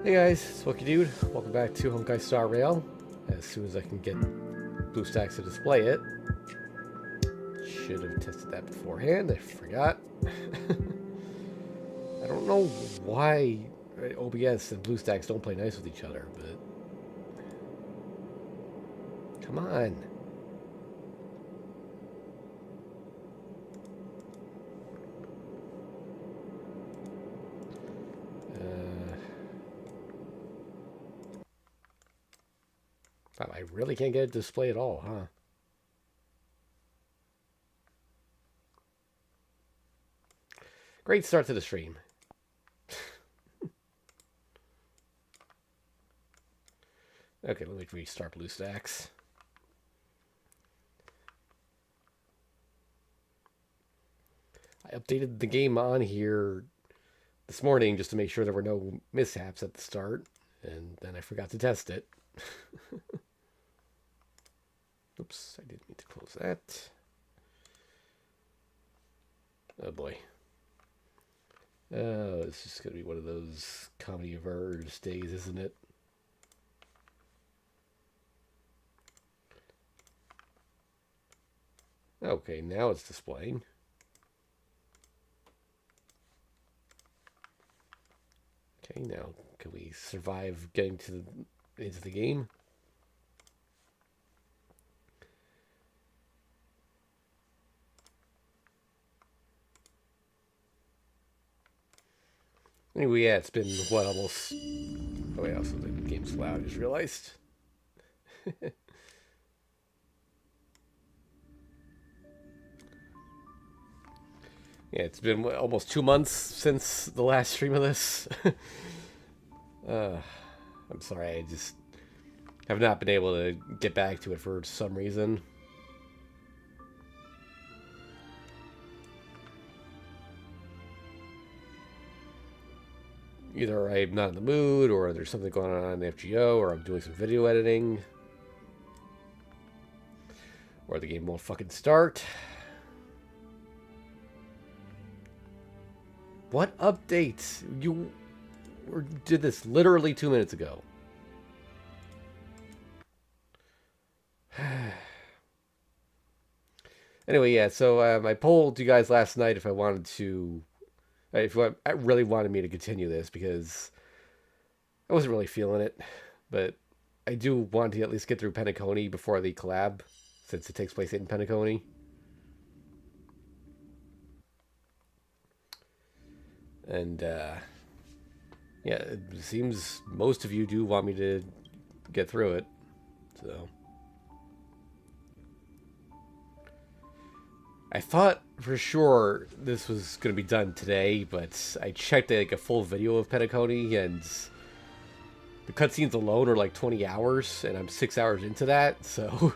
Hey guys, it's Wookie Dude. Welcome back to Honkai Star Rail. As soon as I can get BlueStacks to display it. Should have tested that beforehand, I forgot. I don't know why OBS and BlueStacks don't play nice with each other, but... Come on. Wow, I really can't get it to display at all, huh? Great start to the stream. Okay, let me restart BlueStacks. I updated the game on here this morning just to make sure there were no mishaps at the start, and then I forgot to test it. Oops, I didn't mean to close that. Oh boy. Oh, it's just going to be one of those comedy of errors days, isn't it? Okay, now it's displaying. Okay, now can we survive getting into the game? Anyway, yeah, it's been what, almost... Oh yeah, also the game's loud, I just realized. Yeah, it's been almost 2 months since the last stream of this. I'm sorry, I just have not been able to get back to it for some reason. Either I'm not in the mood, or there's something going on in FGO, or I'm doing some video editing. Or the game won't fucking start. What update? You did this literally 2 minutes ago. Anyway, yeah, so I polled you guys last night if I wanted to... If you really wanted me to continue this, because I wasn't really feeling it. But I do want to at least get through Penacony before the collab, since it takes place in Penacony. And, yeah, it seems most of you do want me to get through it. So... I thought for sure this was going to be done today, but I checked like a full video of Penacony, and the cutscenes alone are like 20 hours, and I'm 6 hours into that, so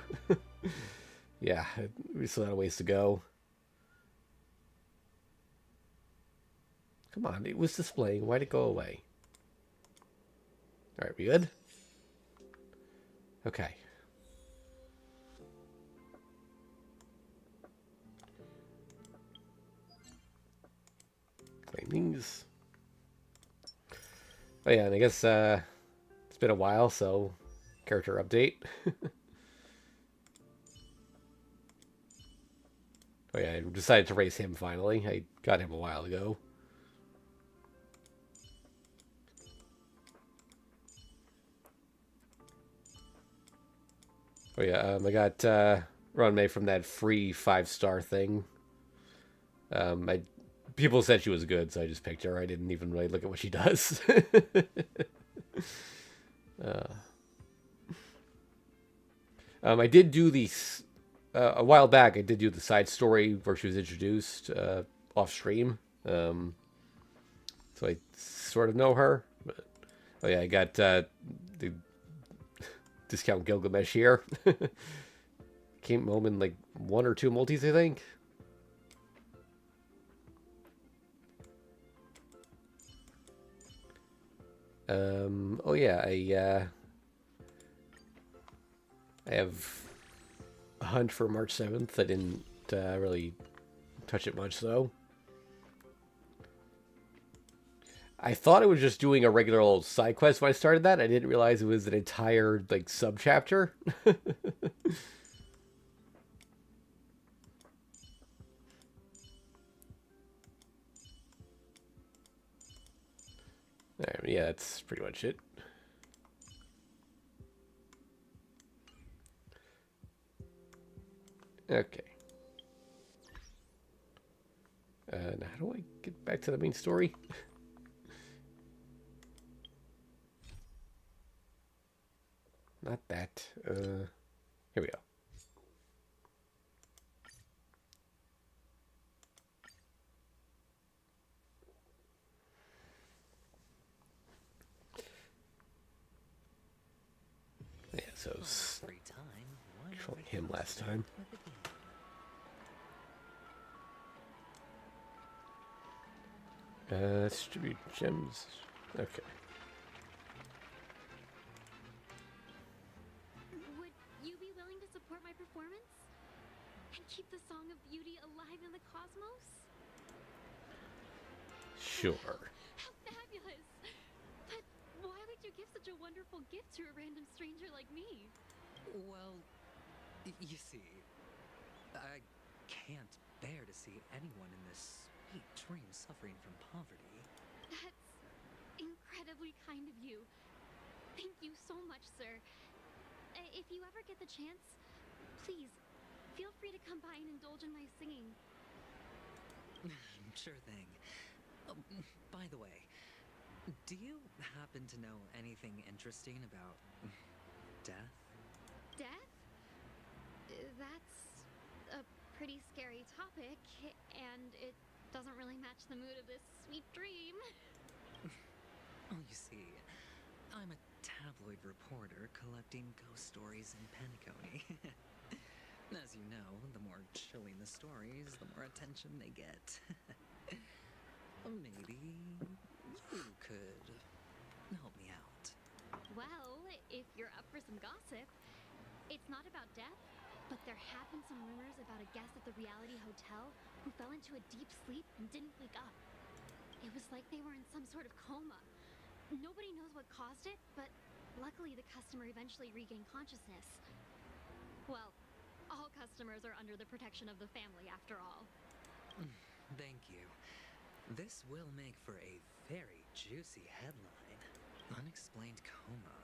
yeah, we still got a ways to go. Come on, it was displaying. Why'd it go away? Alright, we good? Okay. Claimings. Oh yeah, and I guess it's been a while, so character update. Oh yeah, I decided to race him finally. I got him a while ago. Oh yeah, I got Ron May from that free 5-star thing. People said she was good, so I just picked her. I didn't even really look at what she does. I did do these a while back. I did do the side story where she was introduced off stream, so I sort of know her. But, oh yeah, I got the discount Gilgamesh here. Came home in like 1 or 2 multis, I think. Oh yeah, I have a hunt for March 7th. I didn't really touch it much, though. I thought it was just doing a regular old side quest when I started that. I didn't realize it was an entire like sub chapter. Yeah, that's pretty much it. Okay. Now how do I get back to the main story? Not that. Here we go. Yeah, so I was controlling him last time. Distribute gems. Okay. Would you be willing to support my performance? And keep the Song of Beauty alive in the cosmos? Sure. How fabulous! But why would you give such a wonderful gift to a random stranger like me? Well, you see, I can't bear to see anyone in this sweet dream suffering from poverty. That's incredibly kind of you. Thank you so much, sir. If you ever get the chance, please, feel free to come by and indulge in my singing. Sure thing. By the way, do you happen to know anything interesting about death? Death? That's a pretty scary topic, and it doesn't really match the mood of this sweet dream. Oh, you see, I'm a tabloid reporter collecting ghost stories in Penacony. As you know, the more chilling the stories, the more attention they get. Maybe you could help me out. Well, if you're up for some gossip, it's not about death, but there have been some rumors about a guest at the reality hotel who fell into a deep sleep and didn't wake up. It was like they were in some sort of coma. Nobody knows what caused it, but luckily the customer eventually regained consciousness. Well, all customers are under the protection of the family after all. Thank you. This will make for a very juicy headline. Unexplained coma.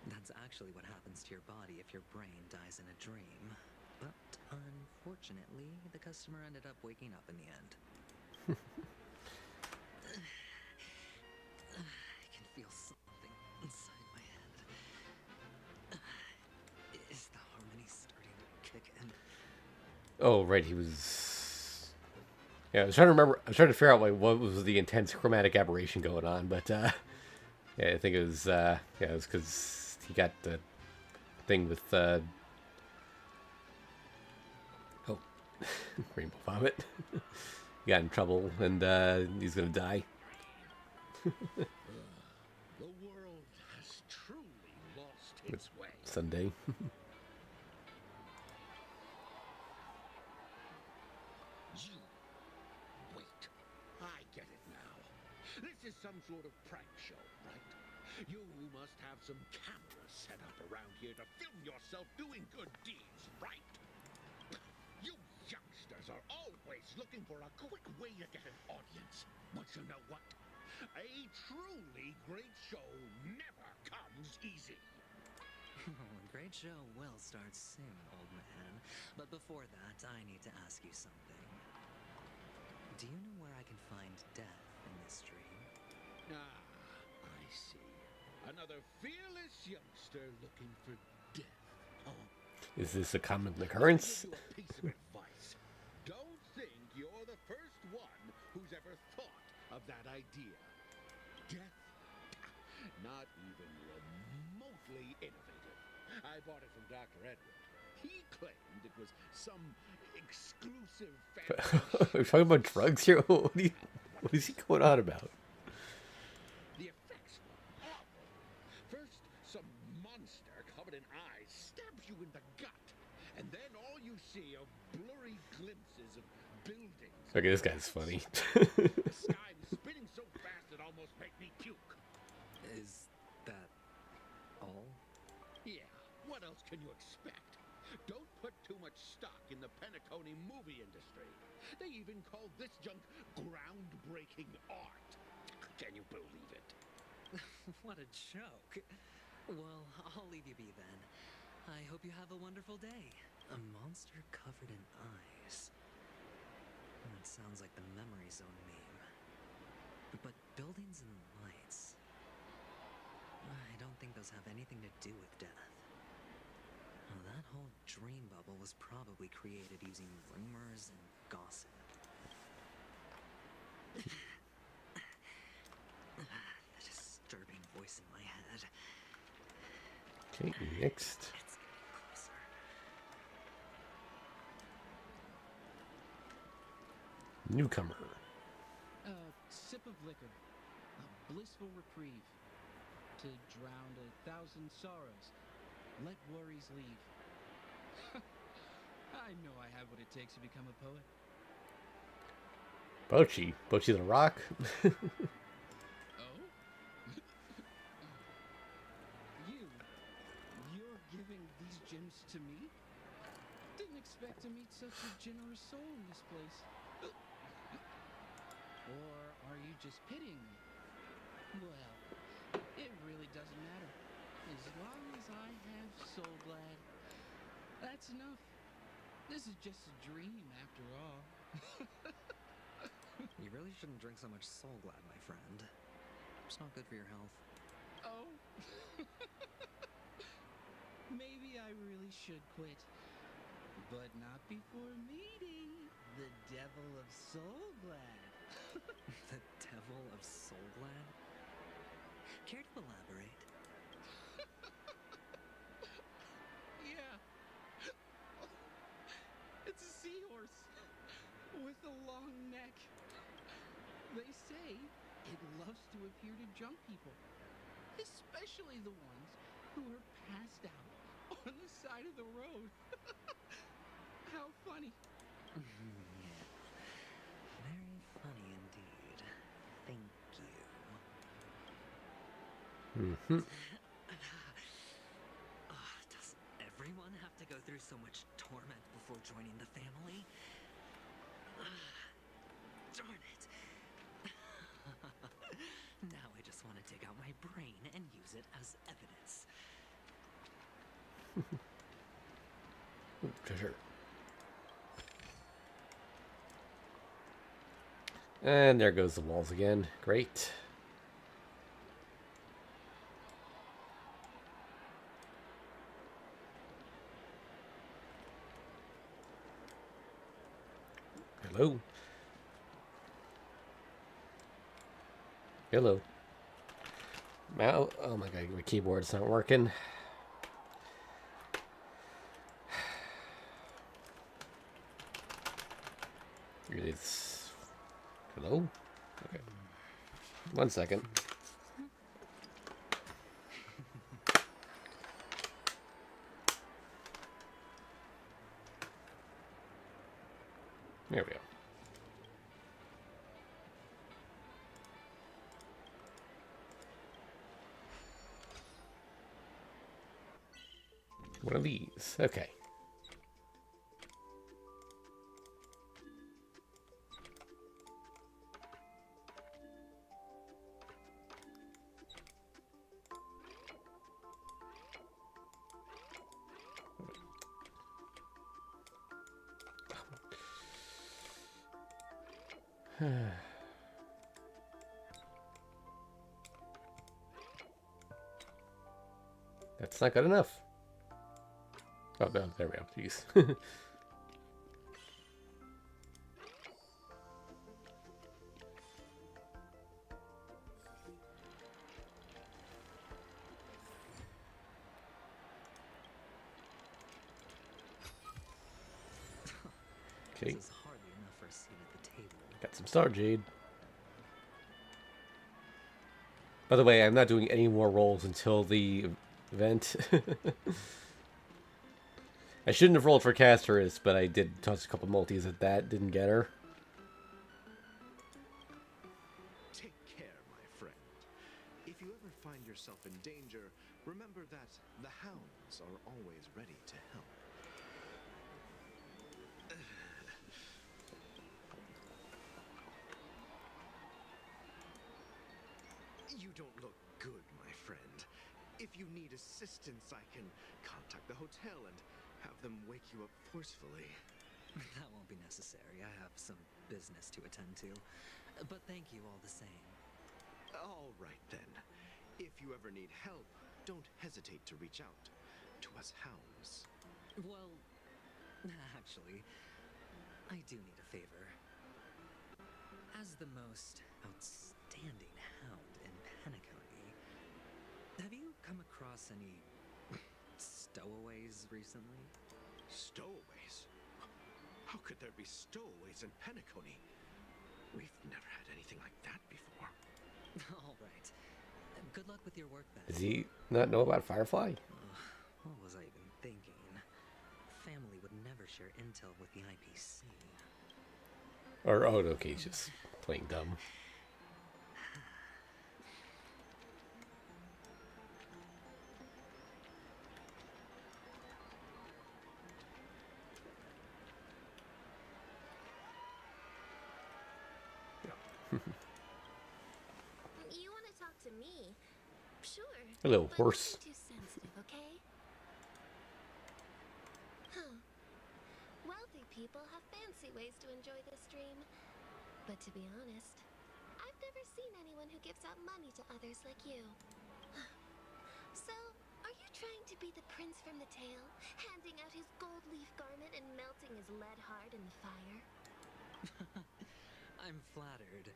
That's actually what happens to your body if your brain dies in a dream. But unfortunately, the customer ended up waking up in the end. I can feel something inside my head. Is the harmony starting to kick in? Oh, right, he was... Yeah, I was trying to remember... I was trying to figure out like what was the intense chromatic aberration going on, but yeah, I think it was... yeah, it was because he got the thing with... Oh. Rainbow vomit. He got in trouble, and he's gonna die. The world has truly lost its way. Sunday. You wait. I get it now. This is some sort of prank show, right? You must have some cameras set up around here to film yourself doing good deeds, right? You youngsters are always looking for a quick way to get an audience. But you know what? A truly great show never comes easy. Oh, a great show will start soon, old man. But before that, I need to ask you something. Do you know where I can find death in this dream? Ah, I see. Another fearless youngster looking for death. Oh, Is this a common occurrence? I'll give you a piece of advice. Don't think you're the first one who's ever thought of that idea. Death? Not even remotely innovative. I bought it from Dr. Edward. He claimed it was some exclusive fantasy. We're talking about drugs here? What is he going on about? The effects were awful. First, some monster covered in eyes stabs you in the gut, and then all you see are blurry glimpses of buildings. Okay, this guy's funny. The sky was spinning so even call this junk groundbreaking art. Can you believe it? What a joke. Well, I'll leave you be then. I hope you have a wonderful day. A monster covered in eyes. That sounds like the memory zone meme. But buildings and lights, I don't think those have anything to do with death. Well, that whole dream bubble was probably created using rumors and gossip. The disturbing voice in my head. Okay, next. It's getting closer. Newcomer. A sip of liquor, a blissful reprieve, to drown 1,000 sorrows, let worries leave. I know I have what it takes to become a poet. Bochi. Bochi the Rock. Oh? You're giving these gems to me? Didn't expect to meet such a generous soul in this place. Or are you just pitying me? Well, it really doesn't matter. As long as I have Soul Glad, that's enough. This is just a dream after all. You really shouldn't drink so much Soul Glad, my friend. It's not good for your health. Oh? Maybe I really should quit. But not before meeting the Devil of Soul Glad. The Devil of Soul Glad? Care to elaborate? Yeah. It's a seahorse with a long neck. They say it loves to appear to drunk people, especially the ones who are passed out on the side of the road. How funny. Very funny indeed. Thank you. Does everyone have to go through so much torment before joining the family? Darn it. Now I just want to take out my brain and use it as evidence. Treasure. And there goes the walls again. Great. Hello. Hello. Mouse. Oh my god, my keyboard's not working. It's. Hello? Okay. 1 second. There we go. One of these. Okay. That's not good enough. Oh, no, there we go. Jeez. Okay. This is hardly enough for a seat at the table. Got some Star Jade. By the way, I'm not doing any more rolls until the event. I shouldn't have rolled for Casterus, but I did toss a couple multis at that. Didn't get her. Take care, my friend. If you ever find yourself in danger, remember that the hounds are always ready to help. You don't look good, my friend. If you need assistance, I can contact the hotel and have them wake you up forcefully. That won't be necessary. I have some business to attend to. But thank you all the same. All right, then. If you ever need help, don't hesitate to reach out to us hounds. Well, actually, I do need a favor. As the most outstanding hound in Penacony, have you come across any stowaways recently? Stowaways? How could there be stowaways in Penacony? We've never had anything like that before. All right. Good luck with your work then. Does he not know about Firefly? What was I even thinking? Family would never share intel with the IPC. Or, oh, okay, he's just playing dumb. You want to talk to me? Sure. Hello, but horse. Don't be too sensitive, okay? Huh. Wealthy people have fancy ways to enjoy this dream. But to be honest, I've never seen anyone who gives out money to others like you. So, are you trying to be the prince from the tale, handing out his gold leaf garment and melting his lead heart in the fire? I'm flattered.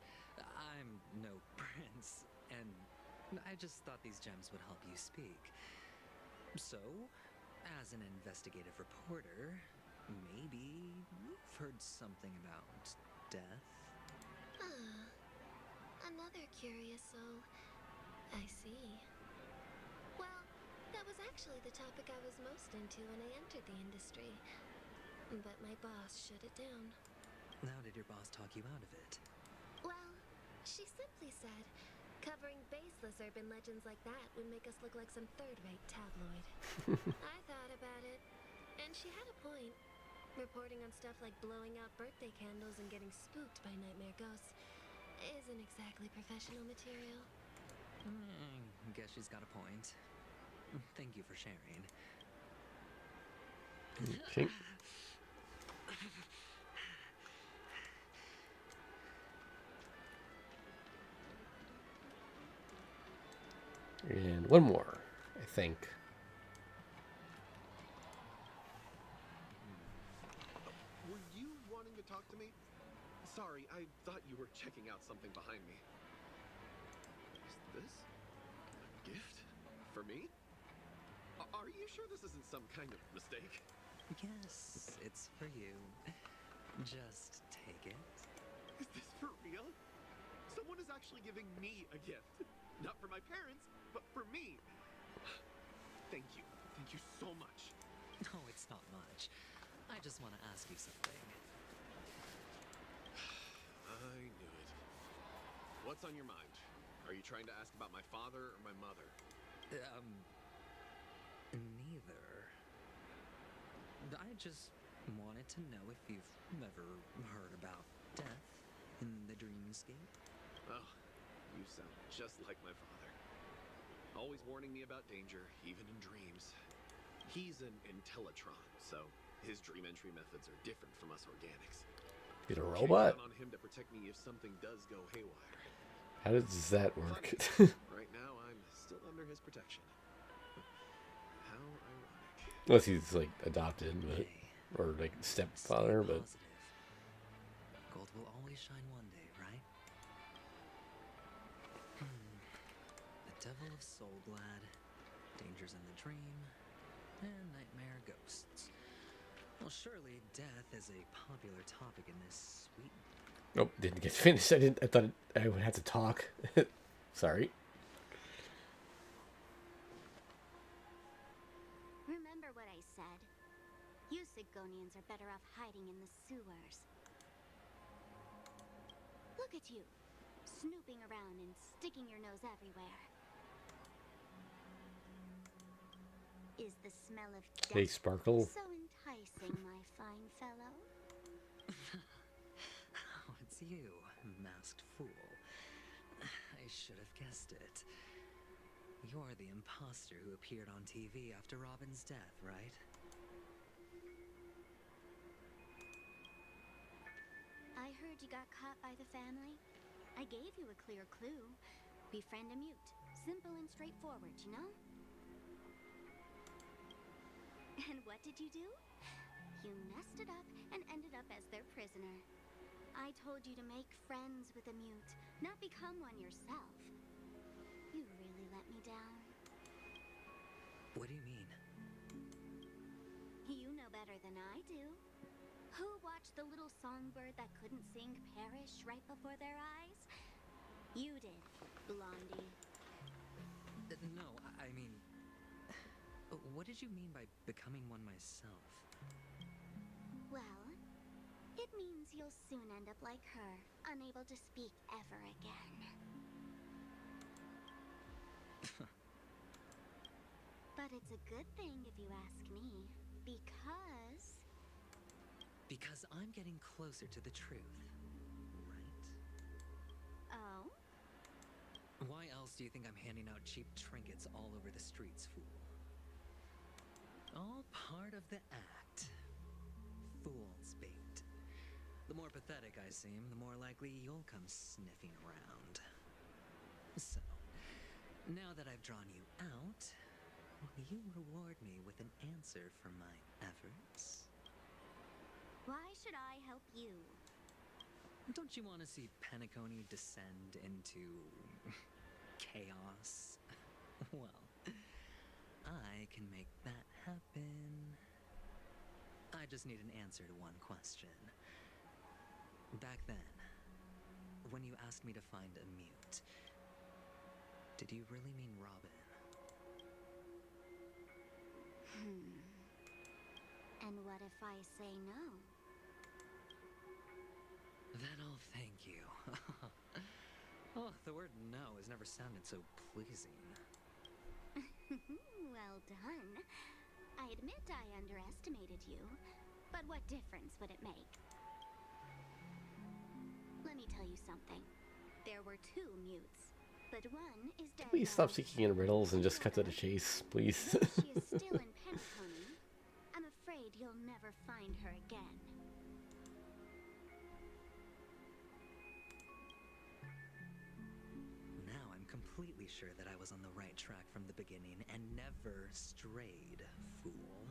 I'm no prince, and I just thought these gems would help you speak. So, as an investigative reporter, maybe you've heard something about death? Ah, another curious soul. I see. Well, that was actually the topic I was most into when I entered the industry. But my boss shut it down. How did your boss talk you out of it? Well, she simply said, covering baseless urban legends like that would make us look like some third-rate tabloid. I thought about it, and she had a point. Reporting on stuff like blowing out birthday candles and getting spooked by nightmare ghosts isn't exactly professional material. Guess she's got a point. Thank you for sharing. Okay. And one more, I think. Were you wanting to talk to me? Sorry, I thought you were checking out something behind me. Is this a gift for me? Are you sure this isn't some kind of mistake? Yes, it's for you. Just take it. Is this for real? Someone is actually giving me a gift. Not for my parents, but for me. Thank you. Thank you so much. No, it's not much. I just want to ask you something. I knew it. What's on your mind? Are you trying to ask about my father or my mother? Neither. I just wanted to know if you've ever heard about death in the dreamscape. Oh, you sound just like my father. Always warning me about danger, even in dreams. He's an Intellitron, so his dream entry methods are different from us organics. Get a Can't robot? count on him to protect me if something does go haywire. How does that work? Right now, I'm still under his protection. How ironic. Unless he's like adopted, but, Hey, or like stay stepfather, but positive. Gold will always shine one day, right? The Devil of Soulglad, Dangers in the Dream, and Nightmare Ghosts. Well, surely death is a popular topic in this sweet... nope, didn't get finished. I thought I would have to talk. Sorry. Remember what I said. You Sigonians are better off hiding in the sewers. Look at you, snooping around and sticking your nose everywhere. Is the smell of death Hey, Sparkle. so enticing, my fine fellow? Oh, it's you, masked fool. I should have guessed it. You're the imposter who appeared on TV after Robin's death, right? I heard you got caught by the family. I gave you a clear clue. Befriend a mute. Simple and straightforward, you know? And what did you do? You messed it up and ended up as their prisoner. I told you to make friends with a mute, not become one yourself. You really let me down. What do you mean? You know better than I do. Who watched the little songbird that couldn't sing perish right before their eyes? You did, Blondie. No, I mean... What did you mean by becoming one myself? Well, it means you'll soon end up like her, unable to speak ever again. But it's a good thing if you ask me, because... Because I'm getting closer to the truth, right? Oh? Why else do you think I'm handing out cheap trinkets all over the streets, fool? All part of the act. Fool's bait. The more pathetic I seem, the more likely you'll come sniffing around. So, now that I've drawn you out, will you reward me with an answer for my efforts? Why should I help you? Don't you want to see Penacony descend into... chaos? Well, I can make that happen. I just need an answer to one question. Back then, when you asked me to find a mute, did you really mean Robin? And what if I say no? Then I'll thank you. Oh, the word no has never sounded so pleasing. Well done. I admit I underestimated you, but what difference would it make? Let me tell you something. There were 2 mutes, but one is dead. Please stop seeking in riddles and just cut to the chase, please. She is still in Penacony. I'm afraid you'll never find her again. Now I'm completely sure that I was on the right track from the beginning and never strayed, fool.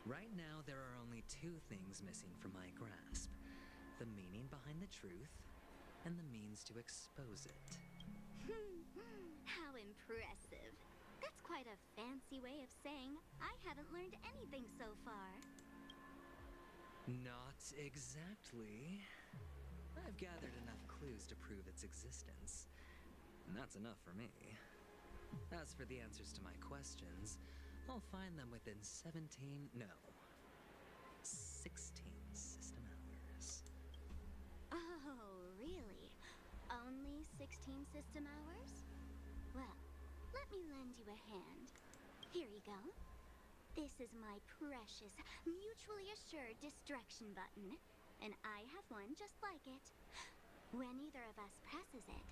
Right now, there are only 2 things missing from my grasp. The meaning behind the truth, and the means to expose it. How impressive. That's quite a fancy way of saying I haven't learned anything so far. Not exactly. I've gathered enough clues to prove its existence. And that's enough for me. As for the answers to my questions, I'll find them within 16 system hours. Oh, really? Only 16 system hours? Well, let me lend you a hand. Here you go. This is my precious, mutually assured distraction button, and I have one just like it. When either of us presses it,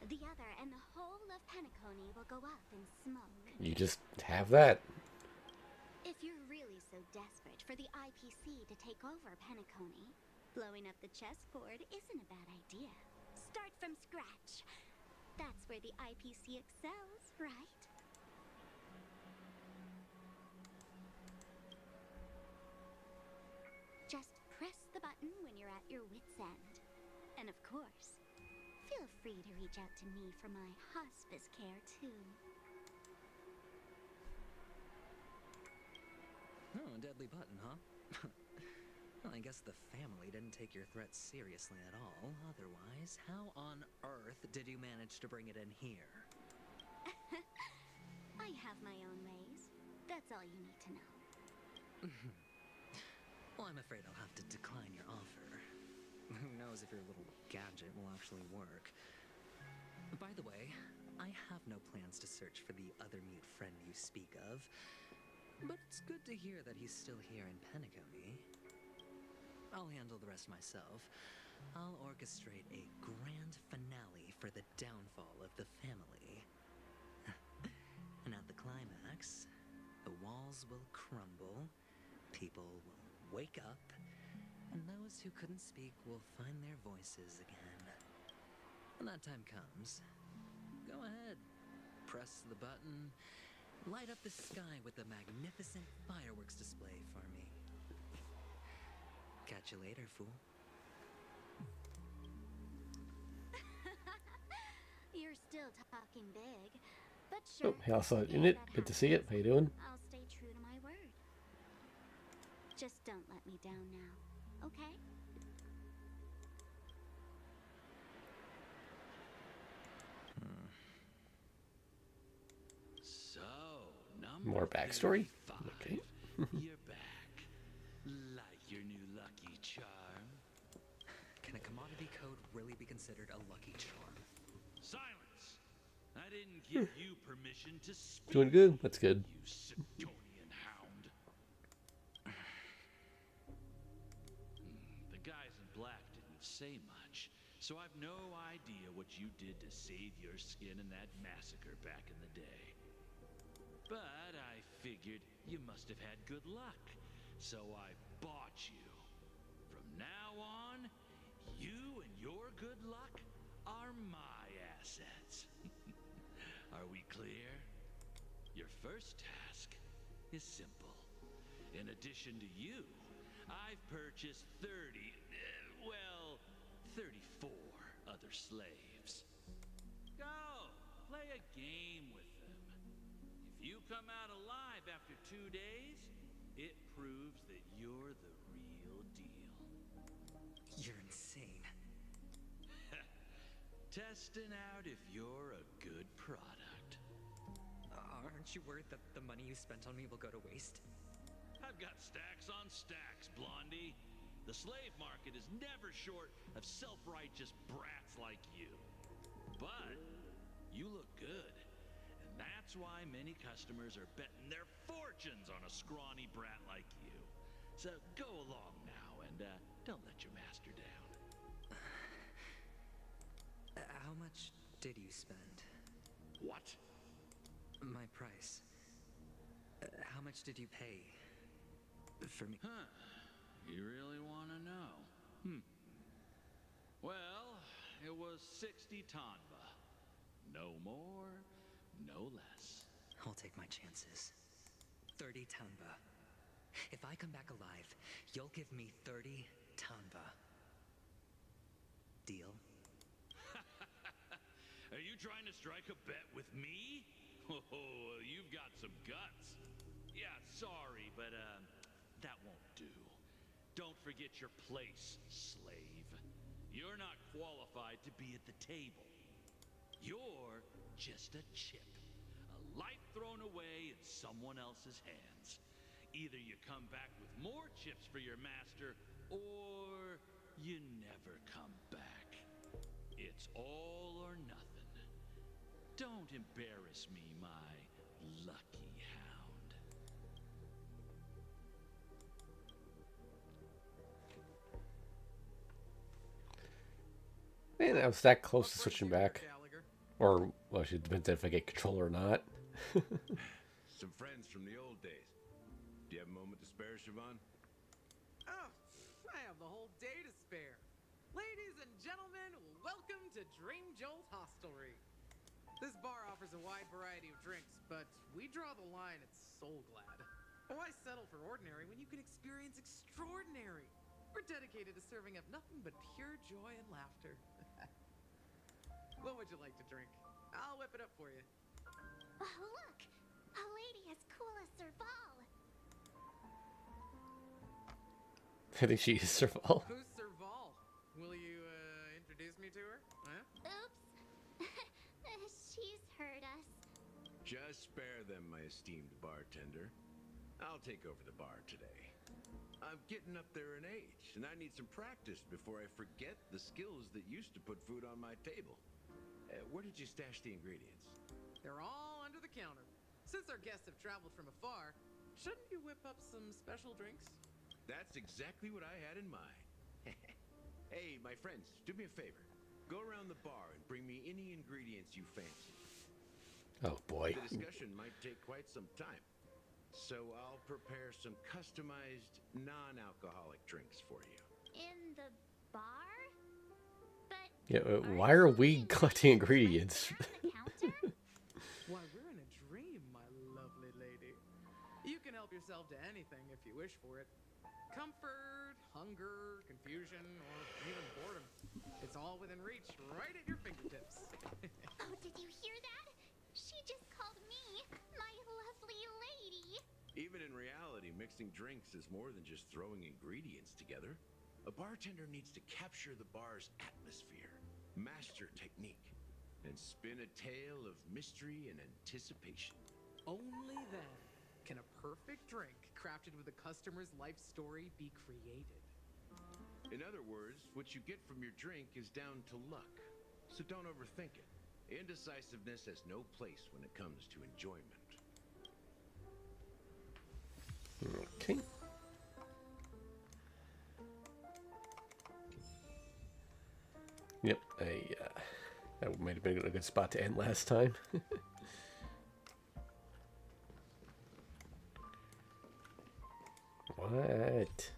the other and the whole of Penacony will go up in smoke. You just have that. If you're really so desperate for the IPC to take over Penacony, blowing up the chessboard isn't a bad idea. Start from scratch. That's where the IPC excels, right? Just press the button when you're at your wit's end. And of course, feel free to reach out to me for my hospice care, too. Oh, deadly button, huh? Well, I guess the family didn't take your threat seriously at all. Otherwise, how on earth did you manage to bring it in here? I have my own ways. That's all you need to know. Well, I'm afraid I'll have to decline your offer. Who knows if your little gadget will actually work. By the way, I have no plans to search for the other mute friend you speak of. But it's good to hear that he's still here in Penacony. I'll handle the rest myself. I'll orchestrate a grand for the downfall of the family. And at the climax, the walls will crumble, people will wake up, and those who couldn't speak will find their voices again. When that time comes, go ahead, press the button, light up the sky with a magnificent fireworks display for me. Catch you later, fool. You're still talking big, but sure. Oh, hey, also in it. Good to see it. How you doing? I'll stay true to my word. Just don't let me down now, okay? So, More backstory? Okay. You're back. Like your new lucky charm. Can a commodity code really be considered a lucky charm? Silence! I didn't give you permission to speak. Doing good. That's good. You Sidonian hound. The guys in black didn't say much, so I've no idea what you did to save your skin in that massacre back in the day. But I figured you must have had good luck, so I bought you. From now on, you and your good luck are my assets. Are we clear? Your first task is simple. In addition to you, I've purchased 34 other slaves. Go, play a game with them. If you come out alive after 2 days, it proves that you're the real deal. You're insane. Testing out if you're a good product. Aren't you worried that the money you spent on me will go to waste? I've got stacks on stacks, Blondie. The slave market is never short of self-righteous brats like you. But you look good, and that's why many customers are betting their fortunes on a scrawny brat like you. So go along now and don't let your master down. How much did you spend? What? My price. How much did you pay for me? Huh. You really want to know? Well, it was 60 tanba. No more, no less. I'll take my chances. 30 tanba. If I come back alive, you'll give me 30 tanba. Deal? Are you trying to strike a bet with me? Oh, you've got some guts. Yeah, sorry, but that won't do. Don't forget your place, slave. You're not qualified to be at the table. You're just a chip. A life thrown away in someone else's hands. Either you come back with more chips for your master, or you never come back. It's all or nothing. Don't embarrass me, my lucky hound. Man, I was that close to switching back. Or, well, it depends if I get controller or not. Some friends from the old days. Do you have a moment to spare, Siobhan? Oh, I have the whole day to spare. Ladies and gentlemen, welcome to Dream Jolt Hostelry. This bar offers a wide variety of drinks, but we draw the line at Soul Glad. Why settle for ordinary when you can experience extraordinary? We're dedicated to serving up nothing but pure joy and laughter. What would you like to drink? I'll whip it up for you. Oh, look! A lady as cool as Serval. I think she is Serval. Who's Serval? Will you, introduce me to her? Huh? Oops. She's heard us. Just spare them, my esteemed bartender. I'll take over the bar today. I'm getting up there in age, and I need some practice before I forget the skills that used to put food on my table. Where did you stash the ingredients? They're all under the counter. Since our guests have traveled from afar, shouldn't you whip up some special drinks? That's exactly what I had in mind. Hey, my friends, do me a favor. Go around the bar and bring me any ingredients you fancy. Oh boy. The discussion might take quite some time, so I'll prepare some customized non-alcoholic drinks for you. In the bar? But Yeah, why are we collecting ingredients? on the counter? Why, we're in a dream, my lovely lady. You can help yourself to anything if you wish for it. Comfort, hunger, confusion, or even boredom. It's all within reach, right at your fingertips. Oh, did you hear that? She just called me my lovely lady. Even in reality, mixing drinks is more than just throwing ingredients together. A bartender needs to capture the bar's atmosphere, master technique, and spin a tale of mystery and anticipation. Only then can a perfect drink crafted with a customer's life story be created. In other words, what you get from your drink is down to luck, so don't overthink it. Indecisiveness has no place when it comes to enjoyment. Okay. Yep, that might have been a good spot to end last time. What?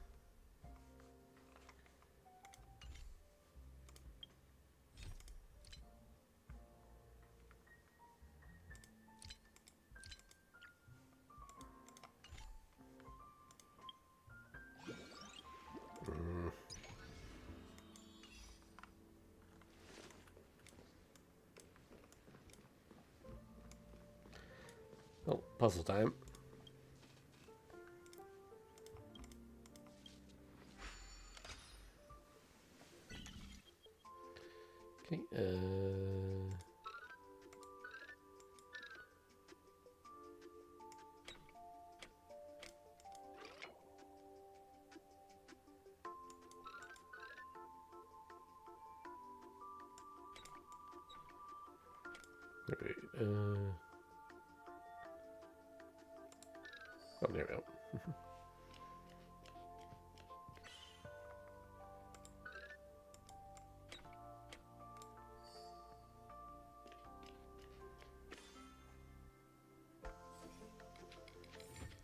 Oh, puzzle time. Okay, wait, oh, there we go.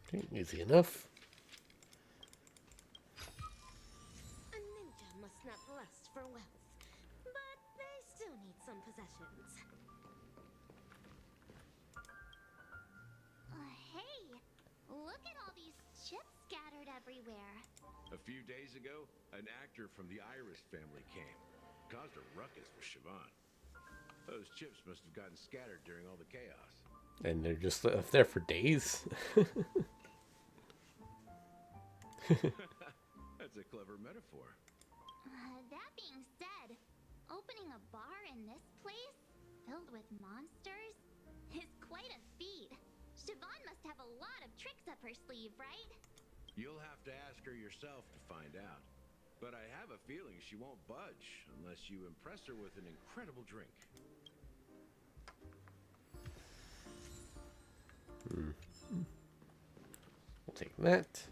Okay, easy enough. A ninja must not lust for wealth, but they still need some possessions. Hey, look at all these chips scattered everywhere. A few days ago, an actor from the Iris family came. Caused a ruckus with Siobhan. Those chips must have gotten scattered during all the chaos. And they're just left there for days. That's a clever metaphor. That being said, opening a bar in this place, filled with monsters, is quite a feat. Siobhan must have a lot of tricks up her sleeve, right? You'll have to ask her yourself to find out. But I have a feeling she won't budge unless you impress her with an incredible drink. We'll take that.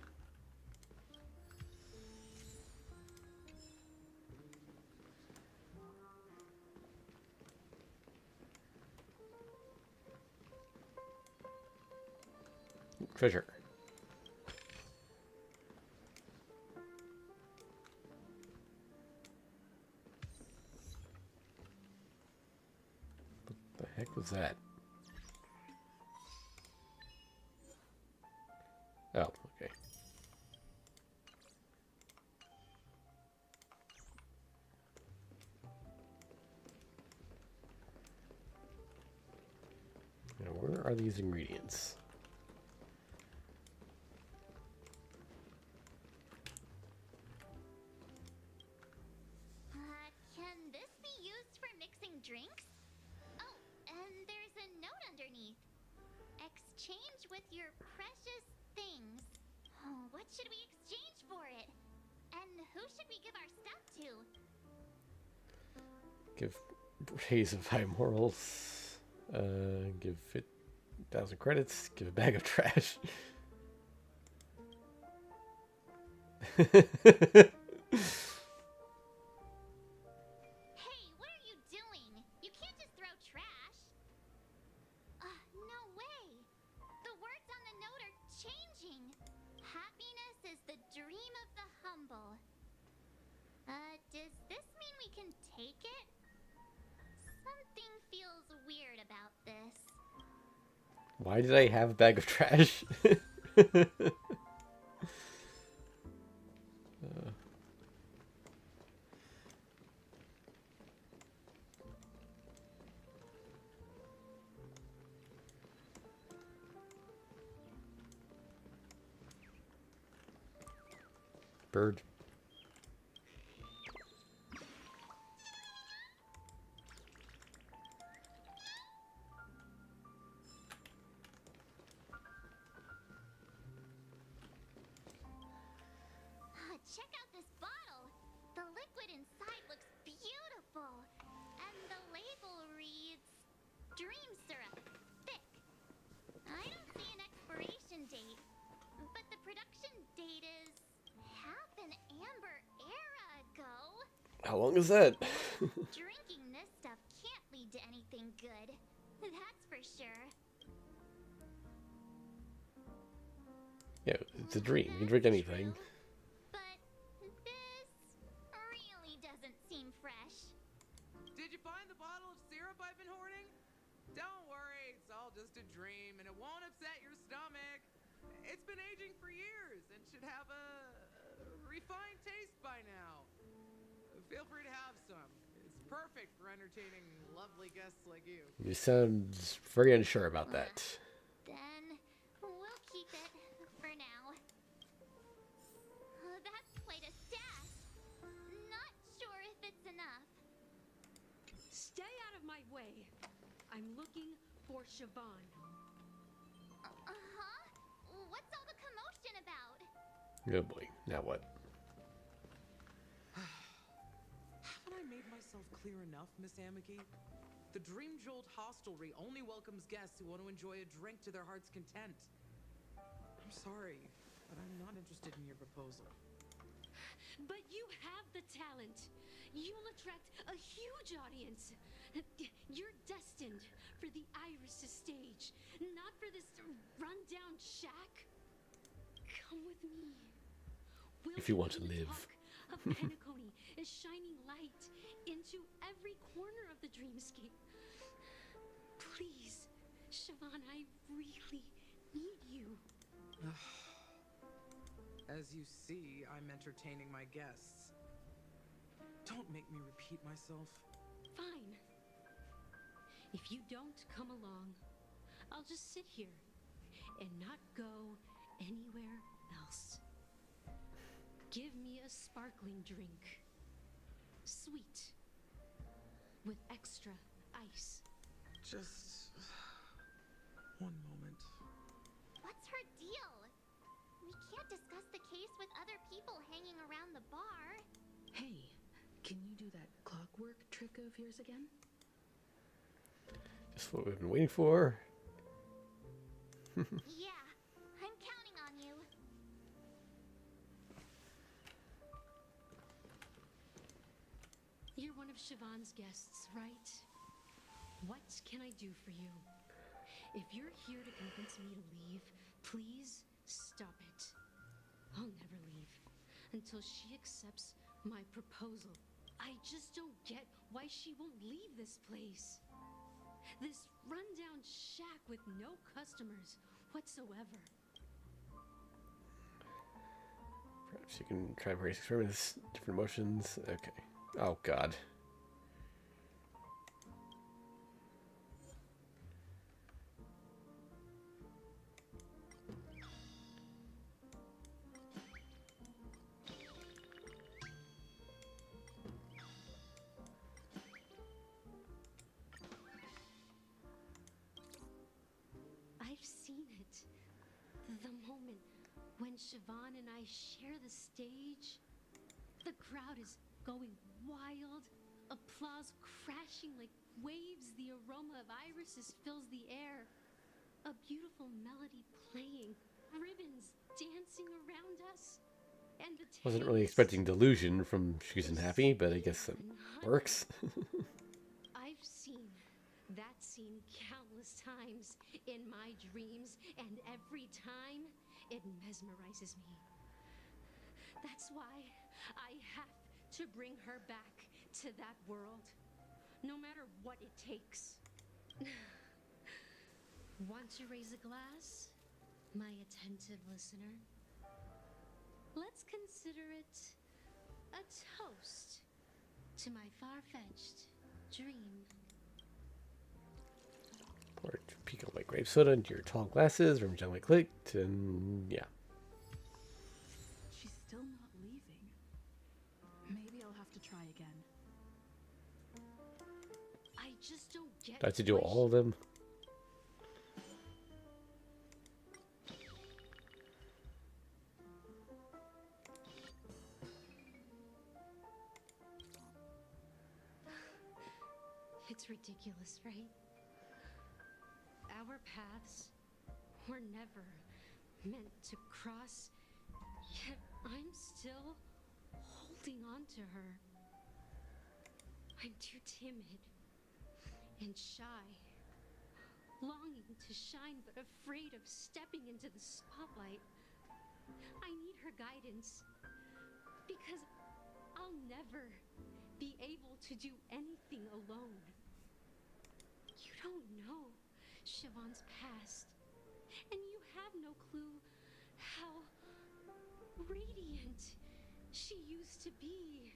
Treasure. What the heck was that? Oh, okay. Now, where are these ingredients? Can this be used for mixing drinks? Oh, and there's a note underneath. Exchange with your precious things. Oh, what should we exchange for it? And who should we give our stuff to? Give praise of high morals. Give it 1,000 credits. Give a bag of trash. Hey, what are you Why did I have a bag of trash? Bird. Check out this bottle. The liquid inside looks beautiful. And the label reads Dream Syrup, thick. I don't see an expiration date, but the production date is half an amber era ago. How long is that? Drinking this stuff can't lead to anything good. That's for sure. Yeah, it's a dream. You can drink anything. But this really doesn't seem fresh. Did you find the bottle of syrup I've been hoarding? Don't worry, it's all just a dream and it won't upset your stomach. It's been aging for years and should have a refined taste by now. Feel free to have some. It's perfect for entertaining lovely guests like you. You sound very unsure about that. Then we'll keep it for now. That's quite a stash. Not sure if it's enough. Stay out of my way. I'm looking for Siobhan. Uh-huh. What's all the commotion about? Oh boy, now what? Haven't I made myself clear enough, Miss Amiki? The Dream Jolt hostelry only welcomes guests who want to enjoy a drink to their heart's content. I'm sorry, but I'm not interested in your proposal. But you have the talent. You'll attract a huge audience. You're destined for the Iris' stage, not for this rundown shack. Come with me. We'll If you want to begin live. talk of Penacony is shining light into every corner of the dreamscape. Please, Siobhan, I really need you. As you see, I'm entertaining my guests. Don't make me repeat myself. Fine. If you don't come along, I'll just sit here and not go anywhere else. Give me a sparkling drink. Sweet. With extra ice. Just one moment. What's her deal? We can't discuss the case with other people hanging around the bar. Hey, can you do that clockwork trick of yours again? Just what we've been waiting for. Yeah, I'm counting on you. You're one of Siobhan's guests, right? What can I do for you? If you're here to convince me to leave, please stop it. I'll never leave until she accepts my proposal. I just don't get why she won't leave this place. This rundown shack with no customers whatsoever. Perhaps you can try various experiments, different emotions. Okay. Oh god. I've seen it. The moment when Siobhan and I share the stage, the crowd is going wild, applause crashing like waves, the aroma of irises fills the air, a beautiful melody playing, ribbons dancing around us, and the Wasn't really taste expecting delusion from She's Unhappy, but I guess it works. I've seen that scene countless times in my dreams, and every time it mesmerizes me. That's why I have to bring her back to that world, no matter what it takes. Want to raise a glass, my attentive listener? Let's consider it a toast to my far-fetched dream. Pour a peek of white grape soda into your tall glasses. Room gently clicked, and yeah. She's still not leaving. Maybe I'll have to try again. I just don't get. Do I have to do why all of them? It's ridiculous, right? Our paths were never meant to cross, yet I'm still holding on to her. I'm too timid and shy, longing to shine but afraid of stepping into the spotlight. I need her guidance because I'll never be able to do anything alone. You don't know Siobhan's past, and you have no clue how radiant she used to be.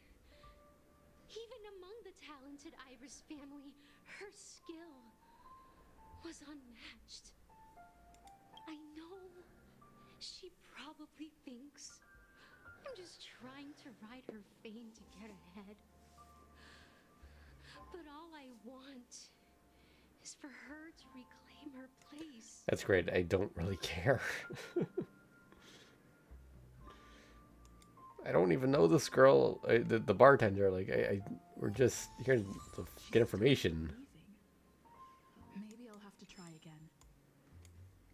Even among the talented Iris family, her skill was unmatched. I know she probably thinks I'm just trying to ride her fame to get ahead. But all I want is for her to reclaim her place. That's great. I don't really care. I don't even know this girl, the bartender. Like, we're just here to get information. Maybe I'll have to try again.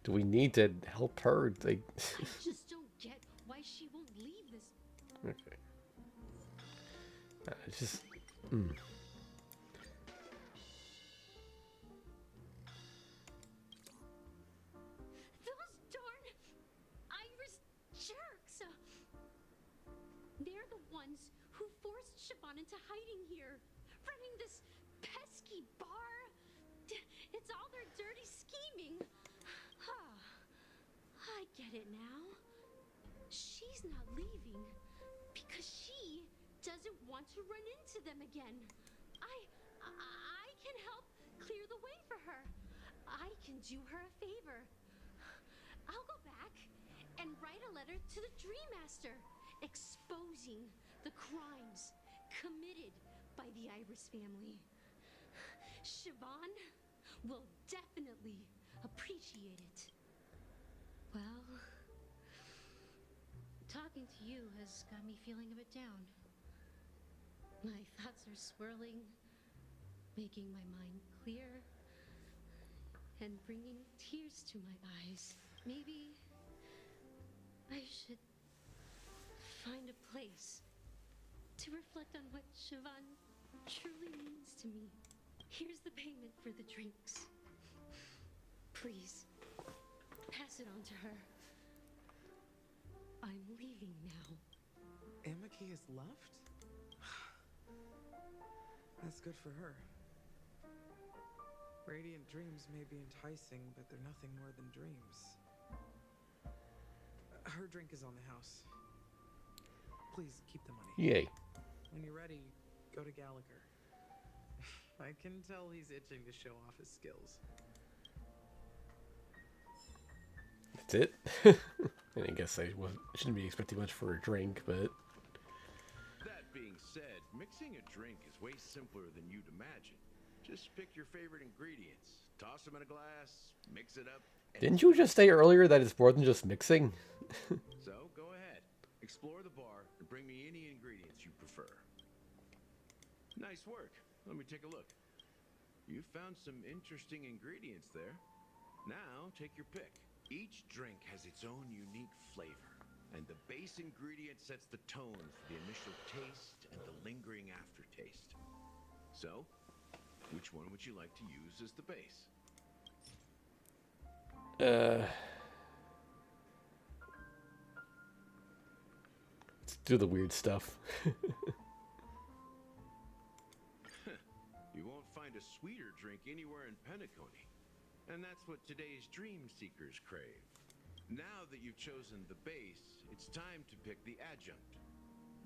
Do we need to help her? Like, I just don't get why she won't leave this. okay. It's just. Those darn Iris jerks! They're the ones who forced Siobhan into hiding here, running this pesky bar. It's all their dirty scheming. I get it now. She's not leaving because she doesn't want to run into them again. I can help clear the way for her. I can do her a favor. I'll go back and write a letter to the Dream Master exposing the crimes committed by the Iris family. Siobhan will definitely appreciate it. Well, talking to you has got me feeling a bit down. My thoughts are swirling, making my mind clear, and bringing tears to my eyes. Maybe I should find a place to reflect on what Siobhan truly means to me. Here's the payment for the drinks. Please, pass it on to her. I'm leaving now. Amaki has left? That's good for her. Radiant dreams may be enticing, but they're nothing more than dreams. Her drink is on the house. Please keep the money. Yay. When you're ready, go to Gallagher. I can tell he's itching to show off his skills. That's it. I guess I shouldn't be expecting much for a drink, but That being said, mixing a drink is way simpler than you'd imagine. Just pick your favorite ingredients, toss them in a glass, mix it up. didn't you just say earlier that it's more than just mixing? So go ahead, explore the bar, and bring me any ingredients you prefer. Nice work. Let me take a look. You found some interesting ingredients there. Now take your pick. Each drink has its own unique flavor, and the base ingredient sets the tone for the initial taste and the lingering aftertaste. So, which one would you like to use as the base? Let's do the weird stuff. You won't find a sweeter drink anywhere in Penacony. And that's what today's dream seekers crave. Now that you've chosen the base, it's time to pick the adjunct.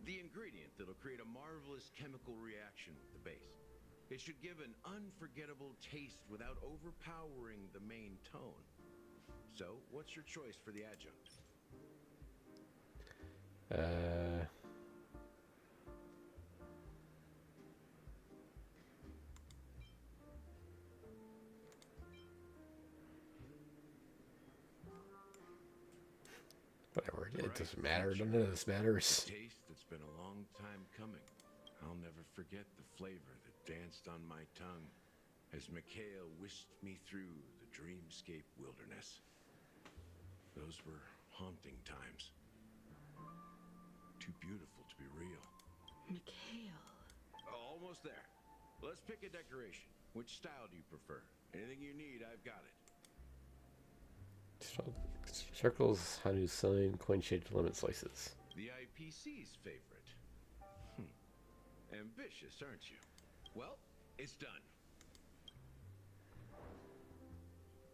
The ingredient that'll create a marvelous chemical reaction with the base. It should give an unforgettable taste without overpowering the main tone. So, what's your choice for the adjunct? Whatever, it doesn't matter. None of this matters. A taste that's been a long time coming. I'll never forget the flavor that danced on my tongue as Mikhail whisked me through the dreamscape wilderness. Those were haunting times. Too beautiful to be real. Mikhail. Almost there. Let's pick a decoration. Which style do you prefer? Anything you need, I've got it. Circles, Hanu's sign, coin-shaped lemon slices. The IPC's favorite. Ambitious, aren't you? Well, it's done.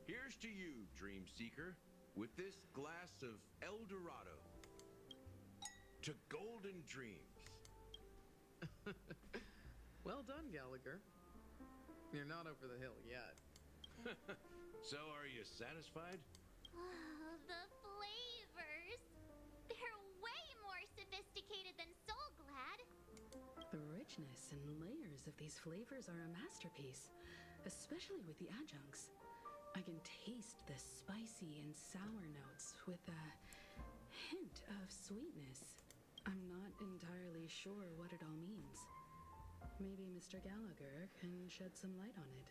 Here's to you, Dream Seeker, with this glass of El Dorado. To golden dreams. Well done, Gallagher. You're not over the hill yet. So, are you satisfied? Oh, the flavors! They're way more sophisticated than Soul Glad. The richness and layers of these flavors are a masterpiece, especially with the adjuncts. I can taste the spicy and sour notes with a hint of sweetness. I'm not entirely sure what it all means. Maybe Mr. Gallagher can shed some light on it.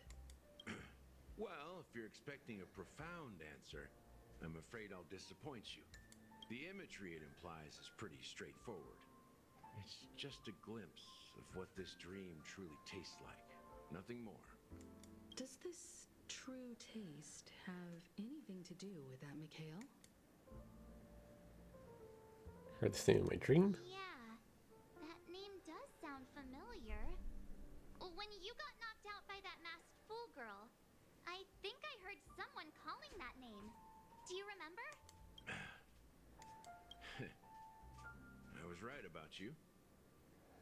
Well, if you're expecting a profound answer, I'm afraid I'll disappoint you. The imagery it implies is pretty straightforward. It's just a glimpse of what this dream truly tastes like. Nothing more. Does this true taste have anything to do with that Mikhail? Heard this name in my dream? Yeah, that name does sound familiar. When you got knocked out by that masked fool girl, I think I heard someone calling that name. Do you remember? I was right about you.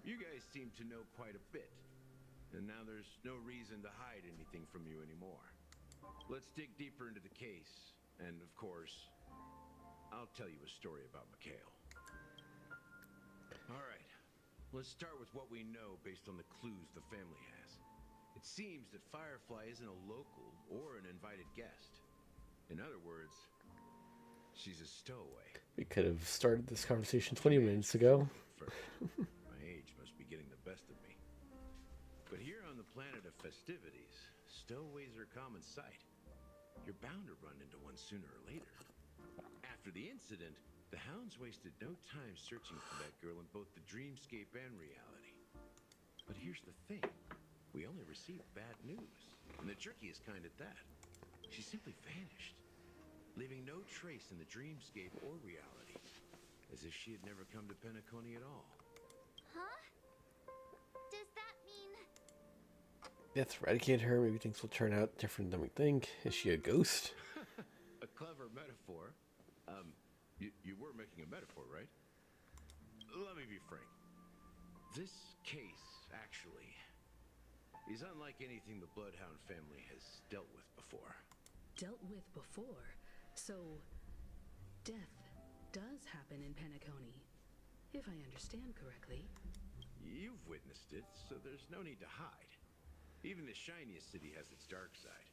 You guys seem to know quite a bit. And now there's no reason to hide anything from you anymore. Let's dig deeper into the case. And of course, I'll tell you a story about Mikhail. All right. Let's start with what we know based on the clues the family has. It seems that Firefly isn't a local or an invited guest. In other words, she's a stowaway. We could have started this conversation 20 minutes ago. My age must be getting the best of me. But here on the planet of festivities, stowaways are a common sight. You're bound to run into one sooner or later. After the incident, the hounds wasted no time searching for that girl in both the dreamscape and reality. But here's the thing. We only received bad news. And the trickiest kind at that. She simply vanished, leaving no trace in the dreamscape or reality. As if she had never come to Penacony at all. Huh? Does that mean... Death eradicated her. Maybe things will turn out different than we think. Is she a ghost? A clever metaphor. You were making a metaphor, right? Let me be frank. This case, actually, is unlike anything the Bloodhound family has dealt with before. Dealt with before? So, death does happen in Penacony, if I understand correctly. You've witnessed it, so there's no need to hide. Even the shiniest city has its dark side.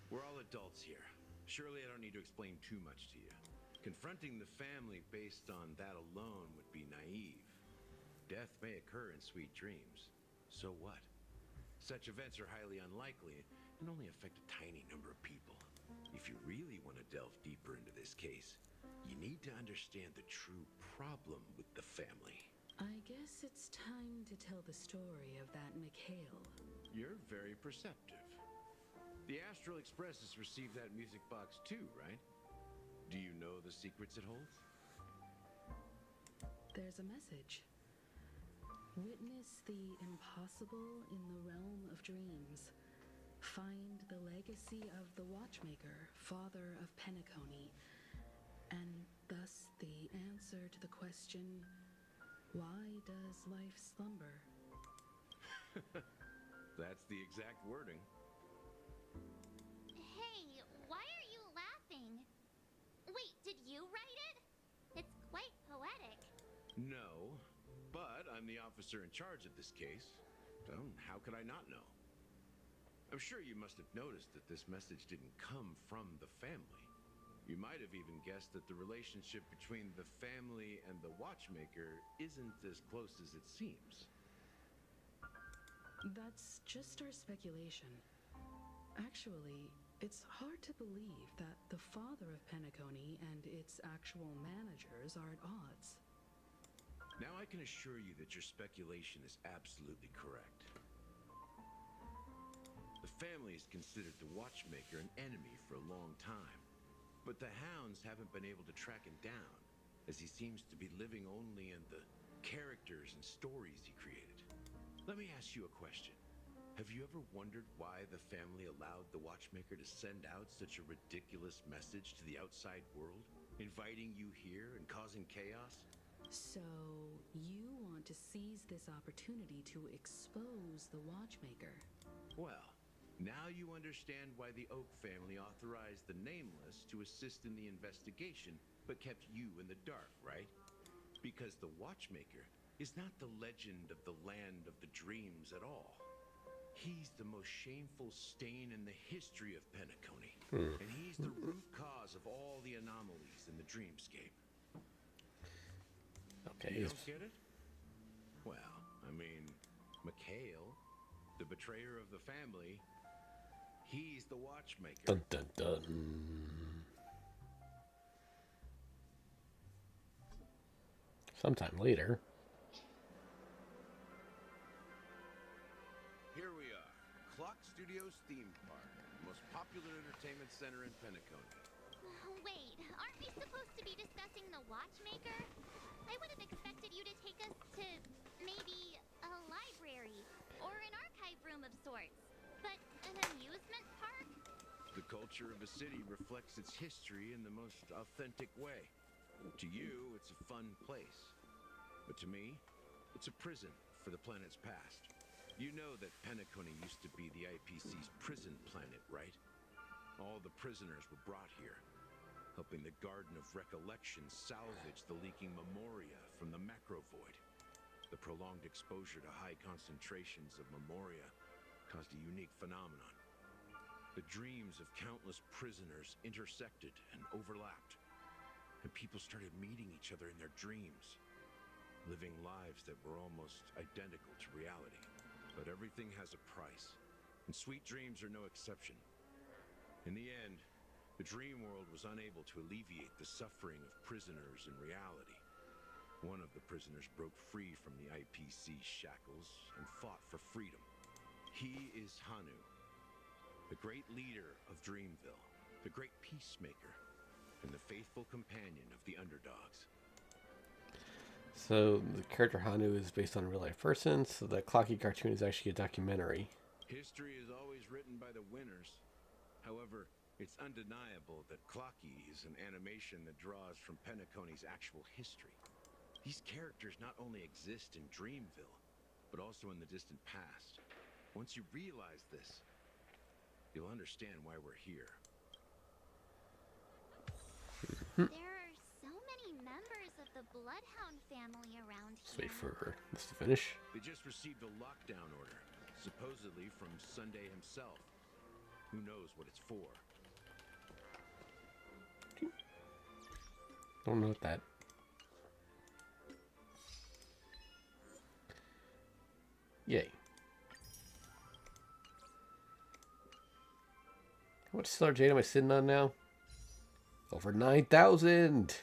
We're all adults here. Surely I don't need to explain too much to you. Confronting the family based on that alone would be naive. Death may occur in sweet dreams. So what? Such events are highly unlikely and only affect a tiny number of people. If you really want to delve deeper into this case, you need to understand the true problem with the family. I guess it's time to tell the story of that Mikhail. You're very perceptive. The Astral Express has received that music box too, right? Do you know the secrets it holds? There's a message. Witness the impossible in the realm of dreams. Find the leg legacy of the Watchmaker, father of Penacony, and thus the answer to the question, why does life slumber? That's the exact wording. Hey, why are you laughing? Wait, did you write it? It's quite poetic. No, but I'm the officer in charge of this case. So how could I not know? I'm sure you must have noticed that this message didn't come from the family. You might have even guessed that the relationship between the family and the Watchmaker isn't as close as it seems. That's just our speculation. Actually, it's hard to believe that the father of Penacony and its actual managers are at odds. Now I can assure you that your speculation is absolutely correct. The family has considered the Watchmaker an enemy for a long time, but the hounds haven't been able to track him down, as he seems to be living only in the characters and stories he created. Let me ask you a question. Have you ever wondered why the family allowed the Watchmaker to send out such a ridiculous message to the outside world, inviting you here and causing chaos? So, you want to seize this opportunity to expose the Watchmaker? Well, now you understand why the Oak family authorized the Nameless to assist in the investigation, but kept you in the dark, right? Because the Watchmaker is not the legend of the land of the dreams at all. He's the most shameful stain in the history of Penacony. And he's the root cause of all the anomalies in the dreamscape. Okay. You don't get it? Well, I mean, Mikhail, the betrayer of the family, he's the Watchmaker. Dun dun dun. Sometime later. Here we are, Clock Studios theme park, the most popular entertainment center in Penacony. Wait, aren't we supposed to be discussing the Watchmaker? I would have expected you to take us to maybe a library or an archive room of sorts. But an amusement park? The culture of a city reflects its history in the most authentic way. To you, it's a fun place. But to me, it's a prison for the planet's past. You know that Penacony used to be the IPC's prison planet, right? All the prisoners were brought here, helping the Garden of Recollection salvage the leaking memoria from the macrovoid. The prolonged exposure to high concentrations of memoria caused a unique phenomenon. The dreams of countless prisoners intersected and overlapped, and people started meeting each other in their dreams, living lives that were almost identical to reality. But everything has a price, and sweet dreams are no exception. In the end, the dream world was unable to alleviate the suffering of prisoners in reality. One of the prisoners broke free from the IPC shackles and fought for freedom. He is Hanu, the great leader of Dreamville, the great peacemaker, and the faithful companion of the underdogs. So the character Hanu is based on a real life person, so the Clocky cartoon is actually a documentary. History is always written by the winners. However, it's undeniable that Clocky is an animation that draws from Penacony's actual history. These characters not only exist in Dreamville, but also in the distant past. Once you realize this, you'll understand why we're here. There are so many members of the Bloodhound family around Let's here. wait for this to finish. They just received a lockdown order, supposedly from Sunday himself. Who knows what it's for? Don't know what that. Yay. How much Stellar Jade am I sitting on now? Over 9,000!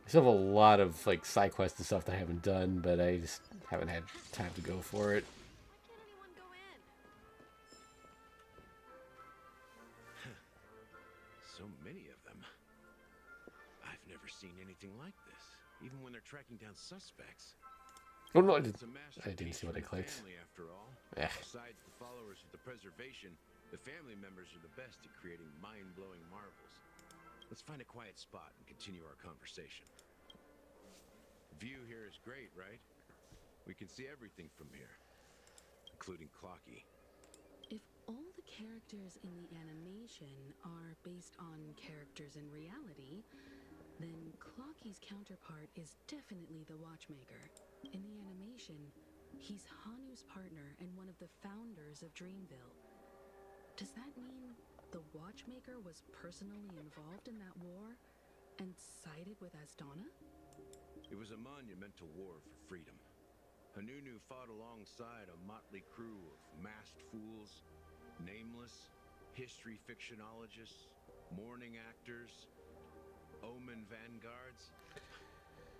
I still have a lot of like side quests and stuff that I haven't done, but I just haven't had time to go for it. Why can't anyone go in? So many of them. I've never seen anything like this. even when they're tracking down suspects. Oh no, It's a I didn't see what I masterpiece from the clicked. family, after all. Eh. Besides the followers of the preservation, the family members are the best at creating mind-blowing marvels. Let's find a quiet spot and continue our conversation. View here is great, right? We can see everything from here, including Clocky. If all the characters in the animation are based on characters in reality, then Clocky's counterpart is definitely the Watchmaker. In the animation, he's Hanu's partner and one of the founders of Dreamville. Does that mean the Watchmaker was personally involved in that war and sided with Asdana? It was a monumental war for freedom. Hanunu fought alongside a motley crew of masked fools, nameless, history fictionologists, mourning actors, omen vanguards,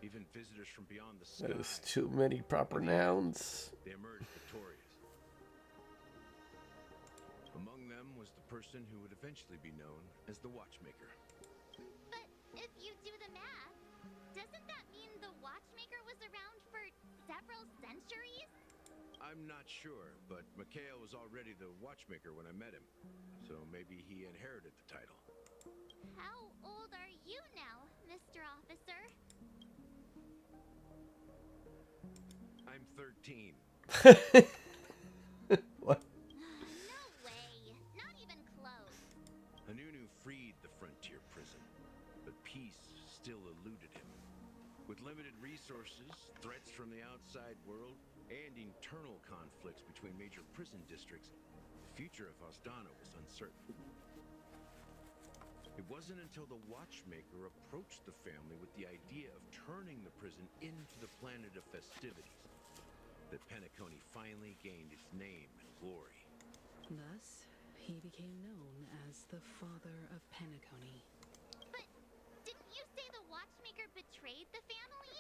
even visitors from beyond the sky. That is too many proper nouns. They emerged victorious. Among them was the person who would eventually be known as the Watchmaker. But if you do the math, doesn't that mean the Watchmaker was around for several centuries? I'm not sure, but Mikhail was already the Watchmaker when I met him, so maybe he inherited the title. How old are you now, Mr. Officer? I'm 13. What? No way. Not even close. Hanunu freed the frontier prison, but peace still eluded him. With limited resources, threats from the outside world, and internal conflicts between major prison districts, the future of Asdana was uncertain. It wasn't until the Watchmaker approached the family with the idea of turning the prison into the planet of festivities that Penacony finally gained its name and glory. Thus, he became known as the father of Penacony. But didn't you say the Watchmaker betrayed the family?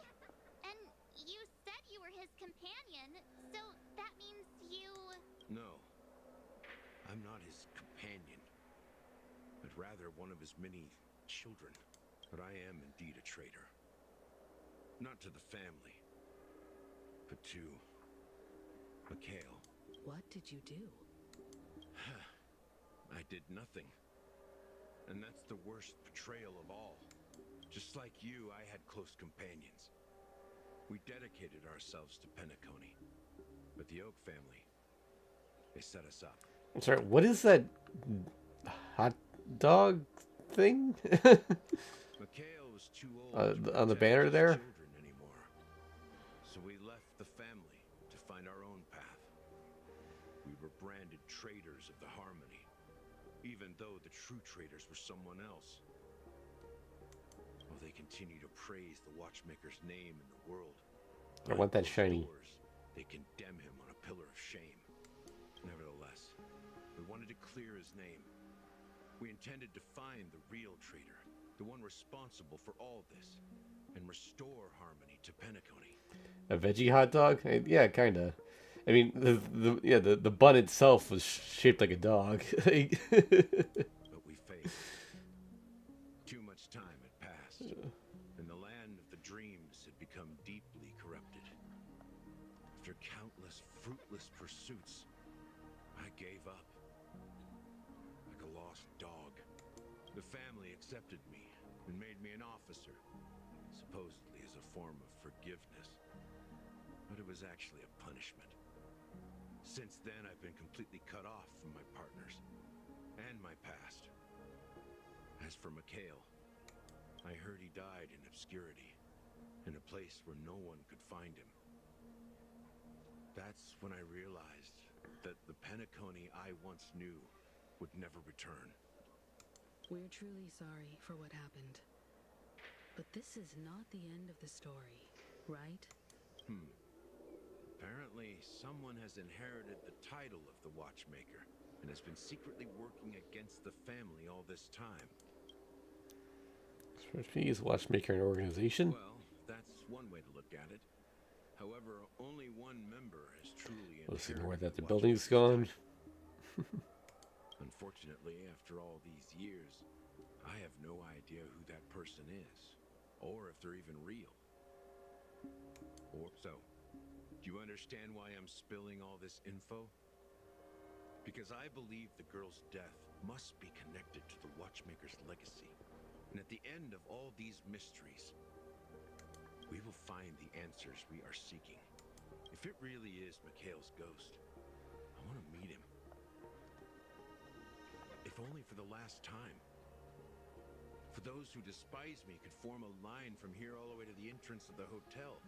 And you said you were his companion, so that means you... No, I'm not his companion, but rather one of his many children. But I am indeed a traitor. Not to the family, but to Mikhail. What did you do? I did nothing. And that's the worst betrayal of all. Just like you, I had close companions. We dedicated ourselves to Penacony. But the Oak family, they set us up. I'm sorry, what is that hot dog thing? Mikhail was too old to on the protect banner his there? children anymore. So we left the family to find our own path. We were branded traitors of the Harmony, even though the true traitors were someone else. While they continue to praise the Watchmaker's name in the world, I want that behind shiny. closed doors, they condemn him on a pillar of shame. Nevertheless, we wanted to clear his name. We intended to find the real traitor, the one responsible for all this, and restore harmony to Penacony. A veggie hot dog? Yeah, kinda. I mean, the bun itself was shaped like a dog. But we failed. Too much time had passed, and the land of the dreams had become deeply corrupted. After countless fruitless pursuits, I gave up. Like a lost dog. The family accepted me and made me an officer, supposedly as a form of forgiveness. But it was actually a punishment. Since then, I've been completely cut off from my partners and my past. As for Mikhail, I heard he died in obscurity, in a place where no one could find him. That's when I realized that the Penacony I once knew would never return. We're truly sorry for what happened. But this is not the end of the story, right? Apparently, someone has inherited the title of the Watchmaker and has been secretly working against the family all this time. Is Watchmaker an organization? Well, that's one way to look at it. However, only one member has truly Let's inherited ignore that the the building's Watchmaker's gone. title. Unfortunately, after all these years, I have no idea who that person is, or if they're even real. Or so, do you understand why I'm spilling all this info? Because I believe the girl's death must be connected to the Watchmaker's legacy. And at the end of all these mysteries, we will find the answers we are seeking. If it really is Mikhail's ghost, I want to meet him. If only for the last time. For those who despise me could form a line from here all the way to the entrance of the hotel.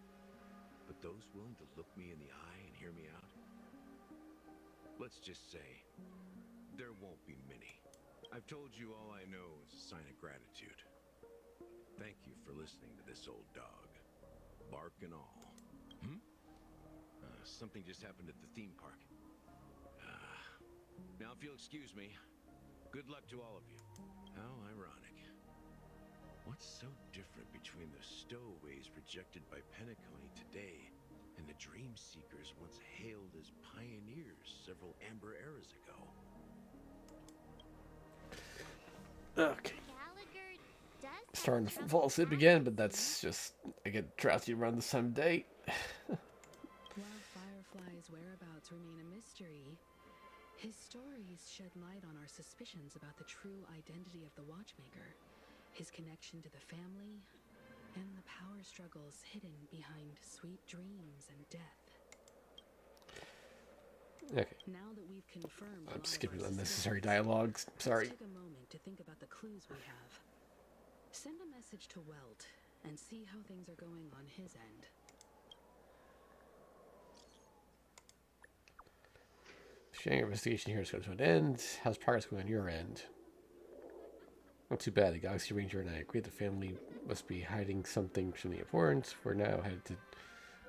But those willing to look me in the eye and hear me out? Let's just say, there won't be many. I've told you all I know is a sign of gratitude. Thank you for listening to this old dog. Bark and all. Something just happened at the theme park. Now if you'll excuse me, good luck to all of you. How ironic. What's so different between the stowaways rejected by Penacony today and the dream seekers once hailed as pioneers several amber eras ago? Okay. Gallagher does have Starting to trouble fall asleep again, but that's just, I get drowsy around this time of day. While Firefly's whereabouts remain a mystery, his stories shed light on our suspicions about the true identity of the Watchmaker, his connection to the family, and the power struggles hidden behind sweet dreams and death. Okay. Now that we've confirmed I'm all of skipping our unnecessary suspicions, dialogues. Sorry. let's take a moment to think about the clues we have. Send a message to Welt and see how things are going on his end. Sharing your investigation here is going to an end. How's progress going on your end? Not too bad. The Galaxy Ranger and I agree the family must be hiding something extremely important. We're now headed to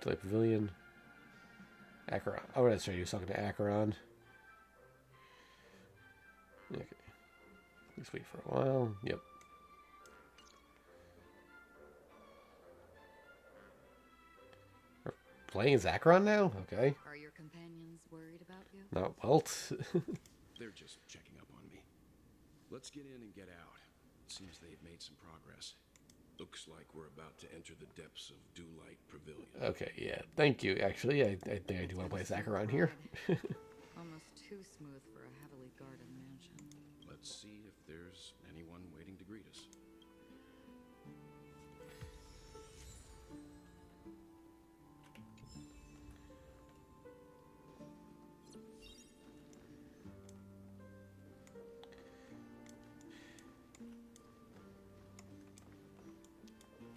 the Pavilion. Acheron. Oh, that's right. He was talking to Acheron. Okay. Let's wait for a while. Yep. We're playing as Acheron now? Okay. Are your companions worried about you? Not Welt. They're just checking up on me. Let's get in and get out. It seems they've made some progress. Looks like we're about to enter the depths of Dewlight Pavilion. Okay, yeah. Thank you, actually. I think I do want to play as Acheron here. Almost too smooth for a heavily guarded mansion. Let's see if there's anyone waiting to greet us.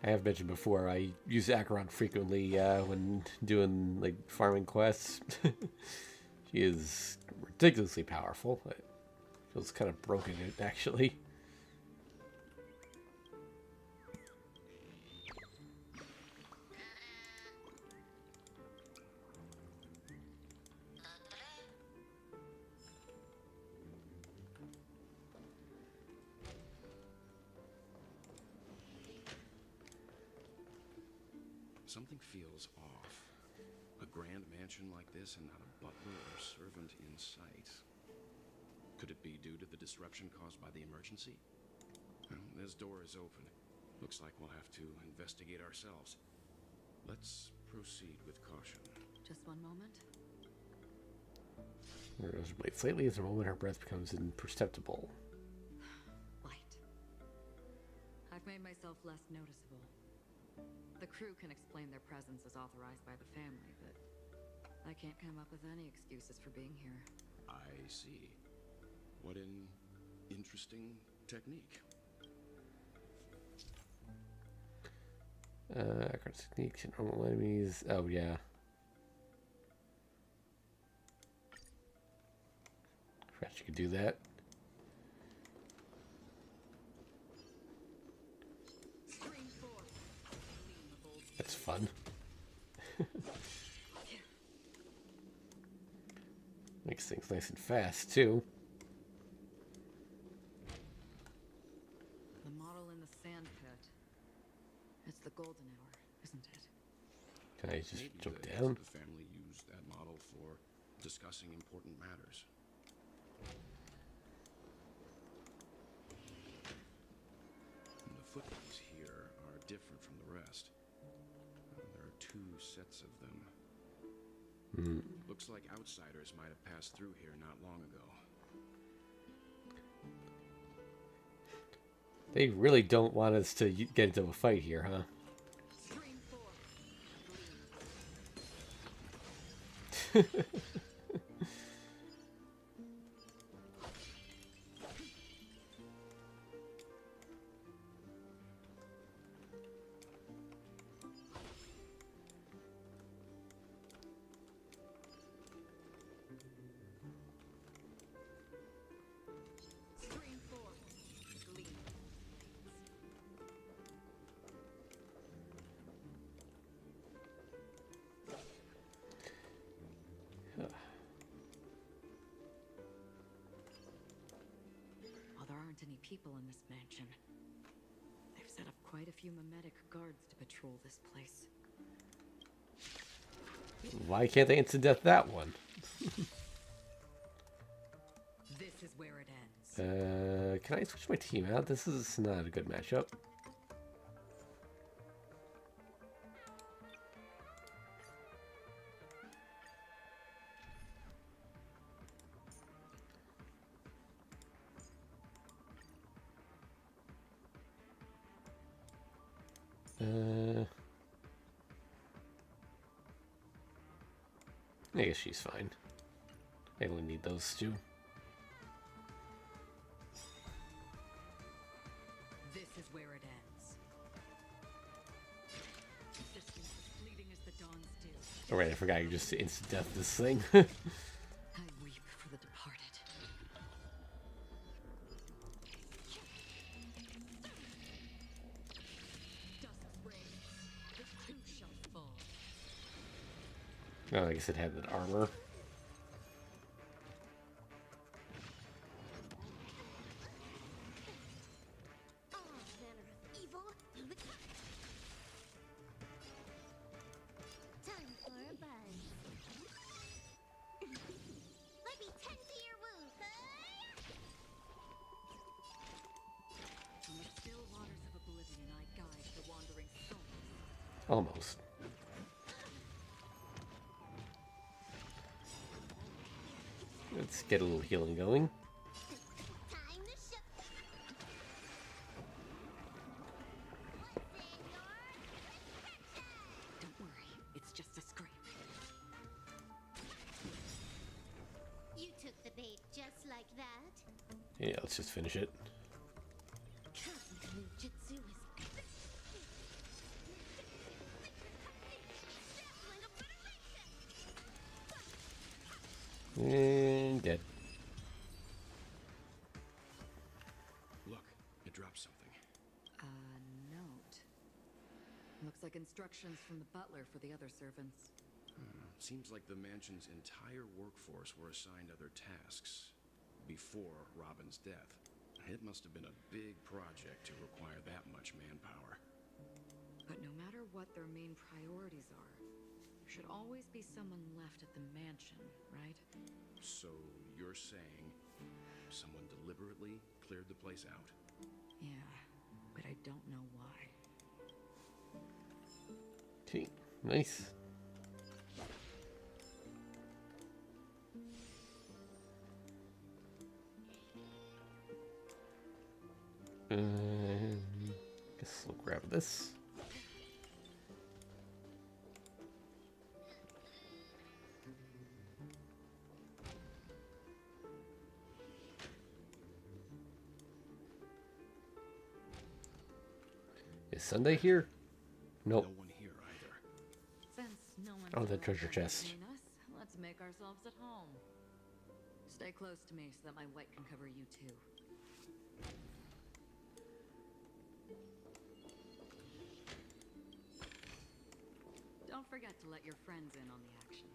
I have mentioned before, I use Acheron frequently when doing like farming quests. She is ridiculously powerful. It feels kind of broken, actually. Something feels off. A grand mansion like this and not a butler or servant in sight. Could it be due to the disruption caused by the emergency? Well, this door is open. Looks like we'll have to investigate ourselves. Let's proceed with caution. Just one moment. Rose blades slightly as the moment her breath becomes imperceptible. Light. I've made myself less noticeable. The crew can explain their presence as authorized by the family, but I can't come up with any excuses for being here. I see. What an interesting technique. Acheron's techniques and normal enemies. Oh, yeah. Forgot you could do that. That's fun. Makes things nice and fast, too. The model in the sand pit. It's the golden hour, isn't it? Can I just Maybe jump the down? heads of the family used that model for discussing important matters. And the footprints here are different from the rest. There are evidence of them. Hmm. Looks like outsiders might have passed through here not long ago. They really don't want us to get into a fight here, huh? Stream 4. Stream 4. Gleam. While there aren't any people in this mansion, they've set up quite a few mimetic guards to patrol this place. Why can't they instant death that one? This is where it ends. Can I switch my team out? This is not a good matchup. I guess she's fine. I only need those two. This is where it ends. Distance as fleeting as the dawn's dew. Alright, I forgot you just instant death this thing. I weep for the departed. Dusk's reign. The two shall fall. Oh, I guess it had that armor. All manner of evil. Time for a buzz. Let me tend to your wounds. From the still waters of oblivion, I guide the wandering souls. Almost. Let's get a little healing going. Time to show. Don't worry, it's just a scrape. You took the bait just like that. Yeah, let's just finish it. Cosmic ninjutsu is And dead. Look, it dropped something. A note. Looks like instructions from the butler for the other servants. Seems like the mansion's entire workforce were assigned other tasks before Robin's death. It must have been a big project to require that much manpower. But no matter what their main priorities are, there should always be someone left at the mansion, right? So you're saying someone deliberately cleared the place out? Yeah, but I don't know why. Okay, nice. Guess we'll grab this. Is Sunday here? Nope. No one here either. Since no one's Oh, the allowed treasure to chest. entertain us, let's make ourselves at home. Stay close to me so that my white can cover you too. Don't forget to let your friends in on the action.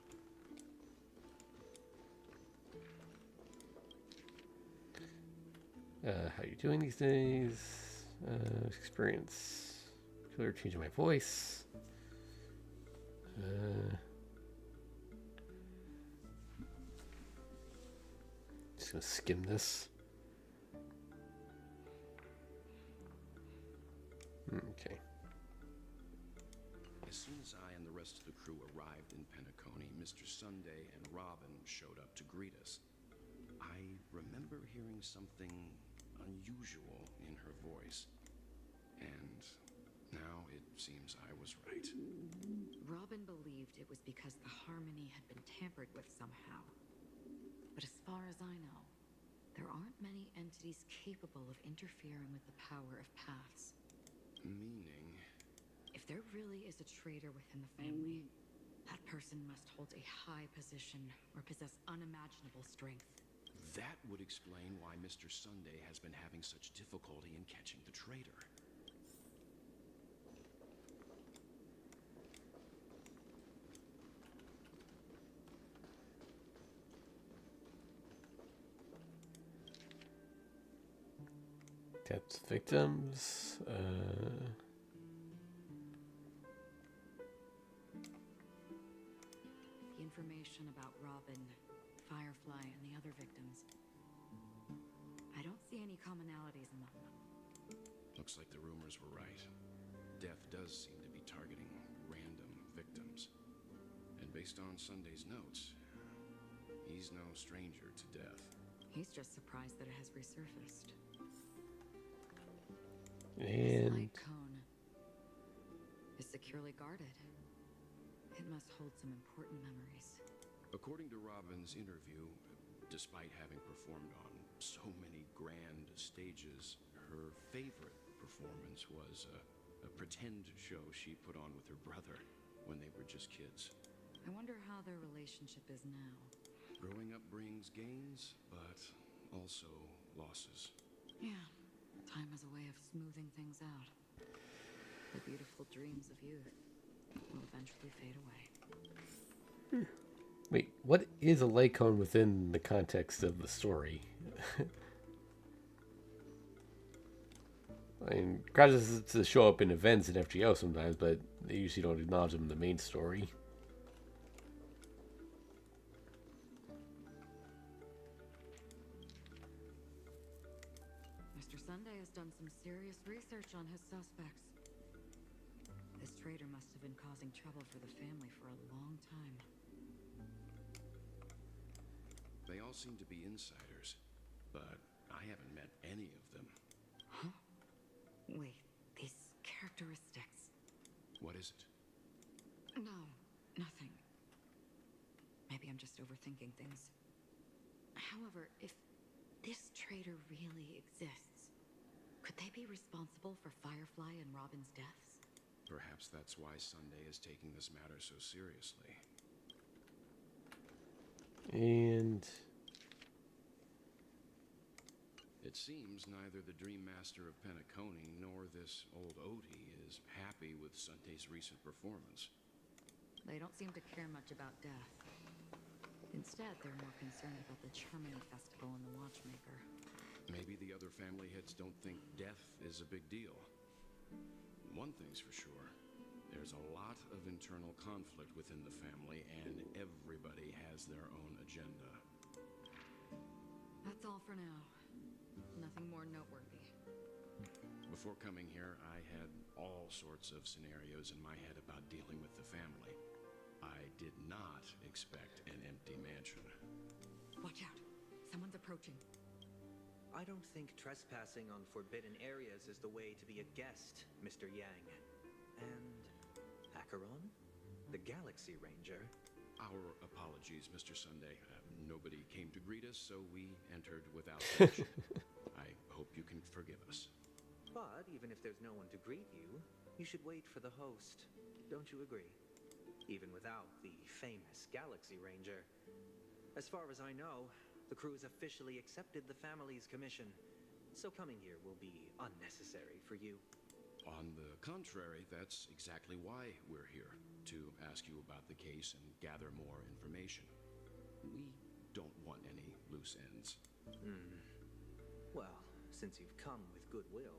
How you doing these days? Experience. Clear change in my voice. Just gonna skim this. Okay. As soon as I and the rest of the crew arrived in Penacony, Mr. Sunday and Robin showed up to greet us. I remember hearing something unusual in her voice. And now it seems I was right. Robin believed it was because the harmony had been tampered with somehow. But as far as I know, there aren't many entities capable of interfering with the power of paths. Meaning? If there really is a traitor within the family, that person must hold a high position or possess unimaginable strength. That would explain why Mr. Sunday has been having such difficulty in catching the traitor. Death's victims. The information about Robin, Firefly, and the other victims. I don't see any commonalities among them. Looks like the rumors were right. Death does seem to be targeting random victims. And based on Sunday's notes, he's no stranger to death. He's just surprised that it has resurfaced. And This light cone is securely guarded. It must hold some important memories. According to Robin's interview, despite having performed on so many grand stages, her favorite performance was a pretend show she put on with her brother when they were just kids. I wonder how their relationship is now. Growing up brings gains, but also losses. Yeah, time has a way of smoothing things out. The beautiful dreams of youth will eventually fade away. wait, what is a light cone within the context of the story? I mean, granted, to show up in events in FGO sometimes, but they usually don't acknowledge them in the main story. Mr. Sunday has done some serious research on his suspects. This traitor must have been causing trouble for the family for a long time. They all seem to be insiders, but I haven't met any of them. Huh? Wait, these characteristics. What is it? No, nothing. Maybe I'm just overthinking things. However, if this traitor really exists, could they be responsible for Firefly and Robin's deaths? Perhaps that's why Sunday is taking this matter so seriously. And it seems neither the Dream Master of Penacony nor this old Odie is happy with Sunday's recent performance. They don't seem to care much about death. Instead, they're more concerned about the Charmony Festival and the Watchmaker. Maybe the other family heads don't think death is a big deal. One thing's for sure. There's a lot of internal conflict within the family, and everybody has their own agenda. That's all for now. Nothing more noteworthy. Before coming here, I had all sorts of scenarios in my head about dealing with the family. I did not expect an empty mansion. Watch out. Someone's approaching. I don't think trespassing on forbidden areas is the way to be a guest, Mr. Yang. And Acheron, the Galaxy Ranger. Our apologies, Mr. Sunday. Nobody came to greet us, so we entered without permission. I hope you can forgive us. But even if there's no one to greet you, you should wait for the host. Don't you agree? Even without the famous Galaxy Ranger. As far as I know, the crew has officially accepted the family's commission, so coming here will be unnecessary for you. On the contrary, that's exactly why we're here, to ask you about the case and gather more information. We don't want any loose ends. Well, since you've come with goodwill,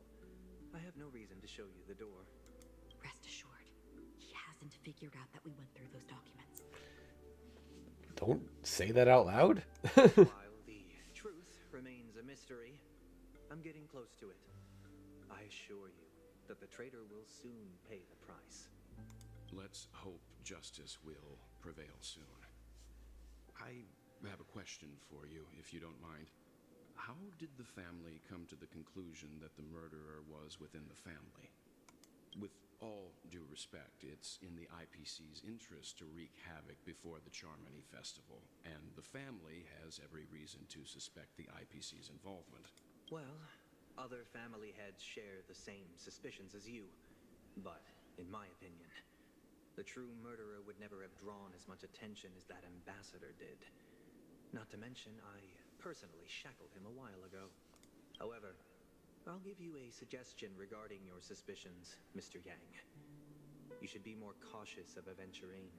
I have no reason to show you the door. Rest assured, he hasn't figured out that we went through those documents. don't say that out loud. While the truth remains a mystery, I'm getting close to it. I assure you that the traitor will soon pay the price. Let's hope justice will prevail soon. I have a question for you, if you don't mind. How did the family come to the conclusion that the murderer was within the family? With all due respect, it's in the IPC's interest to wreak havoc before the Charmony Festival, and the family has every reason to suspect the IPC's involvement. Well, other family heads share the same suspicions as you. But, in my opinion, the true murderer would never have drawn as much attention as that ambassador did. Not to mention, I personally shackled him a while ago. However, I'll give you a suggestion regarding your suspicions, Mr. Yang. You should be more cautious of aventurine.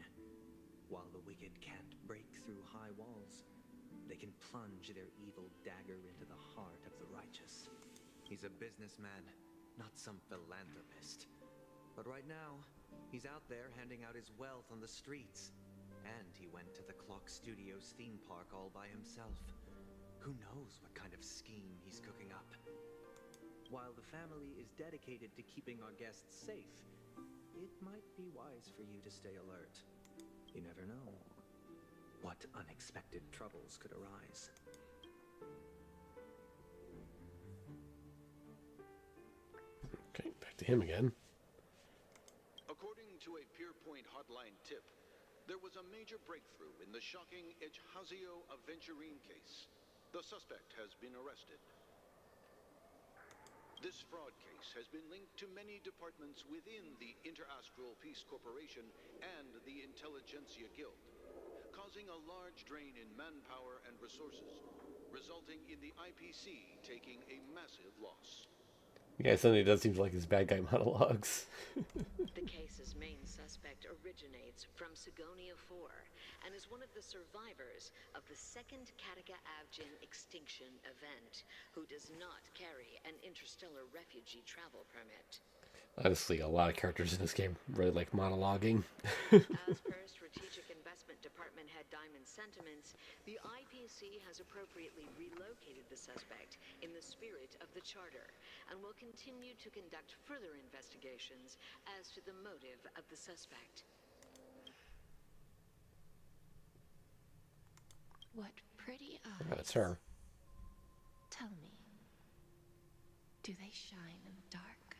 While the wicked can't break through high walls, they can plunge their evil dagger into the heart of the righteous. He's a businessman, not some philanthropist. But right now, he's out there handing out his wealth on the streets. And he went to the Clock Studios theme park all by himself. Who knows what kind of scheme he's cooking up? While the family is dedicated to keeping our guests safe, it might be wise for you to stay alert. You never know what unexpected troubles could arise. Okay, back to him again. According to a Pierpoint hotline tip, there was a major breakthrough in the shocking MiHoYo Aventurine case. The suspect has been arrested. This fraud case has been linked to many departments within the Interastral Peace Corporation and the Intelligentsia Guild, causing a large drain in manpower and resources, resulting in the IPC taking a massive loss. Yeah, suddenly it does seem like his bad guy monologues. The case's main suspect originates from Sigonia 4 and is one of the survivors of the second Kataka Avgin extinction event, who does not carry an interstellar refugee travel permit. Honestly, a lot of characters in this game really like monologuing. As per Strategic Investment Department head Diamond Sentiments, the IPC has appropriately relocated the suspect in the spirit of the Charter and will continue to conduct further investigations as to the motive of the suspect. What pretty eyes. That's her. Tell me, do they shine in the dark?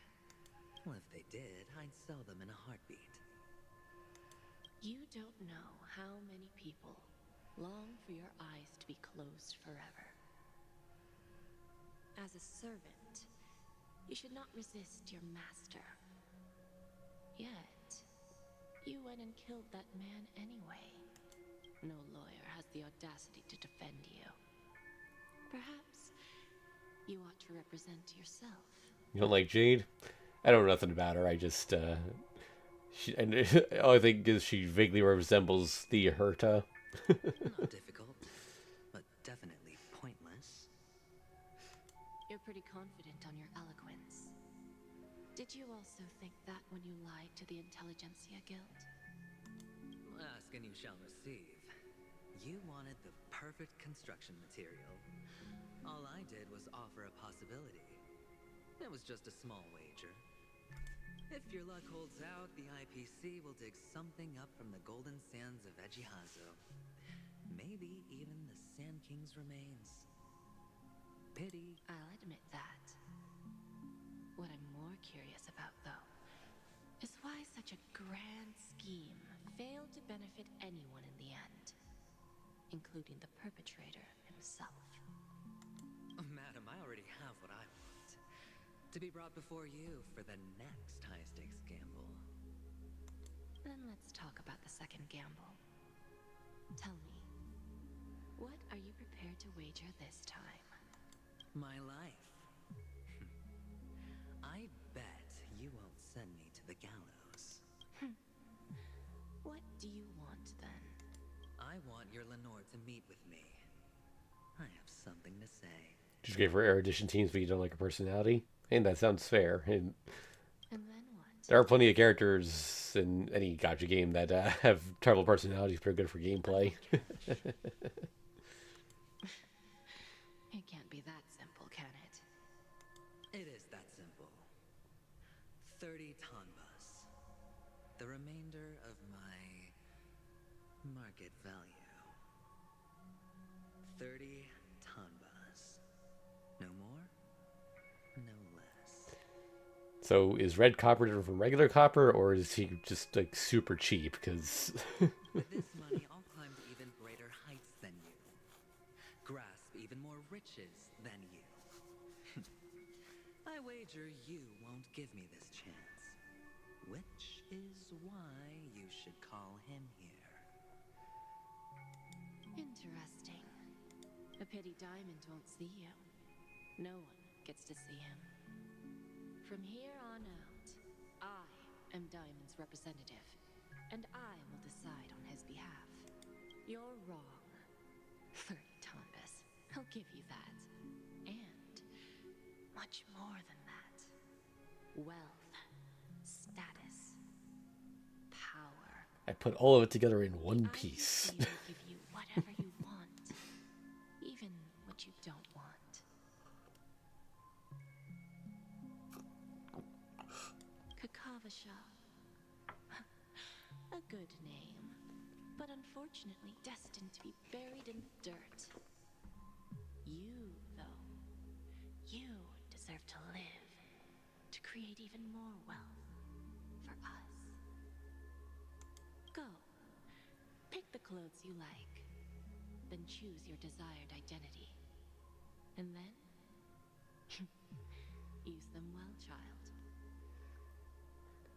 Well, if they did, I'd sell them in a heartbeat. You don't know how many people long for your eyes to be closed forever. As a servant, you should not resist your master. Yet, you went and killed that man anyway. No lawyer has the audacity to defend you. Perhaps you ought to represent yourself. You don't like Jade? I don't know nothing about her. I just, all I think is she vaguely resembles the Herta. Not difficult, but definitely pointless. You're pretty confident on your eloquence. Did you also think that when you lied to the Intelligentsia Guild? Ask and you shall receive. You wanted the perfect construction material. All I did was offer a possibility. It was just a small wager. If your luck holds out, the IPC will dig something up from the golden sands of Ejihazo. Maybe even the Sand King's remains. Pity. I'll admit that. What I'm more curious about, though, is why such a grand scheme failed to benefit anyone in the end, including the perpetrator himself. Madam, I already have what I want. To be brought before you for the next high-stakes gamble. Then let's talk about the second gamble. Tell me, what are you prepared to wager this time? My life. I bet you won't send me to the gallows. What do you want, then? I want your Lenore to meet with me. I have something to say. Just gave her erudition teams, but you don't like her personality? And that sounds fair. And then what? There are plenty of characters in any gacha game that have terrible personalities, but are good for gameplay. It can't be that simple, can it? It is that simple. 30 tanbas. The remainder value. 30 tanbas. No more, no less. So is red copper different from regular copper, or is he just like super cheap? Because With this money, I'll climb to even greater heights than you. Grasp even more riches than you. I wager you won't give me this chance. Which is why you should call him here. Interesting. A pity Diamond won't see you. No one gets to see him. From here on out, I am Diamond's representative, and I will decide on his behalf. You're wrong. 30 Tombas. I'll give you that. And much more than that. Wealth, status, power. I put all of it together in one piece. I will give you whatever you want, even what you don't want. Kakavasha. A good name, but unfortunately destined to be buried in the dirt. You, though, you deserve to live, to create even more wealth for us. Go, pick the clothes you like, then choose your desired identity. And then, use them well, child.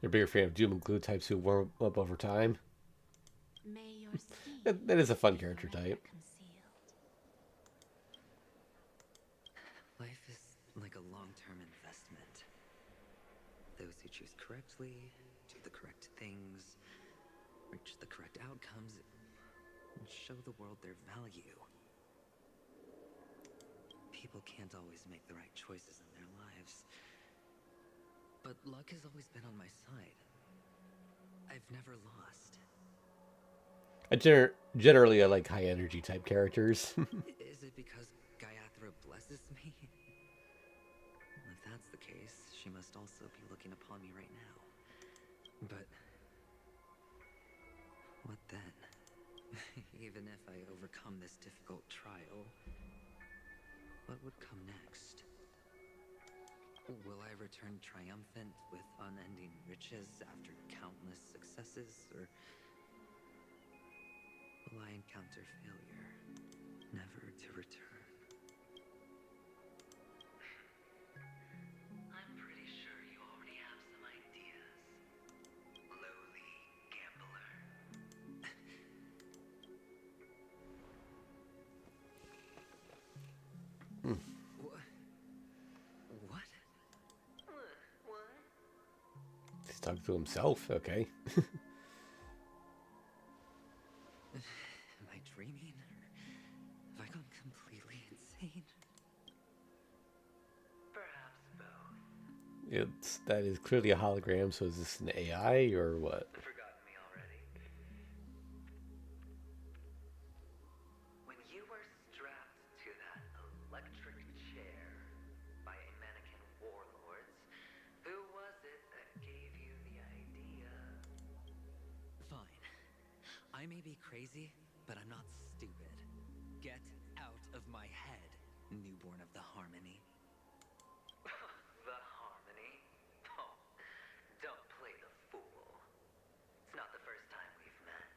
You're a bigger fan of doom and gloom types who warm up over time. May your scheme That is a fun character type. Life is like a long-term investment. Those who choose correctly, do the correct things, reach the correct outcomes, and show the world their value. People can't always make the right choices in their lives. But luck has always been on my side. I've never lost. Generally, I like high energy type characters. Is it because Gayatri blesses me? If that's the case, she must also be looking upon me right now. But what then? Even if I overcome this difficult trial, what would come next? Will I return triumphant with unending riches after countless successes, or will I encounter failure, never to return? I'm pretty sure you already have some ideas, lowly gambler. He's talking to himself, okay. Am I dreaming, or have I gone completely insane? Perhaps both. That is clearly a hologram, so is this an AI or what? Forgotten me already? When you were strapped to that electric chair by a mannequin warlords, who was it that gave you the idea? Fine. I may be crazy, but I'm not stupid. Get out of my head, newborn of the Harmony. The Harmony? Oh, don't play the fool. It's not the first time we've met.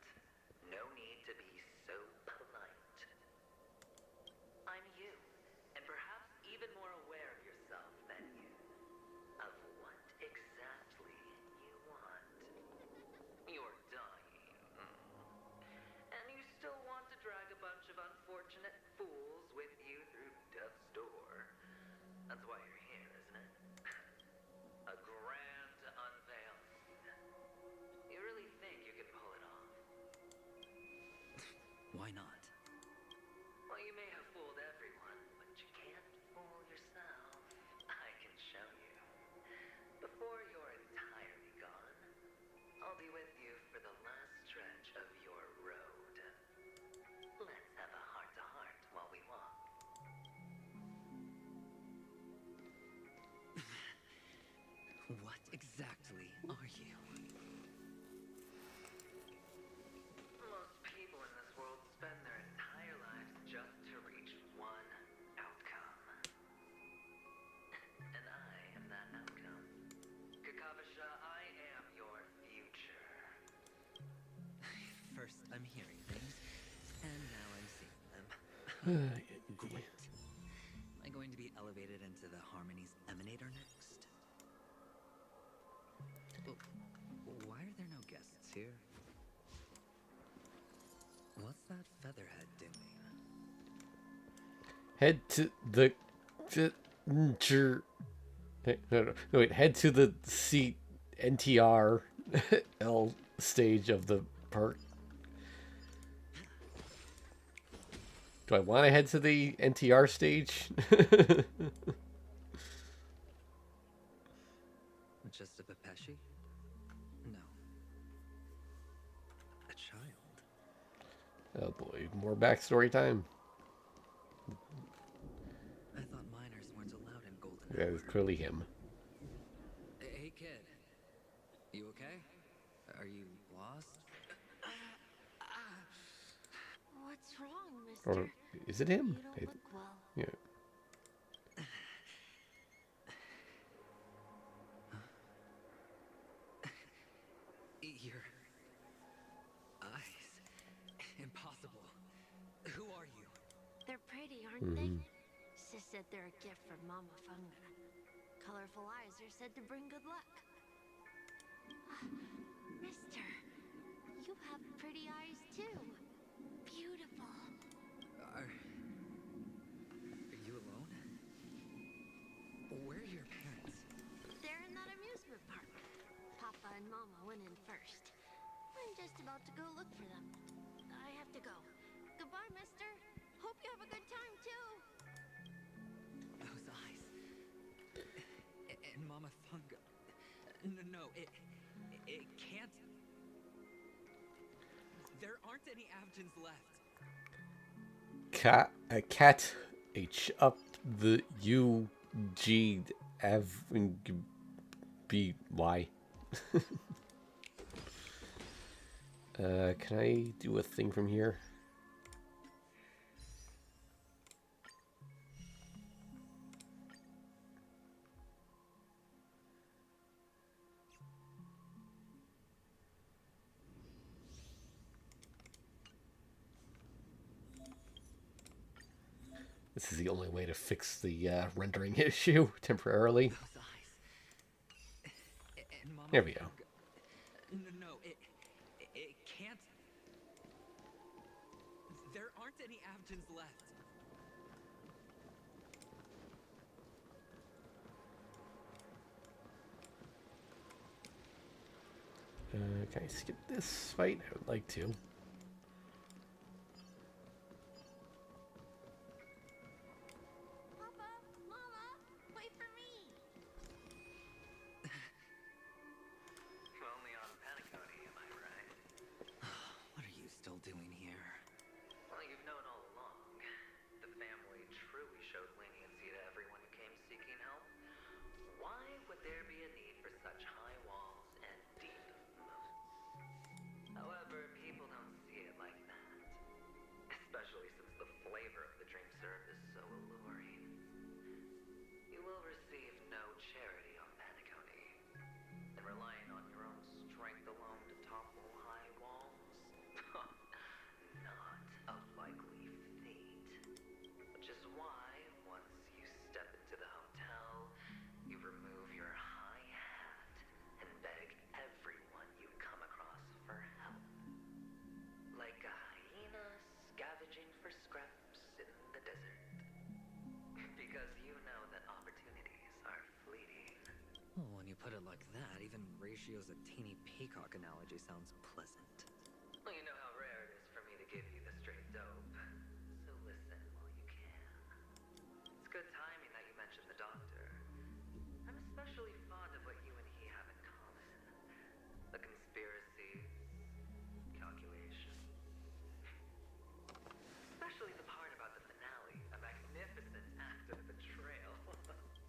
No need to be so polite. I'm you, and perhaps even more aware of yourself than you. Of what exactly you want. You're dying. And you still want to drag a bunch of unfortunate fools with you through death's door. That's why you're here, isn't it? A grand unveiling. You really think you can pull it off? Why not? Well, you may have fooled everyone, but you can't fool yourself. I can show you. Before you're entirely gone, I'll be with you for the last stretch of your road. Let's have a heart-to-heart while we walk. What exactly are you? Most people in this world I'm hearing things, and now I'm seeing them. Great. Am I going to be elevated into the Harmony's Emanator next? Oh, why are there no guests here? What's that featherhead doing? Head to the... No, wait. Head to the NTR L stage of the park. Do I want to head to the NTR stage? Just a Pepeshi? No. A child. Oh boy, more backstory time. I thought minors weren't allowed in Golden That is clearly him. Hey kid. You okay? Are you lost? What's wrong, mister? Or is it him? You don't look well. Yeah. Your eyes. Impossible. Who are you? They're pretty, aren't they? Sis said they're a gift from Mama Funga. Colorful eyes are said to bring good luck. Mister, you have pretty eyes too. Beautiful. Are you alone? Where are your parents? They're in that amusement park. Papa and Mama went in first. I'm just about to go look for them. I have to go. Goodbye, mister. Hope you have a good time, too. Those eyes. And Mama Funga. No, it can't. There aren't any Avgens left. Cat H up the U G Av B Y. Can I do a thing from here? This is the only way to fix the rendering issue temporarily. There we go. No, it can't. There aren't any Avgens left. Can I skip this fight? I would like to. Papa, Mama, wait for me. Only on Penacony, am I right? What are you still doing here? Well, you've known all along. The family truly showed leniency to everyone who came seeking help. Why would there be a need for such high walls and deep moats? However, people don't see it like that. Especially since the flavor of the drink served is so alluring. You will receive no charity on Penacony. And relying on your own strength alone to topple high walls? Not a likely fate. Which is why, once you step into the hotel, you remove your high hat and beg everyone you come across for help. Like a hyena scavenging for scraps in the desert. Because you know that opportunities are fleeting. Well, when you put it like that, even Ratio's a teeny peacock analogy sounds pleasant. Well, you know how rare it is for me to give you the straight dope. So listen while you can. It's good timing that you mentioned the doctor. I'm especially fond of what you and he have in common. The conspiracy, calculation. Especially the part about the finale, a magnificent act of betrayal.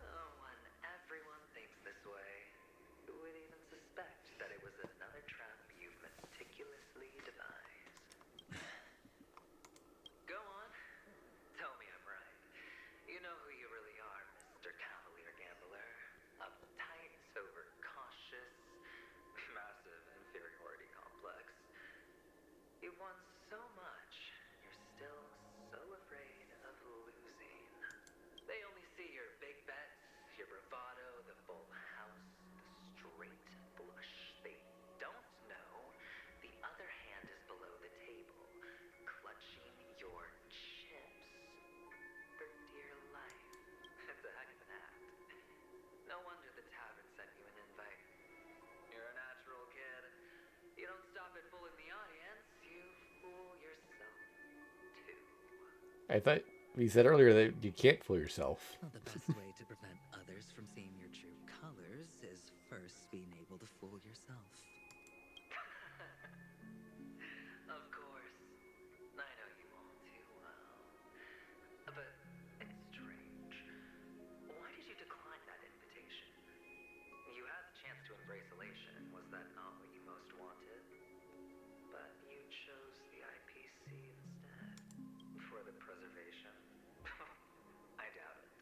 Oh, when everyone thinks this way, who would even suspect that it was another trap you've meticulously I thought you said earlier that you can't fool yourself. Well, the best way to prevent others from seeing your true colors is first being able to fool yourself. Of course. I know you all too well. But it's strange. Why did you decline that invitation? You had the chance to embrace elation. Was that not what you most wanted? But you chose the IPC instead. For the preservation? I doubt it.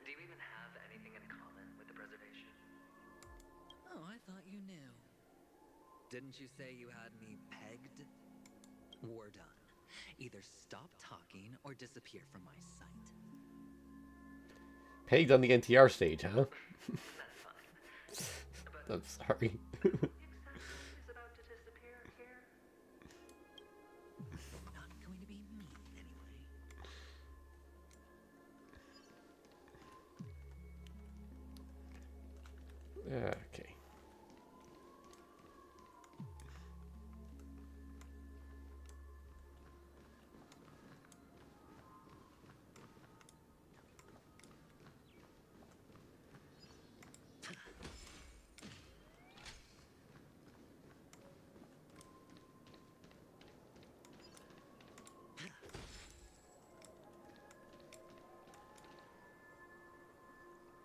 Do you even have anything in common with the preservation? Oh, I thought you knew. Didn't you say you had me pegged? We're done. Either stop talking or disappear from my sight. Pegged on the NTR stage, huh? I'm sorry. He's about to disappear here. Not going to be me, anyway. Okay.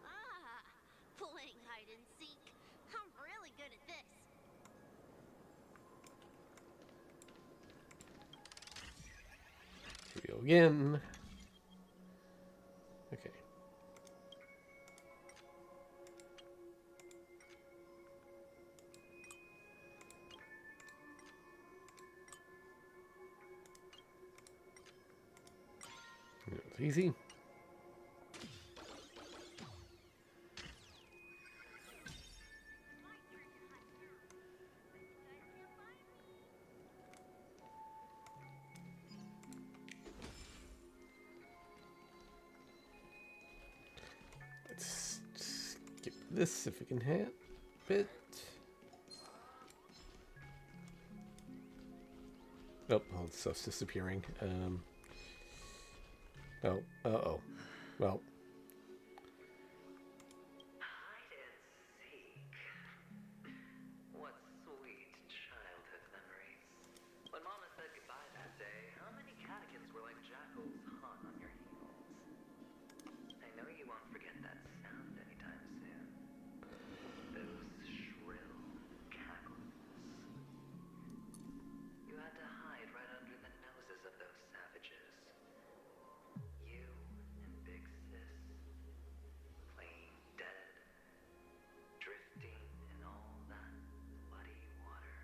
Ah, playing hide and seek. I'm really good at this. Here we go again. Okay. It's easy. Let's skip this if we can have it. Oh, stuff's disappearing. Oh, uh-oh. Well, Hide and seek. What sweet childhood memories. When Mama said goodbye that day, how many catechins were like jackals hot on your heels? I know you won't forget that sound anytime soon. Those shrill cackles. You had to hide right under the noses of those savages. You and Big Sis, playing dead, drifting in all that muddy water.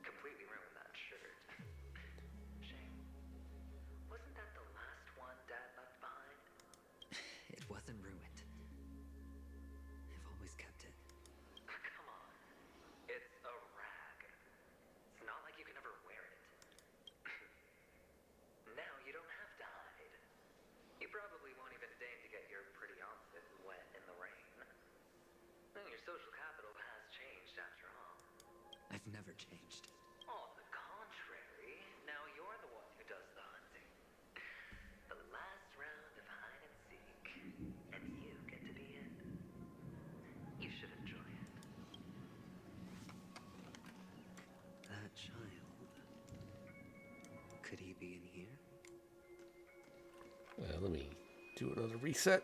Completely ruined that shirt. Shame. Wasn't that the last one Dad left behind? It wasn't ruined. I've always kept it. Come on. It's a rag. It's not like you can ever wear it. Now you don't have to hide. You probably won't even deign to get your pretty outfit wet in the rain. Well, your social capital has changed after all. I've never changed. On the contrary, now you're the one who does the hunting. The last round of hide and seek, and you get to be it. You should enjoy it. That child. Could he be in here? let me do another reset.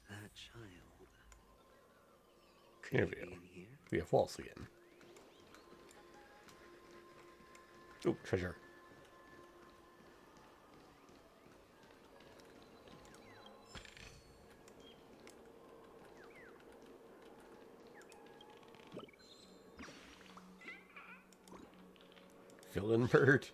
That child. Here Could we he go. be in here? We have false again. Oh, treasure. Villain bird.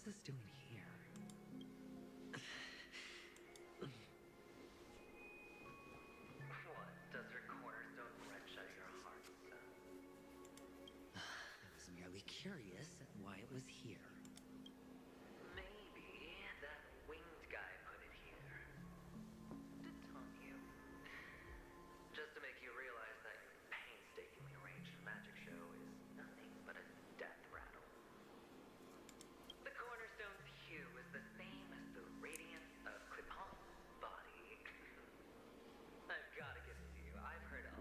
is this doing here? What? Does her cornerstone wrench at your heart, son? I was merely curious at why it was here. Maybe that winged guy put it here. To taunt you. Just to make you realize that your painstakingly arranged magic show is nothing but a death rattle. The cornerstone's hue is the same as the radiance of Clipon's body. I've got to give it to you. I've heard a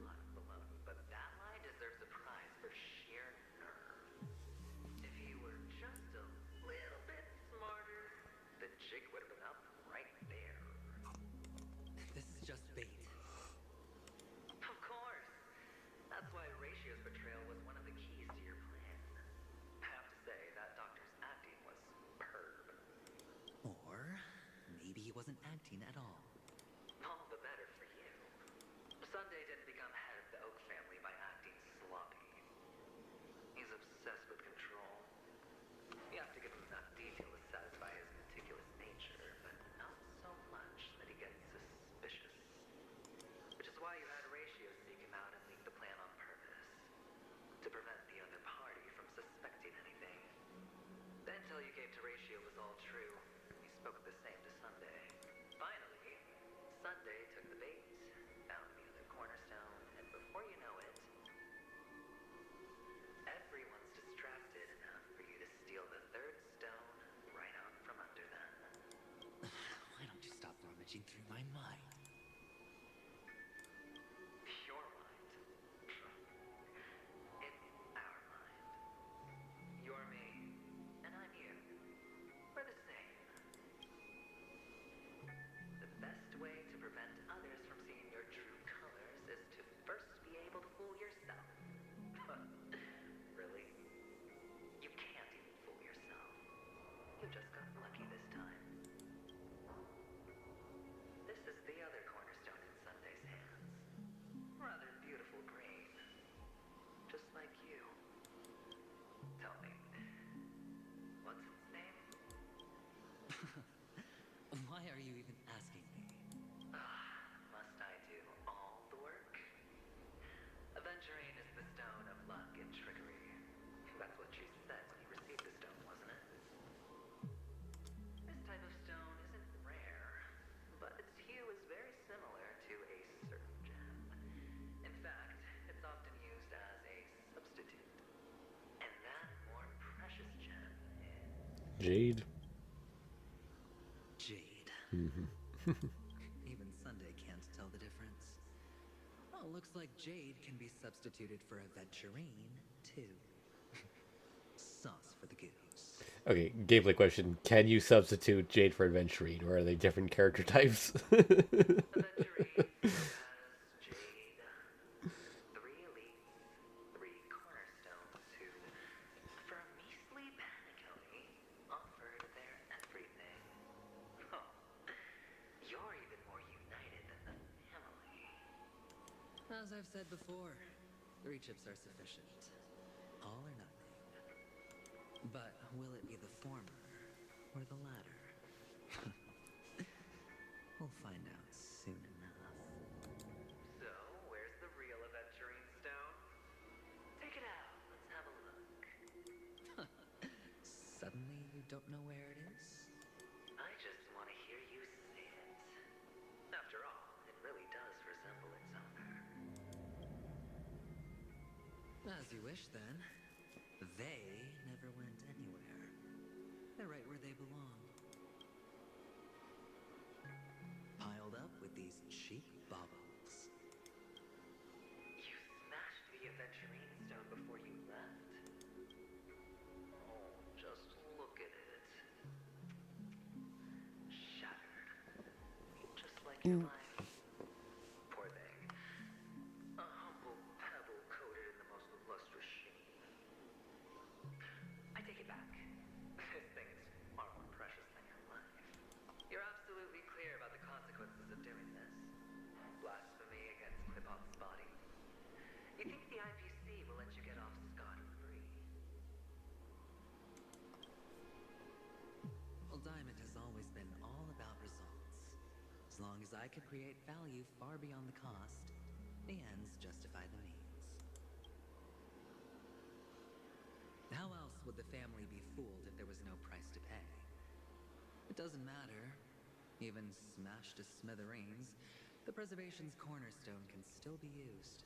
lot of baloney, but that lie deserves a prize for sheer nerve. If you were just a little bit smarter, the jig would have been up right there. This is just bait. Of course. That's why Ratio's betrayal was one of the keys to your plan. I have to say, that doctor's acting was superb. Or maybe he wasn't acting at all. All the better for you. Sunday didn't become head of the Oak family by acting sloppy. He's obsessed with control. You have to give him enough detail to satisfy his meticulous nature, but not so much that he gets suspicious. Which is why you had Ratio seek him out and leak the plan on purpose. To prevent the other party from suspecting anything. The intel you gave to Ratio was all true. He spoke the same to Sunday. Finally, Sunday took the bait, found the other cornerstone, and before you know it, everyone's distracted enough for you to steal the third stone right out from under them. Why don't you stop rummaging through my mind? Your mind. It's our mind. You're me, and I'm you. We're the same. The best way to prevent others from seeing your true colors is to first be able to fool yourself. Really? You can't even fool yourself. You just got lucky this time. This is the other cornerstone in Sunday's hands. Rather beautiful green. Just like you. Tell me, what's its name? Why are you even asking me? Must I do all the work? Aventurine is the stone of luck and trickery. That's what she said when you received the stone, wasn't it? This type of stone isn't rare, but its hue is very similar to a certain gem. In fact, it's often used as a substitute. And that more precious gem is... Jade. Jade. Mm-hmm. Even Sunday can't tell the difference. Well, looks like Jade can be substituted for Aventurine, too. Sauce for the goose. Okay, gameplay question. Can you substitute Jade for Adventurine, or are they different character types? Aventurine has Jade, 3 elites, 3 cornerstones who, for a measly Penacony, offered their everything. Oh, you're even more united than the family. As I've said before, 3 chips are sufficient. All or nothing. But will it be the former or the latter? We'll find out soon enough. So, where's the real Aventurine stone? Take it out. Let's have a look. Suddenly you don't know where it is? I just want to hear you say it. After all, it really does resemble its owner. As you wish, then. They never went anywhere. They're right where they belong. Piled up with these cheap baubles. You smashed the Aventurine stone before you left. Oh, just look at it. Shattered. Just like your life. Poor thing. A humble pebble coated in the most lustrous sheen. I take it back. This thing is far more precious than your life. You're absolutely clear about the consequences of doing this. Blasphemy against Clipon's body. You think the IPC will let you get off scot-free? Diamond has always been all about results. As long as I could create value far beyond the cost, the ends justify the means. How else would the family be fooled if there was no price to pay? It doesn't matter. Even smashed to smithereens, the preservation's cornerstone can still be used.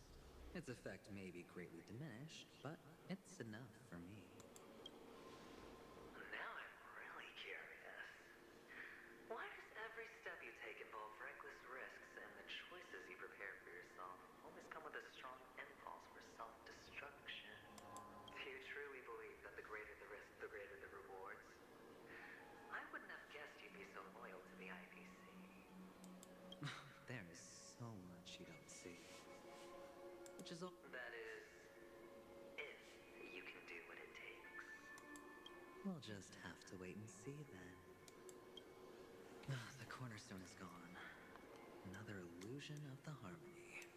Its effect may be greatly diminished, but it's enough for me. Now I'm really curious. Why does every step you take involve reckless risks, and the choices you prepare for yourself always come with a strong impulse for self-destruction? Do you truly believe that the greater the risk, the greater the rewards? I wouldn't have guessed you'd be so loyal to the IPC. There is so much you don't see. Which is all. That is, if you can do what it takes. We'll just have to wait and see then. The cornerstone is gone. Another illusion of the harmony.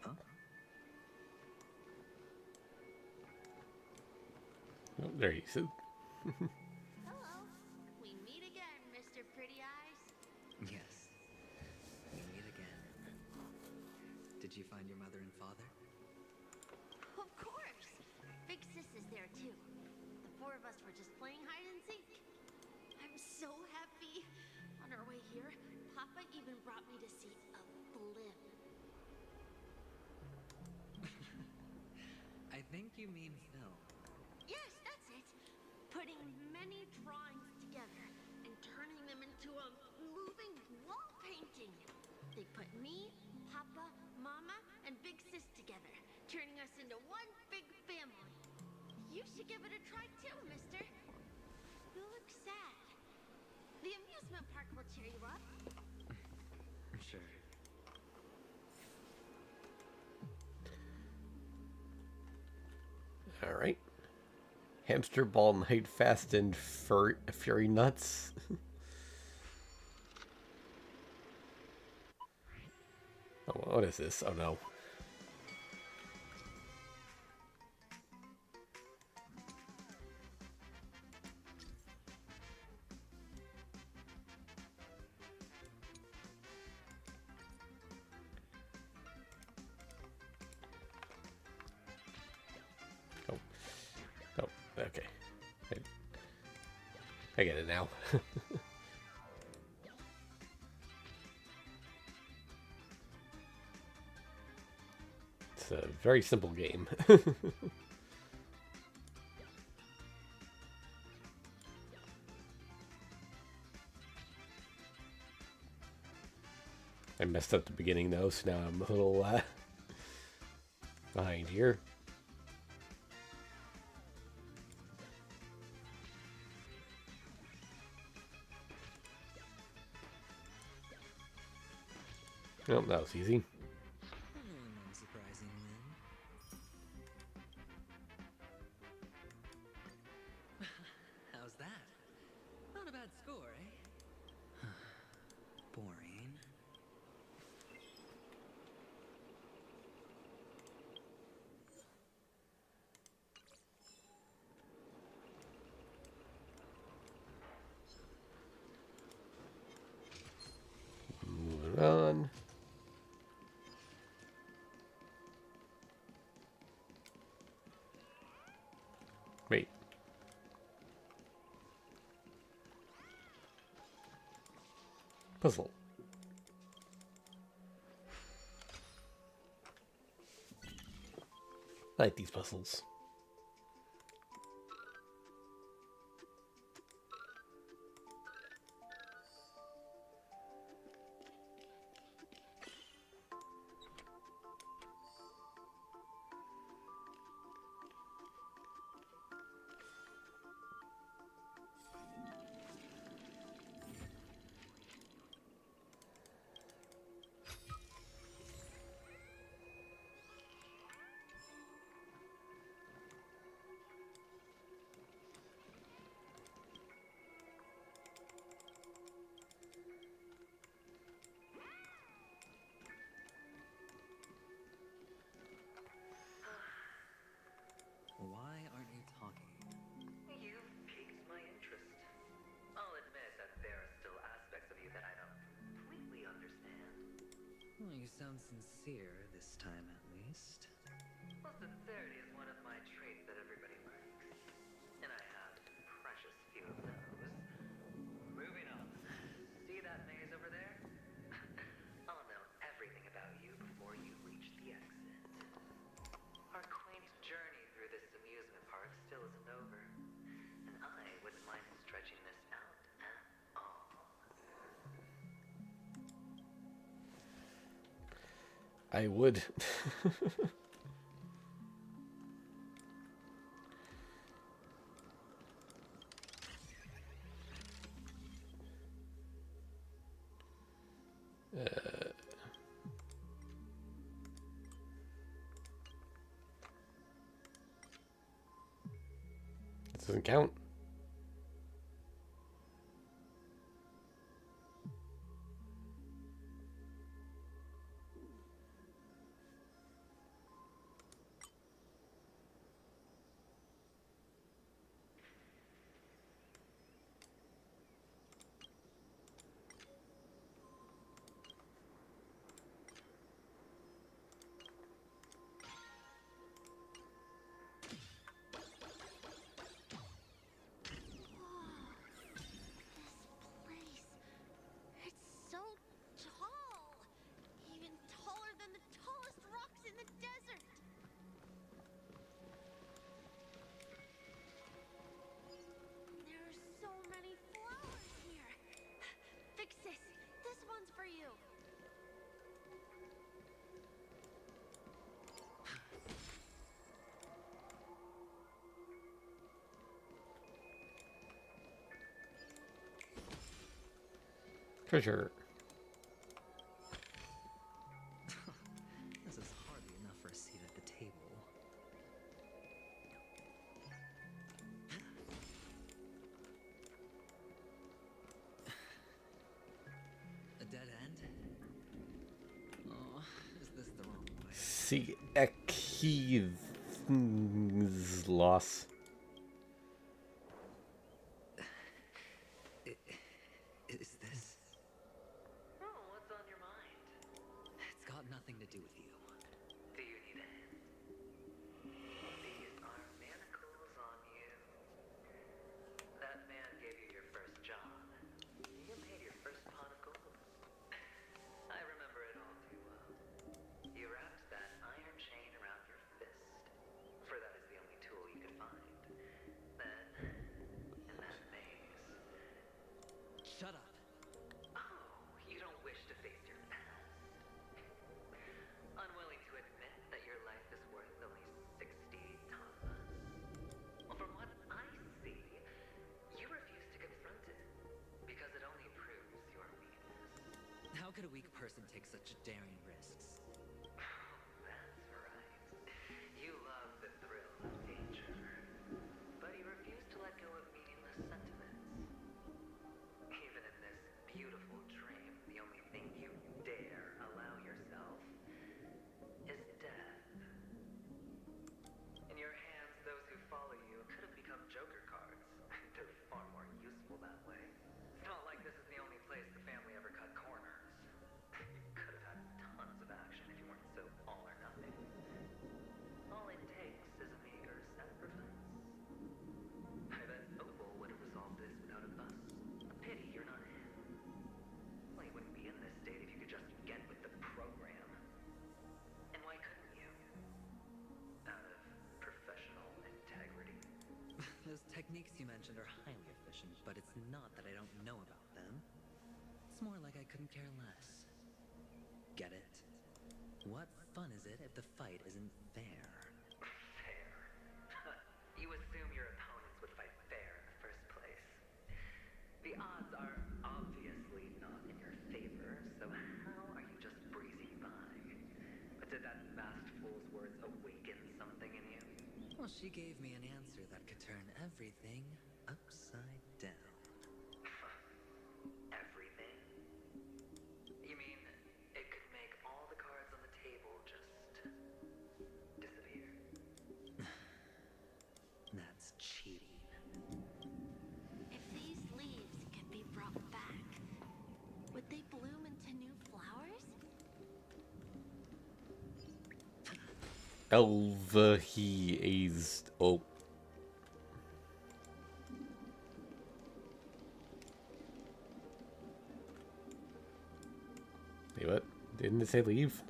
Huh? Oh, there he is. Hello. We meet again, Mr. Pretty Eyes. Yes. We meet again. Did you find your mother and father? Of course. Big Sis is there too. The four of us were just playing hide and seek. I'm so happy. On our way here, Papa even brought me to see a blimp. I think you mean Phil. Yes, that's it. Putting many drawings together and turning them into a moving wall painting. They put me, Papa, Mama, and Big Sis together, turning us into one big family. You should give it a try too, mister. You look sad. The amusement park will cheer you up. Sure. All right. Hamster ball night fast and fury nuts. Oh, what is this? Oh no. Oh, okay. I get it now. It's a very simple game. I messed up the beginning though, so now I'm a little behind here. Oh, that was easy. Unsurprisingly. How's that? Not a bad score, eh? Boring. Moving on. Wait. Puzzle. I like these puzzles. Well, you sound sincere this time, at least. Well, sincerity is one of my traits that everybody likes. And I have precious few of those. Moving on. See that maze over there? I'll know everything about you before you reach the exit. Our quaint journey through this amusement park still isn't over. And I wouldn't mind stretching this out at all. I would. This doesn't count. It's so tall! Even taller than the tallest rocks in the desert! There are so many flowers here! Vixis, this one's for you! Treasure. This is hardly enough for a seat at the table. A dead end? Oh, is this the wrong way? See Ekith's loss. Is this? Oh, what's on your mind? It's got nothing to do with you. Do you need a hand? These are manacles on you. That man gave you your first job. You made your first pot of gold. I remember it all too well. You wrapped that iron chain around your fist, for that is the only tool you could find. Then, in that maze. Shut up. Oh, you don't wish to face your past? Unwilling to admit that your life is worth only 60 tamas? Well, from what I see, you refuse to confront it, because it only proves your weakness. How could a weak person take such daring risks? That's right. You love the thrill of danger, but you refuse to let go of meaningless sentiments. Even in this beautiful dream, the only thing you dare allow yourself is death. In your hands, those who follow you could have become joker cards. They're far more useful that way. It's not like this is the only place the family ever cut corners. You could have had tons of action if you weren't so all or nothing. All it takes is a meager sacrifice. I bet Opal would have resolved this without a fuss. A pity you're not him. Well, you wouldn't be in this state if you could just get with the program. And why couldn't you? Out of professional integrity. Those techniques you mentioned are highly efficient, but it's not that I don't know about them. It's more like I couldn't care less. Get it? What fun is it if the fight isn't fair? Fair. You assume your opponents would fight fair in the first place. The odds are obviously not in your favor, so how are you just breezing by? But did that vast fool's words awaken something in you? Well, she gave me an answer that could turn everything upside down. Everything? You mean it could make all the cards on the table just disappear? That's cheating. If these leaves could be brought back, would they bloom into new flowers? Elvahiazed. Oh. Wait, what? Didn't it say leave?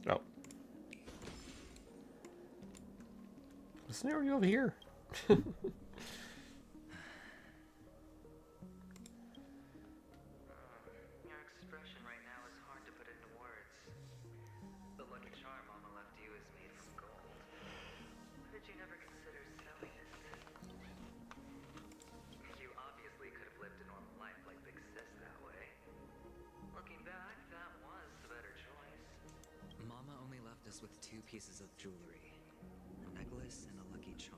Oh. Scenario over here. Your expression right now is hard to put into words. The lucky charm Mama left you is made from gold. Why did you never consider selling it? You obviously could have lived a normal life like Big Sis that way. Looking back, that was the better choice. Mama only left us with 2 pieces of jewelry. A necklace and a lucky charm.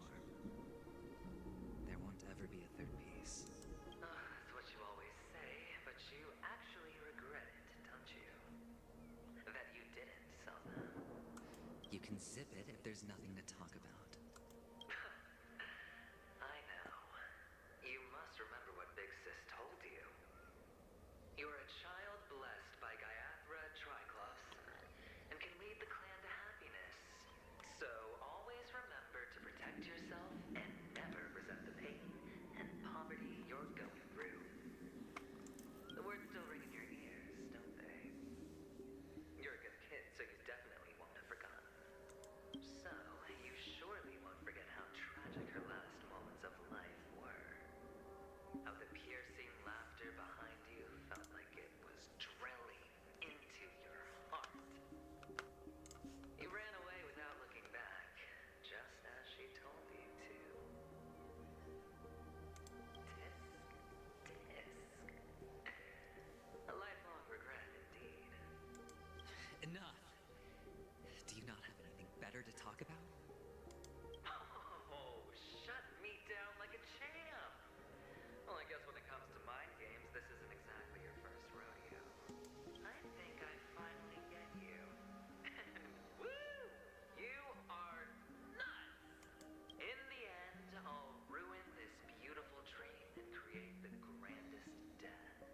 There won't ever be a 3rd piece. That's what you always say, but you actually regret it, don't you? That you didn't sell them. You can zip it if there's nothing to talk about. I know. You must remember what Big Sis told you. You're a child blessed by Gaiathra Triclops and can lead the clan to happiness. So always remember to protect yourself and never resent the pain and poverty you're going through. The words still ring in your ears, don't they? You're a good kid, so you definitely won't have forgotten. So, you surely won't forget how tragic her last moments of life were. How the piercing laughter behind you felt like it was drilling into your heart. You ran away without looking back, just as she told you to. Tisk. A lifelong regret indeed. Enough! Do you not have anything better to talk about? Oh, shut me down like a champ! Well, I guess when it comes to mind games, this isn't exactly your first rodeo. I think I finally get you. And woo! You are nuts! In the end, I'll ruin this beautiful dream and create the grandest death.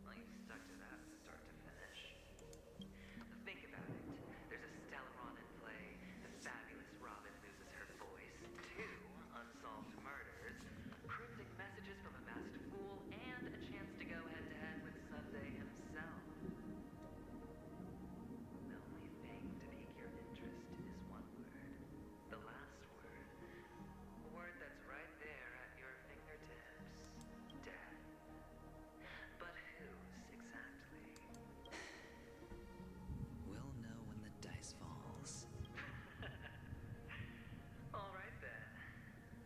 Well, you stuck to that from start to finish. Think about it. There's a Stellaron in play. The fabulous Robin loses her voice. 2 unsolved murders. Cryptic messages from a masked fool. And a chance to go head-to-head with Sunday himself. The only thing to pique your interest is one word. The last word. A word that's right there at your fingertips. Death. But whose exactly? We'll know when the dice falls. All right then.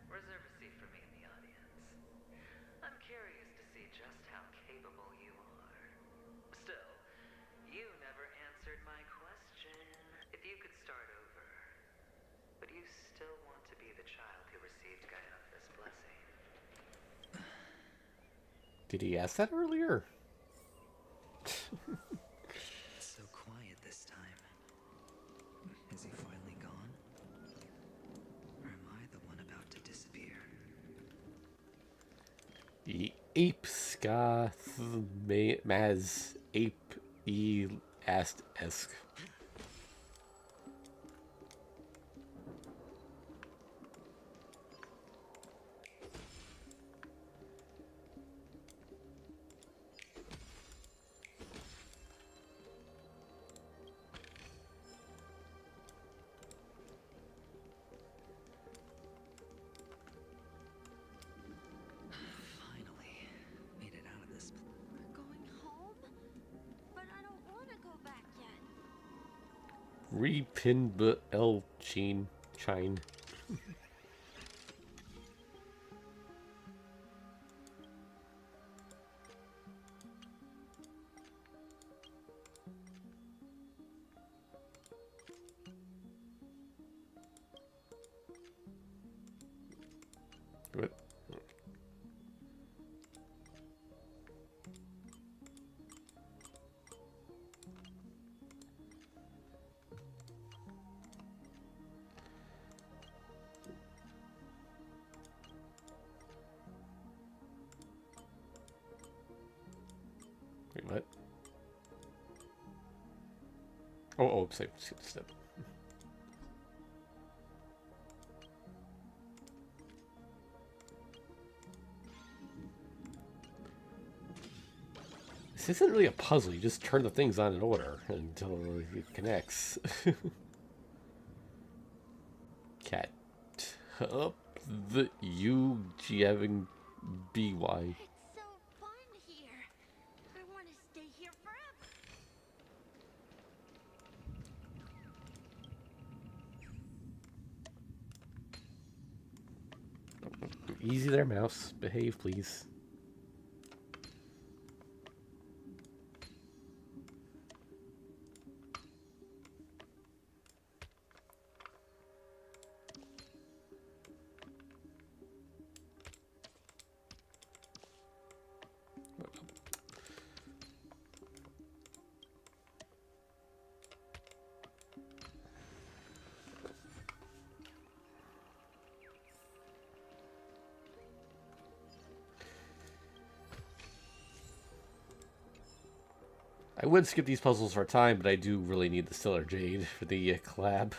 Reserve a seat for me in the audience. I'm curious to see just how capable you are. Still, you never answered my question. If you could start over, would you still want to be the child who received Gaiathra's blessing? Did he ask that earlier? So quiet this time. Is he finally gone? Or am I the one about to disappear? The ape ska maz ape e ast esk. Finally made it out of this. We're going home? But I don't want to go back yet. Repin el chine. What? Oh, skip step. This isn't really a puzzle. You just turn the things on in order until it connects. Cat up the U-G-having B-Y. It's so fun here. I want to stay here forever. Easy there, mouse. Behave, please. I would skip these puzzles for time, but I do really need the Stellar Jade for the collab.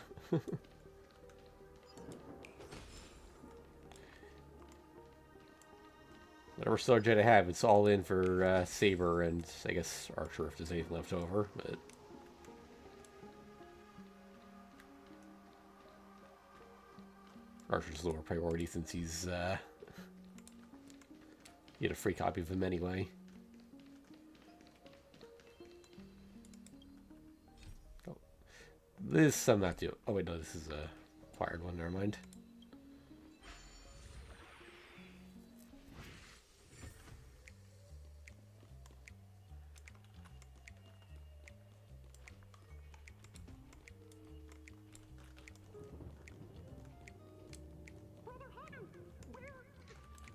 Whatever Stellar Jade I have, it's all in for Saber and I guess Archer if there's anything left over. But Archer's lower priority since he's you get a free copy of him anyway. This I'm not doing. Oh wait, no, this is a acquired one. Never mind. Brother Hanu, where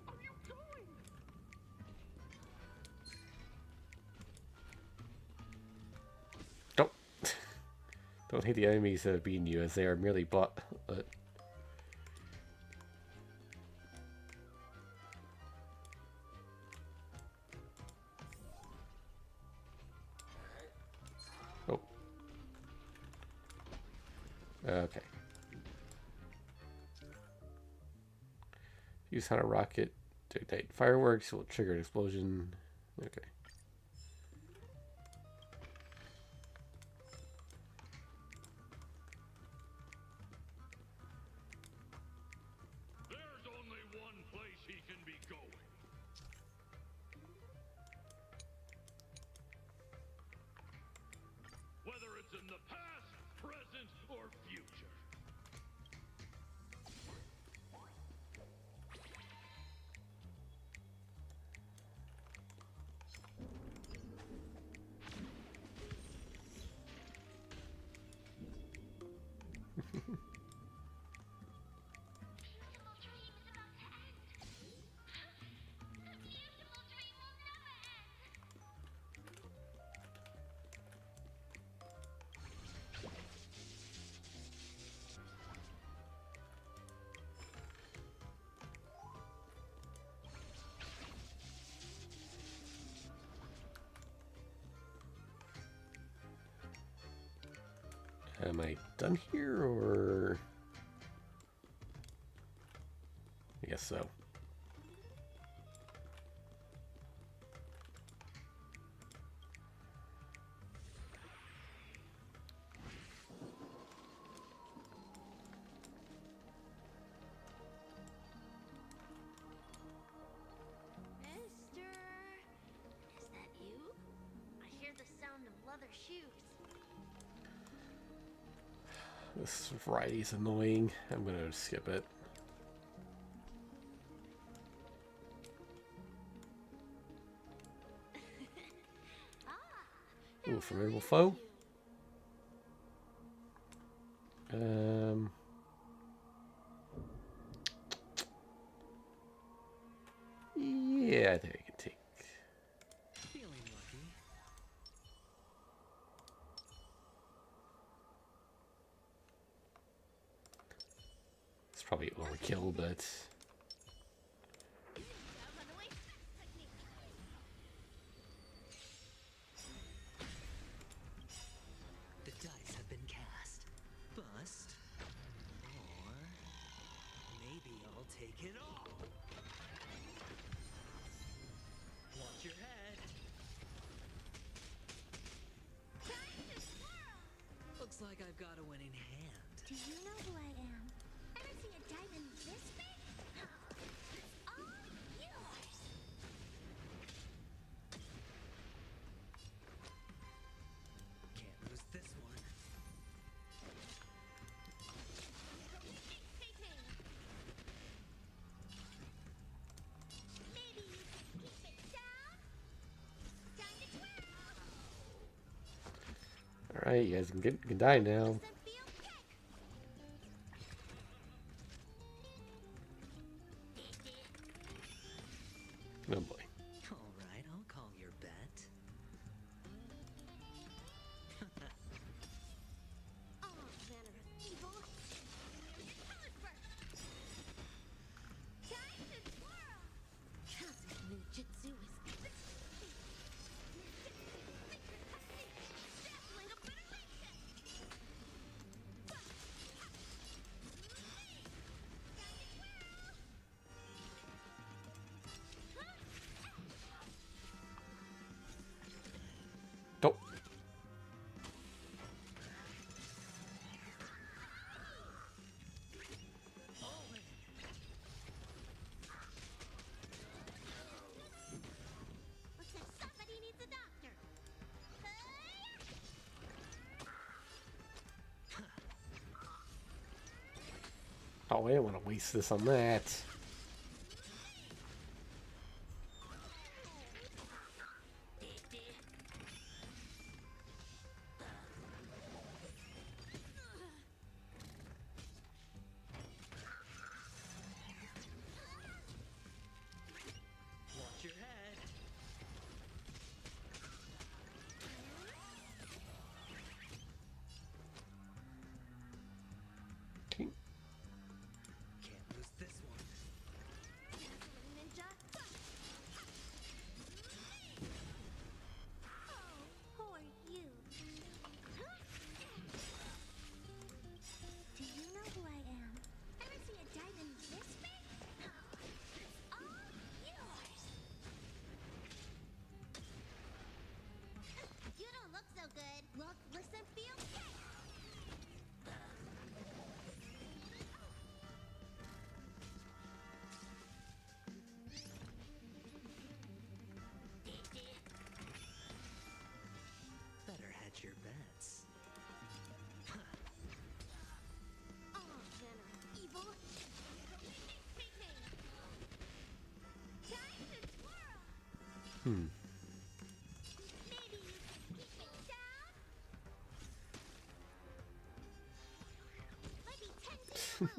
are you going? Don't hate the enemies that have beaten you, as they are merely but. Oh. Okay. Use Hunter Rocket to ignite fireworks. Will trigger an explosion. Okay. Whether it's in the past, present, or future. Am I done here, or? I guess so. Mister, is that you? I hear the sound of leather shoes. This variety is annoying. I'm gonna skip it. Ooh, formidable foe. Yeah, I think I can take. Feeling lucky. It's probably overkill, but The dice have I'll take it all. Watch your head. Looks like I've got a winning hand. Do you know who I am? Ever see a diamond this big? It's all yours. Can't lose this one. Maybe you can keep it down. Time to twirl. All right, you guys can die now. Oh boy. All right, I'll call your bet. All manner of evil. Colors burst. Time to twirl. Cosmic ninjutsu is dazzling obliteration. Don't. Looks like somebody needs a doctor. Oh, I didn't want to waste this on that. Watch your head. Okay. Can't lose this one. Dazzling ninja. Oh, who are you? Do you know who I am? Ever see a diamond this big? It's all yours. You don't look so good. Look, listen, feel. Better hedge your bets. All manner of evil. Time to twirl. Maybe you can keep it down. Might be 10 to lose.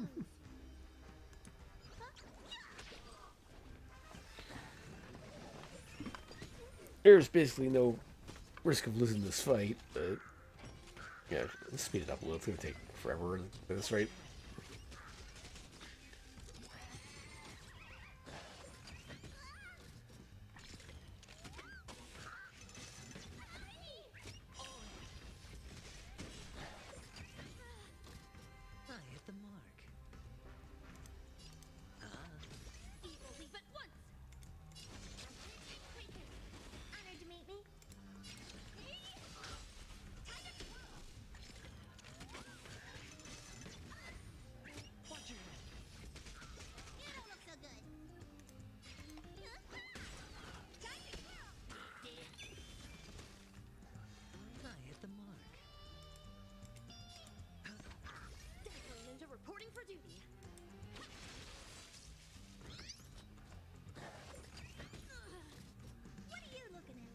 There's basically no risk of losing this fight, but yeah, let's speed it up a little. It's gonna take forever at this rate. I hit the mark. Evil leave at once. Honored to meet me. Watch your head. You don't look so good. Time to twirl. I hit the mark. Dazzling ninja reporting for duty. What are you looking at?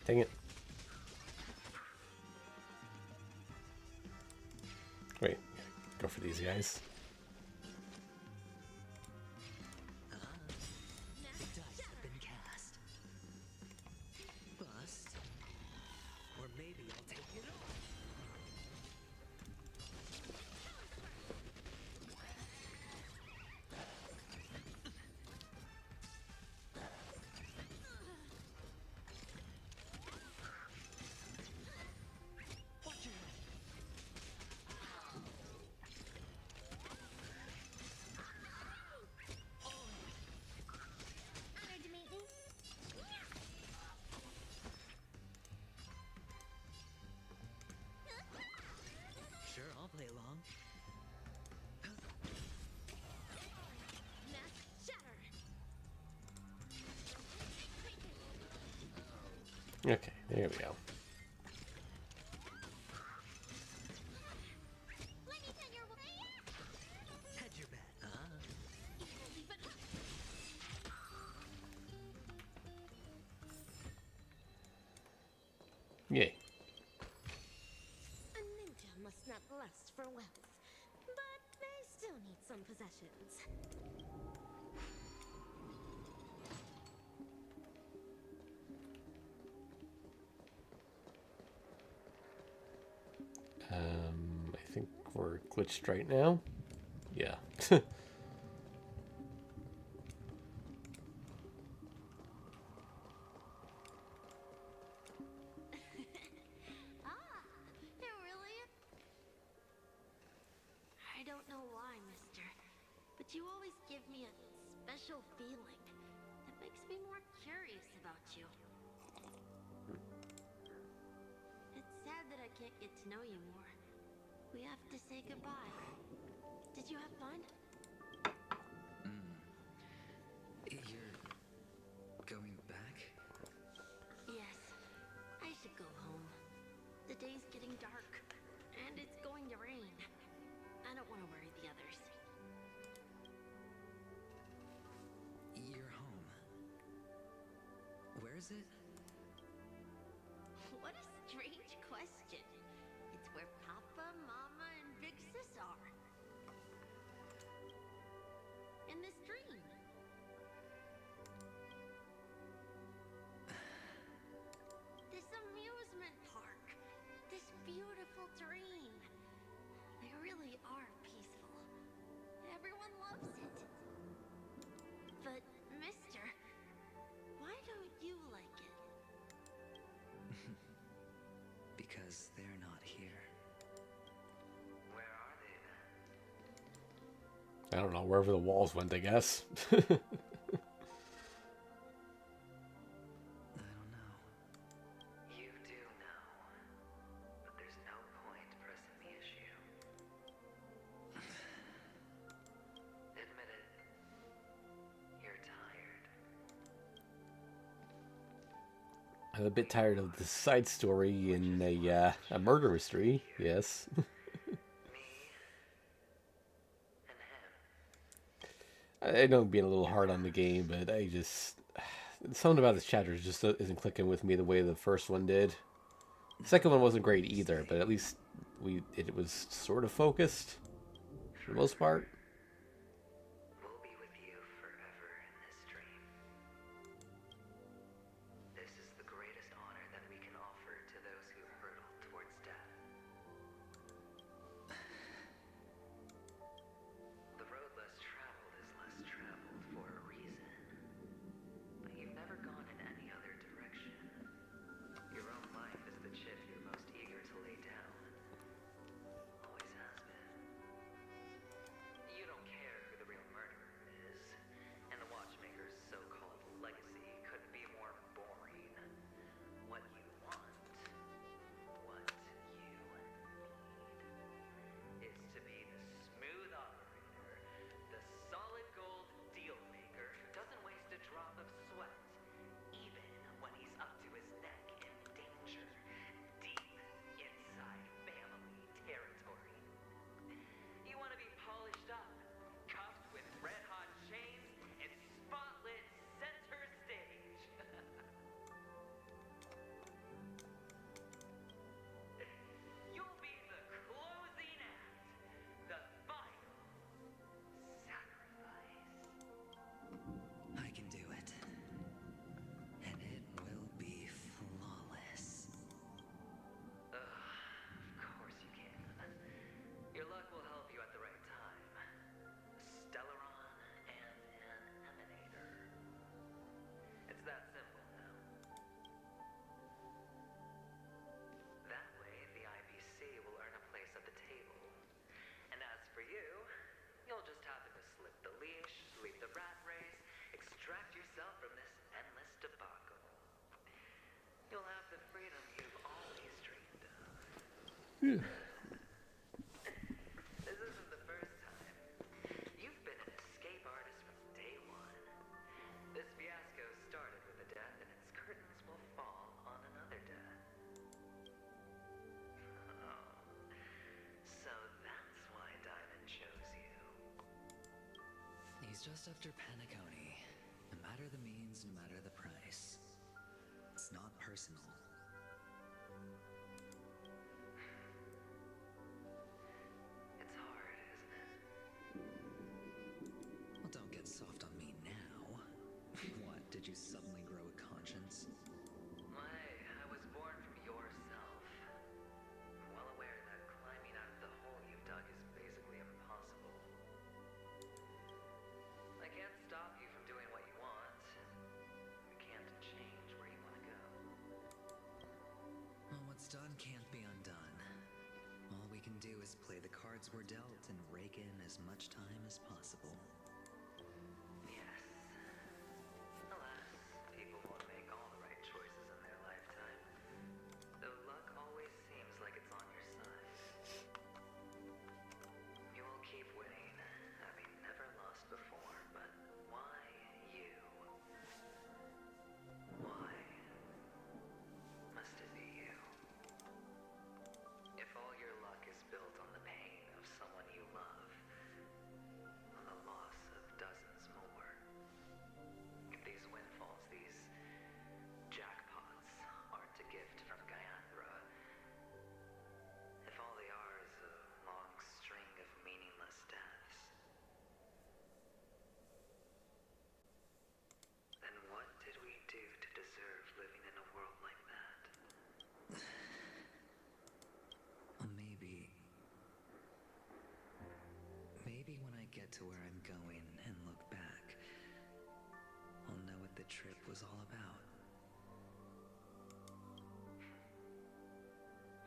Dang it. Wait, go for these guys. The dice have been cast. Bust. Or maybe I'll take it all. Okay, there we go. Hedge your bet, huh? Yay. A ninja must not lust for wealth, but they still need some possessions. I think we're glitched right now. Yeah. It really is. I don't know why, mister, but you always give me a special feeling that makes me more curious about you. It's sad that I can't get to know you more. We have to say goodbye. Did you have fun? You're going back? Yes. I should go home. The day's getting dark, and it's going to rain. I don't want to worry the others. You're home. Where is it? What a strange question. It's where Papa, Mama, and Big Sis are. In this dream. This amusement park. This beautiful dream. They really are peaceful. Everyone loves it. But, mister, why don't you like it? Because they're not here. Where are they then? I don't know, wherever the walls went, I guess. You do know, but there's no point pressing the issue. Admit it. You're tired. I'm a bit tired of the side story in a murder mystery, yes. I know I'm being a little hard on the game, but I just... Something about this chapter just isn't clicking with me the way the first one did. The second one wasn't great either, but at least it was sort of focused for the most part. We'll be with you forever in this dream. This is the greatest honor that we can offer to those who hurtle towards death. The road less traveled is less traveled for a reason. But you've never gone in any other direction. Your own life is the chip you're most eager to lay down. Always has been. You don't care who the real murderer is, and the watchmaker's so-called legacy couldn't be more boring. What you want, what you need, is to be the smooth operator, the solid gold deal maker who doesn't waste a drop of sweat, even when he's up to his neck in danger, deep inside family territory. You want to be polished up, cuffed with red-hot chains, and spotlit center stage. You'll be the closing act, the final sacrifice. I can do it. And it will be flawless. Of course you can. Your luck will help you at the right time. Stellaron and an emanator. It's that simple now. That way, the IPC will earn a place at the table. And as for you, you'll just happen to slip the leash, lead the rat race, extract yourself from this endless debacle. You'll have the freedom you've always dreamed of. This isn't the first time. You've been an escape artist from day one. This fiasco started with a death, and its curtains will fall on another. It's just after Penacony. No matter the means, no matter the price. It's not personal. It's hard, isn't it? Well, don't get soft on me now. What, did you suddenly grow a conscience? I was born from yourself. I'm well aware that climbing out of the hole you've dug is basically impossible. I can't stop you from doing what you want. You can't change where you want to go. Well, what's done can't be undone. All we can do is play the cards we're dealt and rake in as much time as possible. Yes. Alas, people won't make all the right choices in their lifetime. Though luck always seems like it's on your side. You will keep winning, having never lost before, but why you? Why must it be you? If all your luck is built on the pain of someone you love, on the loss of dozens more, if these windfalls, these jackpots, aren't a gift from Gayandra, if all they are is a long string of meaningless deaths, then what did we do to deserve living in a world like that? Well, maybe when I get to where I'm going and look back, I'll know what the trip was all about.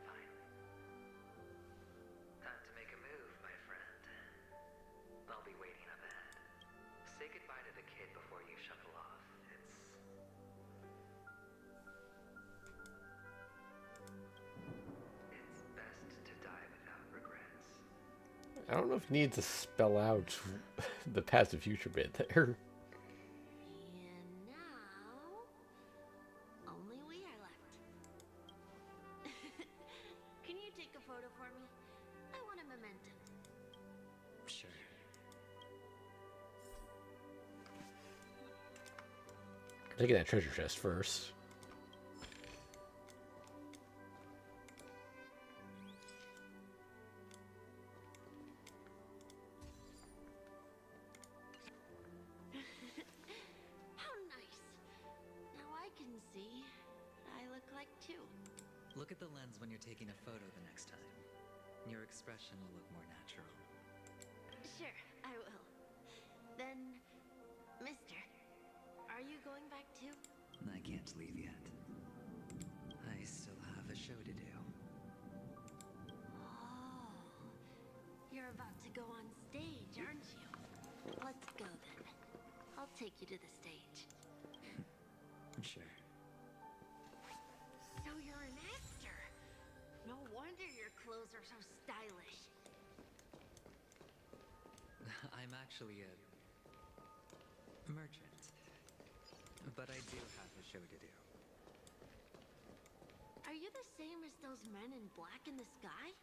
Fine. Time to make a move, my friend. I'll be waiting up ahead. Say goodbye to the kid before you shuffle off. It's best to die without regrets. I don't know if you need to spell out the past and future bit there. And now, only we are left. Can you take a photo for me? I want a memento. Sure. I'm taking that treasure chest first. How nice. Now I can see what I look like too. Look at the lens when you're taking a photo the next time. Your expression will look more natural. Sure, I will. Then, mister, are you going back too? I can't leave yet. I still have a show to do. Oh, you're about to go on stage, aren't you? Let's go then. I'll take you to the stage. Sure. So you're an actor. No wonder your clothes are so stylish. I'm actually a merchant. But I do have a show to do. Are you the same as those men in black in the sky?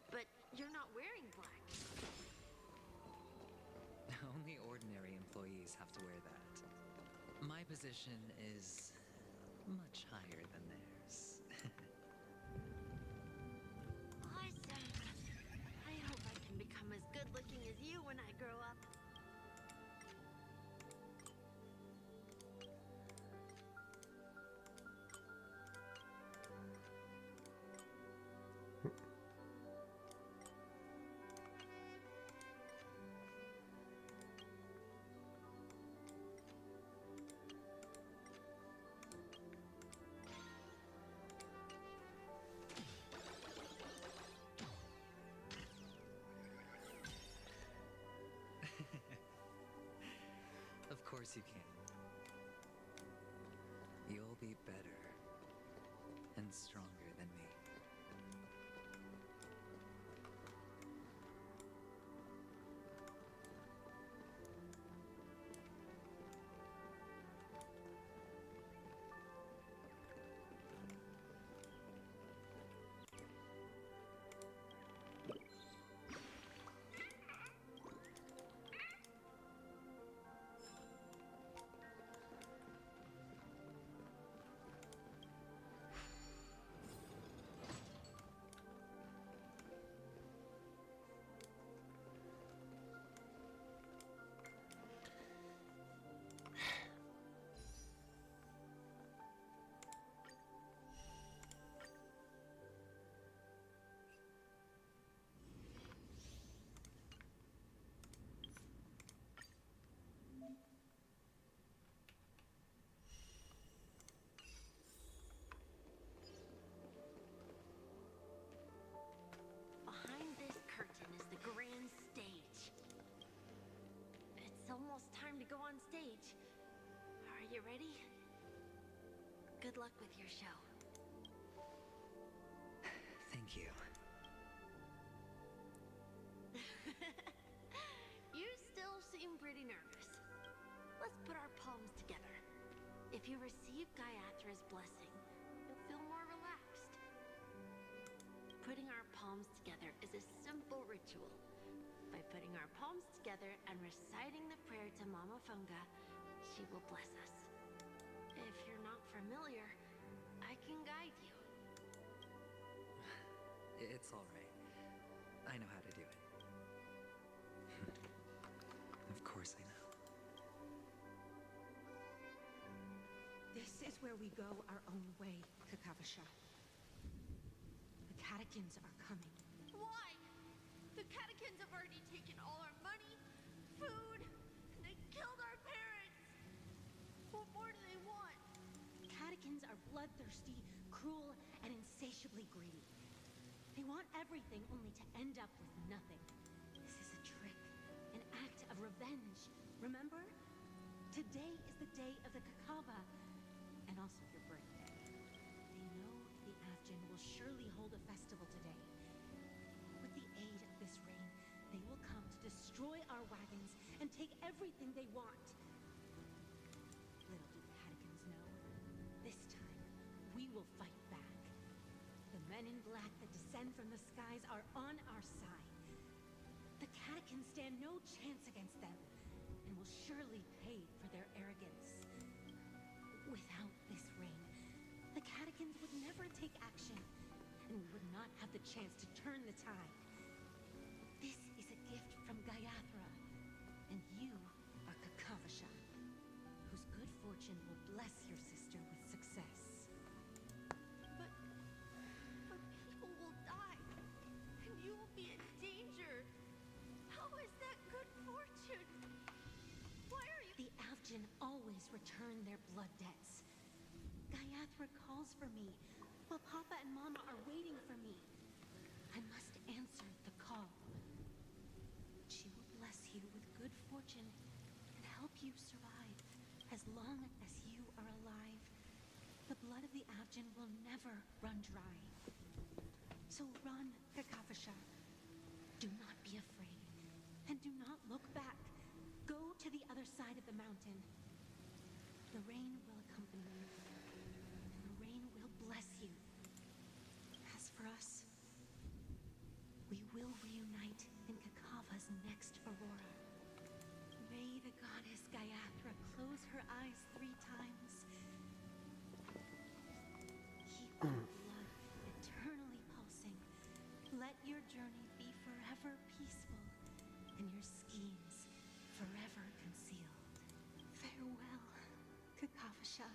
But you're not wearing black. Only ordinary employees have to wear that. My position is much higher than theirs. Awesome. I hope I can become as good looking as you when I grow up. Of course you can. You'll be better and stronger than me. You ready? Good luck with your show. Thank you. You still seem pretty nervous. Let's put our palms together. If you receive Gaiathra's blessing, you'll feel more relaxed. Putting our palms together is a simple ritual. By putting our palms together and reciting the prayer to Mama Funga, she will bless us. If you're not familiar, I can guide you. It's all right. I know how to do it. Of course I know. This is where we go our own way, Kakavasha. The catechins are coming. Why? The catechins have already taken all our money, food, and they killed our parents. What more do they want? Catechins are bloodthirsty, cruel, and insatiably greedy. They want everything only to end up with nothing. This is a trick, an act of revenge. Remember? Today is the day of the Kakava, and also your birthday. They know the Avgin will surely hold a festival today. With the aid of this rain, they will come to destroy our wagons and take everything they want. Little do the Catechins know, this time we will fight back. The men in black that descend from the skies are on our side. The Catechins stand no chance against them, and will surely pay for their arrogance. Without this rain, the Catechins would never take action, and we would not have the chance to turn the tide. This is a gift from Gaiathra, and you are Kakavasha, whose good fortune will bless your sister with success. But people will die, and you will be in danger. How is that good fortune? Why are you... The Avgin always return their blood debts. Gaiathra calls for me, while Papa and Mama are waiting for me. I must answer the call. She will bless you with good fortune and help you survive as long as you are alive. The blood of the Avgin will never run dry. So run, Kakavasha. Do not be afraid, and do not look back. Go to the other side of the mountain. The rain will accompany you, and the rain will bless you. As for us, we will reunite in Kakava's next aurora. May the goddess Gaiathra close her eyes 3 times. Keep your blood eternally pulsing. Let your journey be forever peaceful, and your schemes forever concealed. Farewell, Kakavasha.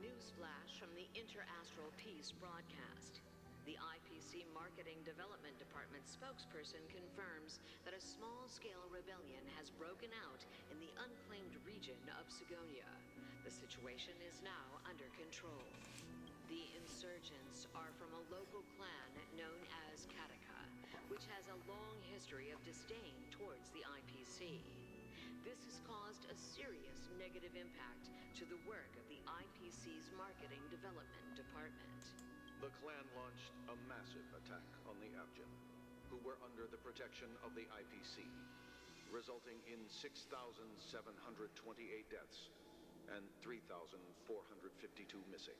Newsflash from the Inter-Astral Peace broadcast. The IPC Marketing Development Department spokesperson confirms that a small-scale rebellion has broken out in the unclaimed region of Sigonia. The situation is now under control. The insurgents are from a local clan known as Kataka, which has a long history of disdain towards the IPC. This has caused a serious negative impact to the work of the IPC's Marketing Development Department. The clan launched a massive attack on the Avgin, who were under the protection of the IPC, resulting in 6,728 deaths and 3,452 missing.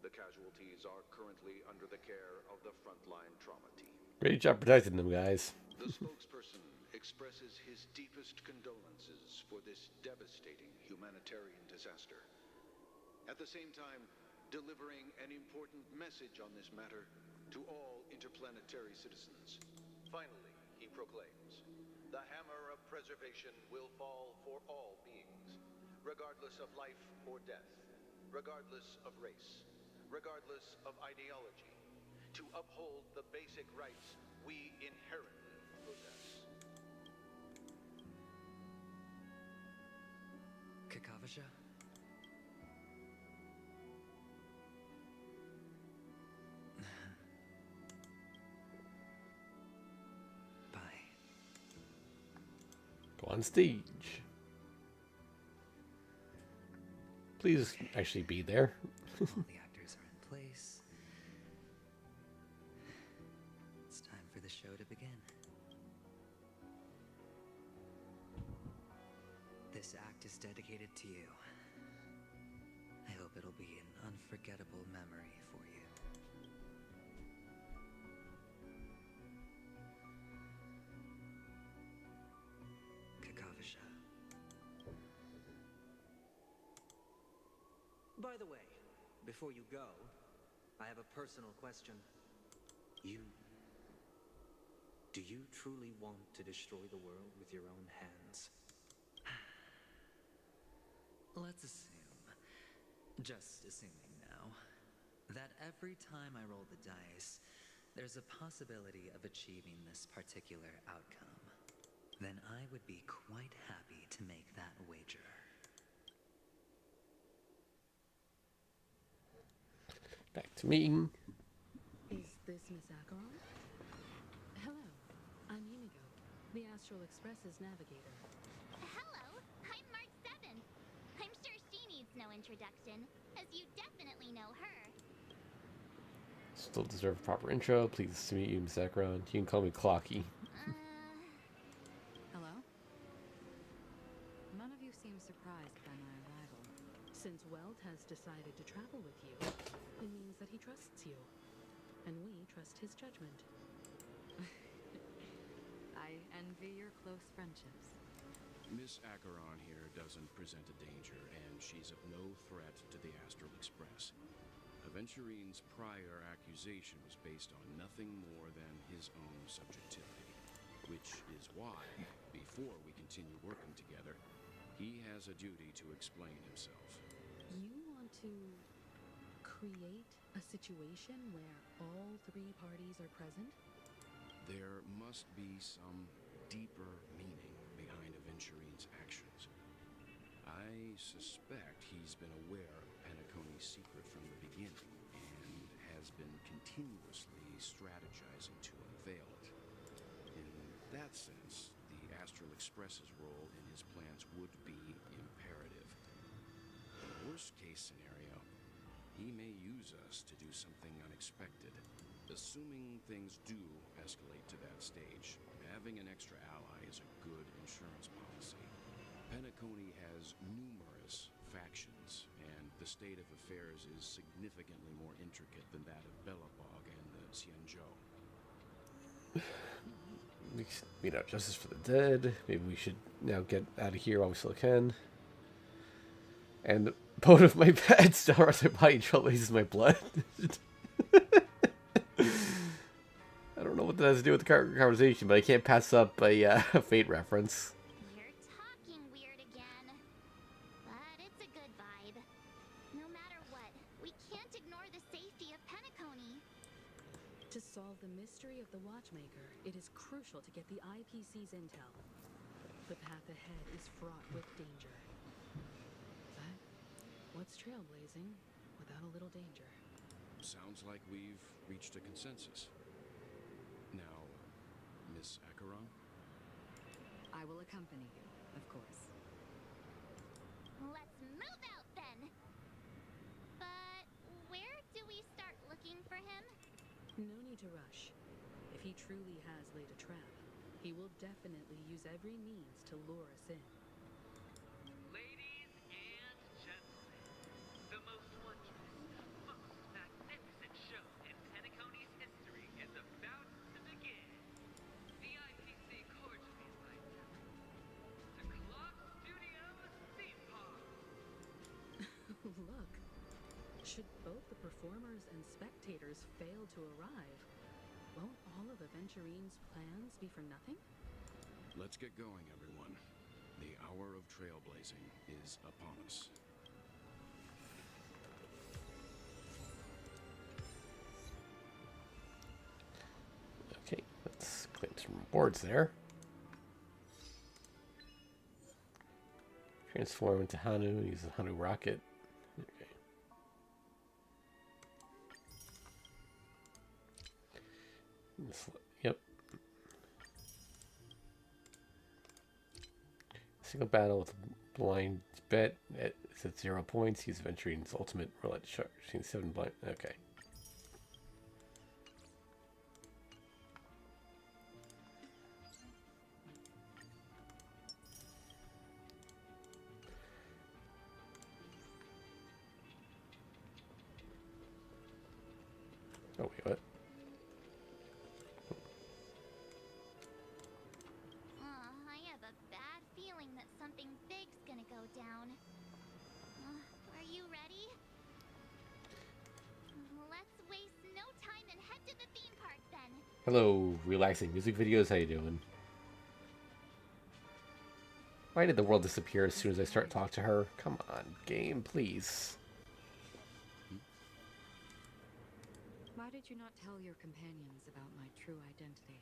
The casualties are currently under the care of the frontline trauma team. Great job protecting them, guys. The spokesperson expresses his deepest condolences for this devastating humanitarian disaster. At the same time, delivering an important message on this matter to all interplanetary citizens. Finally, he proclaims, the hammer of preservation will fall for all beings, regardless of life or death, regardless of race, regardless of ideology, to uphold the basic rights we inherently possess. Kakavasha? Go on stage. Please actually be there. All the actors are in place. It's time for the show to begin. This act is dedicated to you. I hope it'll be an unforgettable memory for you. Kakavasha. By the way, before you go, I have a personal question. Do you truly want to destroy the world with your own hands? Let's assume, just assuming now, that every time I roll the dice, there's a possibility of achieving this particular outcome. Then I would be quite happy to make that wager. Back to me. Is this Miss Acheron? Hello, I'm MiHoYo, the Astral Express's navigator. Hello, I'm Mark 7. I'm sure she needs no introduction, as you definitely know her. Still deserve a proper intro. Pleased to meet you, Miss Acheron. You can call me Clocky. Hello? None of you seem surprised by my arrival. Since Welt has decided to travel with you, it means that he trusts you. And we trust his judgment. I envy your close friendships. Miss Acheron here doesn't present a danger, and she's of no threat to the Astral Express. Aventurine's prior accusation was based on nothing more than his own subjectivity, which is why, before we continue working together, he has a duty to explain himself. You want to create a situation where all three parties are present? There must be some deeper meaning behind Aventurine's actions. I suspect he's been aware of Penacony's secret from the beginning and has been continuously strategizing to unveil it. In that sense, the Astral Express's role in his plans would be imperative. In the worst-case scenario, he may use us to do something unexpected. Assuming things do escalate to that stage, having an extra ally is a good insurance policy. Penacony has numerous factions, and the state of affairs is significantly more intricate than that of Belobog and the Xianzhou. You know, justice for the dead. Maybe we should now get out of here while we still can. And both of my pets now are their body trailblazes my blood. I don't know what that has to do with the conversation, but I can't pass up a Fate reference. You're talking weird again. But it's a good vibe. No matter what, we can't ignore the safety of Penacony. To solve the mystery of the Watchmaker, it is crucial to get the IPC's intel. The path ahead is fraught with danger. But what's trailblazing without a little danger? Sounds like we've reached a consensus. Now, Miss Acheron? I will accompany you, of course. Let's move out then. But where do we start looking for him? No need to rush. If he truly has laid a trap, he will definitely use every means to lure us in. Ladies and gentlemen, the most wondrous, most magnificent show in Penacony's history is about to begin. The IPC cordially invites everyone to Clock Studios Theme Park. Look, should both the performers and spectators fail to arrive, won't all of Aventurine's plans be for nothing? Let's get going, everyone. The hour of trailblazing is upon us. Okay, let's claim some rewards there. Transform into Hanu, use the Hanu rocket. Okay. Yep. Single battle with blind bet at It's at 0 points. He's venturing his ultimate roulette shot. 7 blind. Okay. Oh, wait, what? I have a bad feeling that something big's gonna go down. Are you ready? Let's waste no time and head to the theme park then. Hello, relaxing music videos. How you doing? Why did the world disappear as soon as I start talking to her? Come on, game, please. Why did you not tell your companions about my true identity?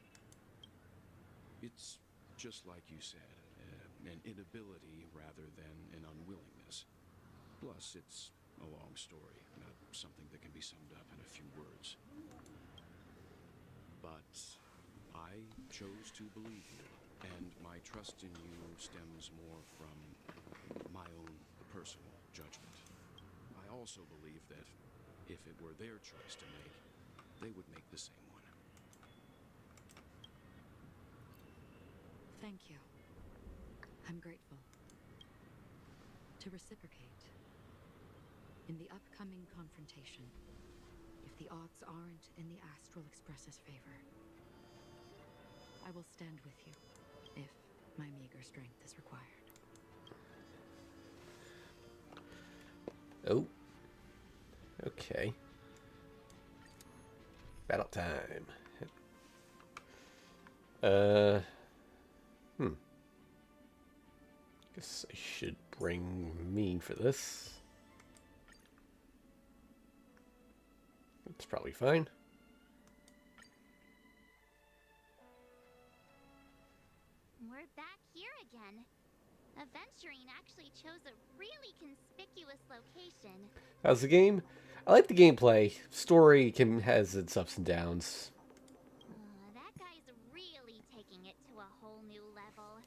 It's just like you said, an inability rather than an unwillingness. Plus, it's a long story, not something that can be summed up in a few words. But I chose to believe you, and my trust in you stems more from my own personal judgment. I also believe that if it were their choice to make, they would make the same one. Thank you. I'm grateful. To reciprocate, in the upcoming confrontation, if the odds aren't in the Astral Express's favor, I will stand with you, if my meager strength is required. Oh. Okay. Battle time. Guess I should bring me for this. That's probably fine. We're back here again. Aventurine actually chose a really conspicuous location. How's the game? I like the gameplay. Story has its ups and downs. That guy's really taking it to a whole new level.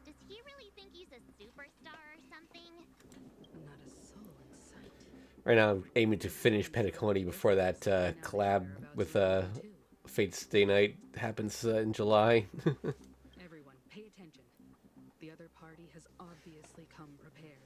Does he really think he's a superstar or something? Not a soul in sight. Right now, I'm aiming to finish Penacony before that collab with Fate's Day Night happens in July. Everyone, pay attention. The other party has obviously come prepared.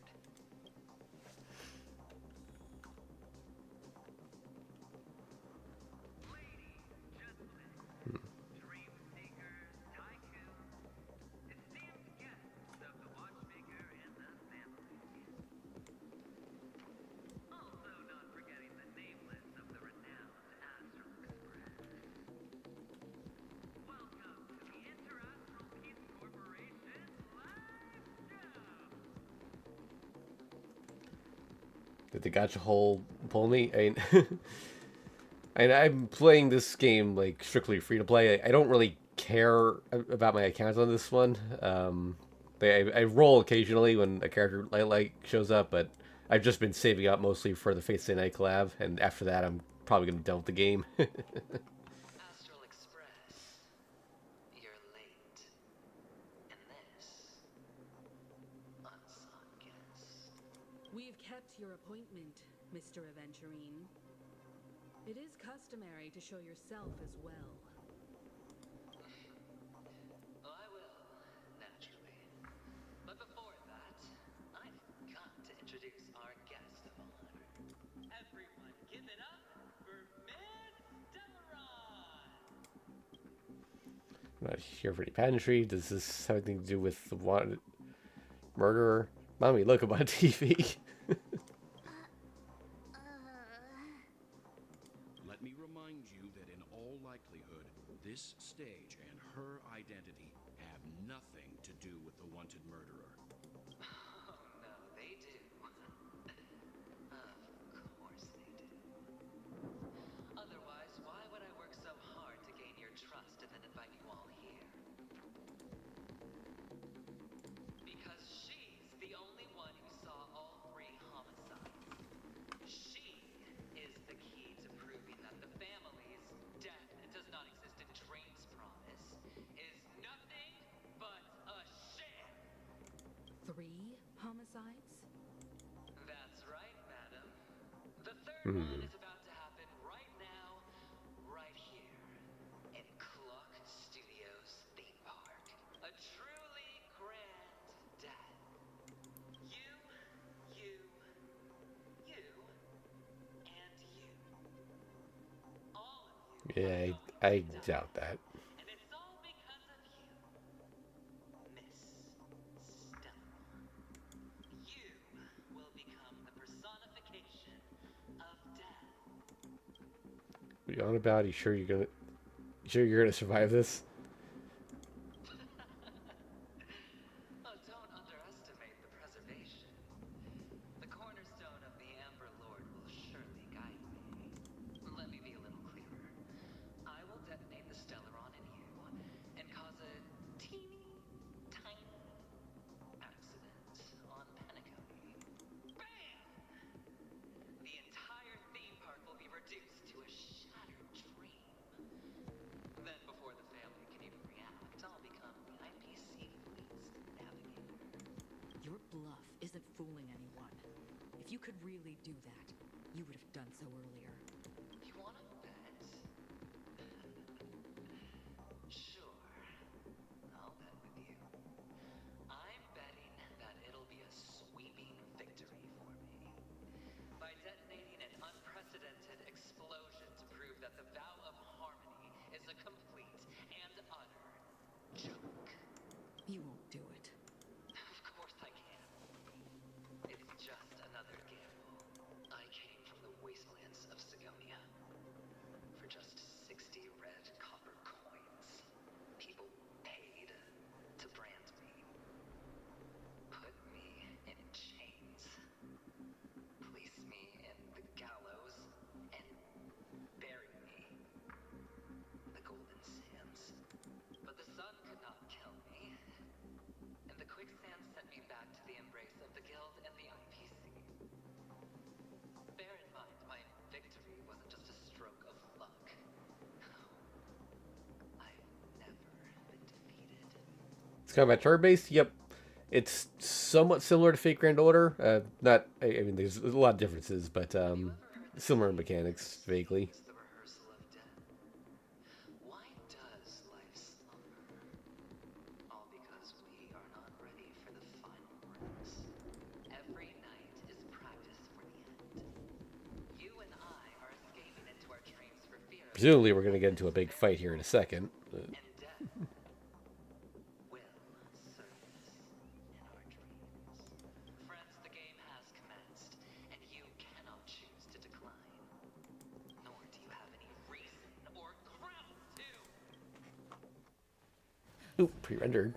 Did the gacha hole pull me? I'm playing this game like strictly free to play. I don't really care about my account on this one. I roll occasionally when a character like shows up, but I've just been saving up mostly for the Fate's Day Night collab, and after that, I'm probably gonna be done with the game. Astral Express, you're late. And this, unsought guest. We've kept your appointment, Mr. Aventurine. It is customary to show yourself as well. I will, naturally. But before that, I've got to introduce our guest of honor. Everyone, give it up for Miss Delaron! I'm not here for any pageantry. Does this have anything to do with the wanted murderer? Mommy, look, I'm on TV. Let me remind you that in all likelihood, this stage and her identity have nothing to do with the wanted murderer. Oh, no, they do. Of course they do. Otherwise, why would I work so hard to gain your trust and then invite you all here? Because she's the only one who saw all 3 homicides. She is the key to proving that the family's death does not exist in Dream's promise is nothing but a sham. Hmm. One is about to happen right now, right here, in Clock Studios theme park. A truly grand death. You, you, and you. All of you. Yeah, I doubt that. And it's all because of you, Miss Stella. You will become the personification of death. What are you on about? You sure you're gonna survive this? Oh, don't underestimate the preservation. The cornerstone of the Amber Lord will surely guide me. Let me be a little clearer. I will detonate the Stellaron in you and cause a teeny, tiny accident on Penacony. Bam! The entire theme park will be reduced to a shattered dream. Then, before the family can even react, I'll become the IPC fleet's navigator. Your bluff isn't fooling anyone. If you could really do that, you would have done so earlier. You wanna bet? Sure. I'll bet with you. I'm betting that it'll be a sweeping victory for me. By detonating an unprecedented explosion to prove that the vow of harmony is a complete and utter joke. You won't do it. Of course I can. It's just another gamble. I came from the wastelands of Sigonia. For just 60 red copper coins, people paid to brand me. Put me in chains. Place me in the gallows and bury me. The golden sands. But the sun could not kill me. And the quicksand sent me back to the embrace of the guild and the IPC. Bear in mind, my victory wasn't just a stroke of luck. I've never been defeated. It's kind of a turn-based. Yep, it's somewhat similar to Fate Grand Order. Not. I mean, there's a lot of differences, but similar mechanics vaguely. The rehearsal of death. Why does life slumber? All because we are not ready for the final race. Every night is practice for the end. You and I are escaping into our dreams for fear. Presumably, we're gonna get into a big fight here in a second. And death will surface in our dreams. Friends, the game has commenced, and you cannot choose to decline. Nor do you have any reason or ground to. Ooh, pre-rendered.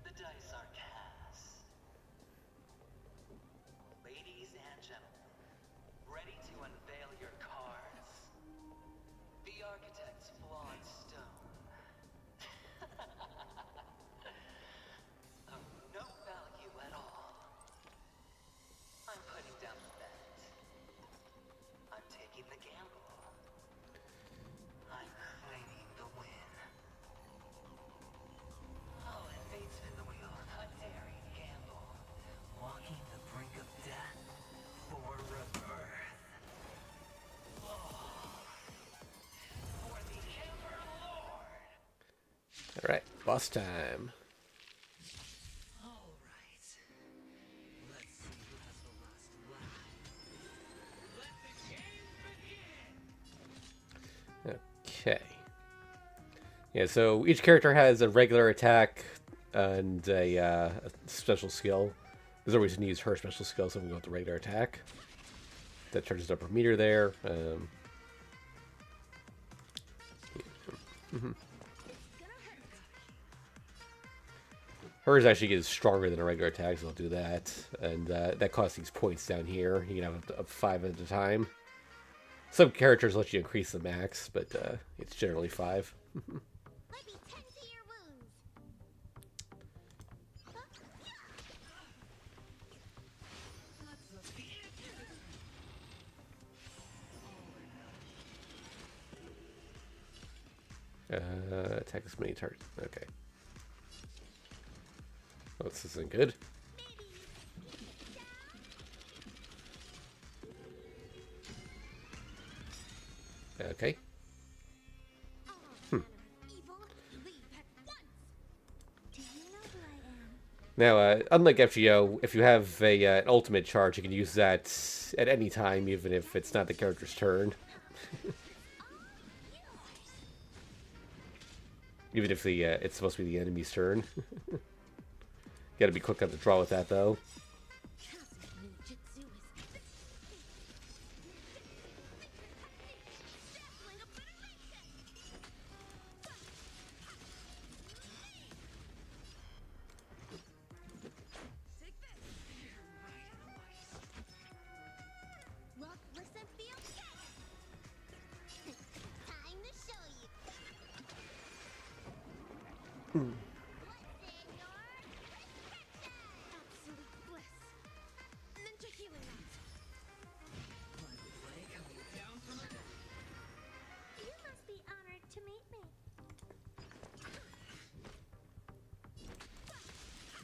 The dice are cast. Ladies and gentlemen, ready to unveil your cards? The architect's flawed stone. Of no value at all. I'm putting down the bet. I'm taking the gamble. I'm claiming the win. I'll invade spin the wheel, a daring gamble. Walking the brink of death for rebirth. For the Amber Lord! All right, boss time. All right. Let's see who has the last laugh. Let the game begin! Okay. Yeah, so each character has a regular attack and a special skill. There's always going to use her special skill, so I'm going to go with the regular attack. That charges up her meter there. Hers actually gets stronger than a regular attack, so I'll do that. And that costs these points down here. You can have up to 5 at a time. Some characters let you increase the max, but it's generally 5. Let me tend to your wounds. Attack as many targets. Okay. Oh, this isn't good. Okay. Now, unlike FGO, if you have an ultimate charge, you can use that at any time, even if it's not the character's turn. Even if it's supposed to be the enemy's turn. Gotta be quick on the draw with that, though.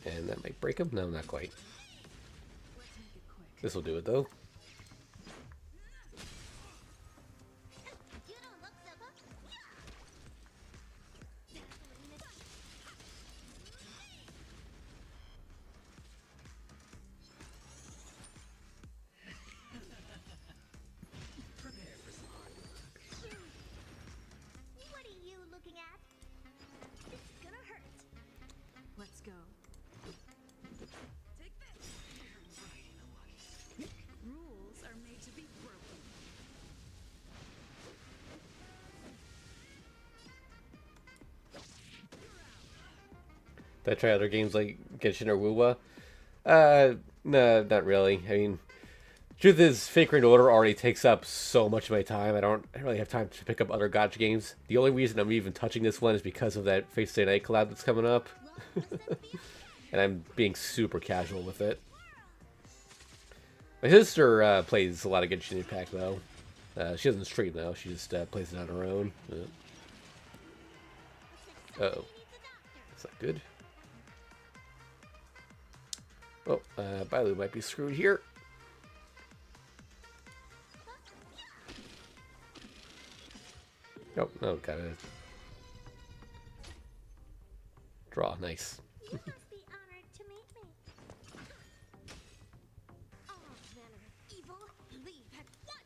And that might break him. No, not quite. This will do it, though. What are you looking at? This is gonna hurt. Let's go. Take this. Rules are made to be broken. Did I try other games like Genshin or Wuwa? No, not really. I mean, truth is, Fake Grand Order already takes up so much of my time. I don't really have time to pick up other gacha games. The only reason I'm even touching this one is because of that Face Day Night collab that's coming up. And I'm being super casual with it. My sister plays a lot of Genshin Impact, though. She doesn't stream, though. She just plays it on her own. Uh-oh. That's not good. Oh, Bailu might be screwed here. Nope, no, gotta draw. Nice. You must be honored to meet me. All manner of evil, leave at once.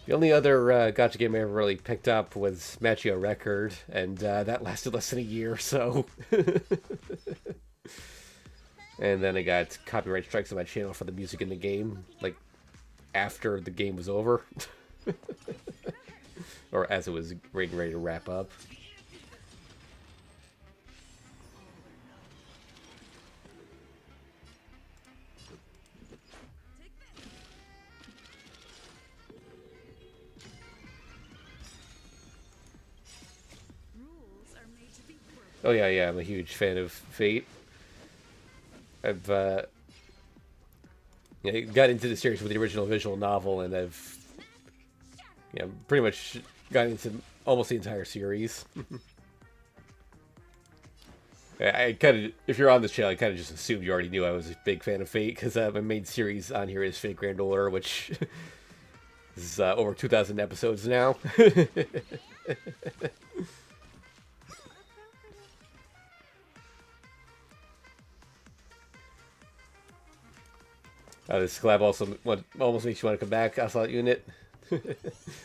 The only other gacha game I ever really picked up was MiHoYo Record, and that lasted less than a year, so... And then I got copyright strikes on my channel for the music in the game, like, after the game was over. Or as it was ready to wrap up. Oh yeah, I'm a huge fan of Fate. I've got into the series with the original visual novel, and I've pretty much got into almost the entire series. I kind of, if you're on this channel, I kind of just assumed you already knew I was a big fan of Fate, because my main series on here is Fate Grand Order, which is over 2,000 episodes now. This collab also almost makes you want to come back, Assault Unit.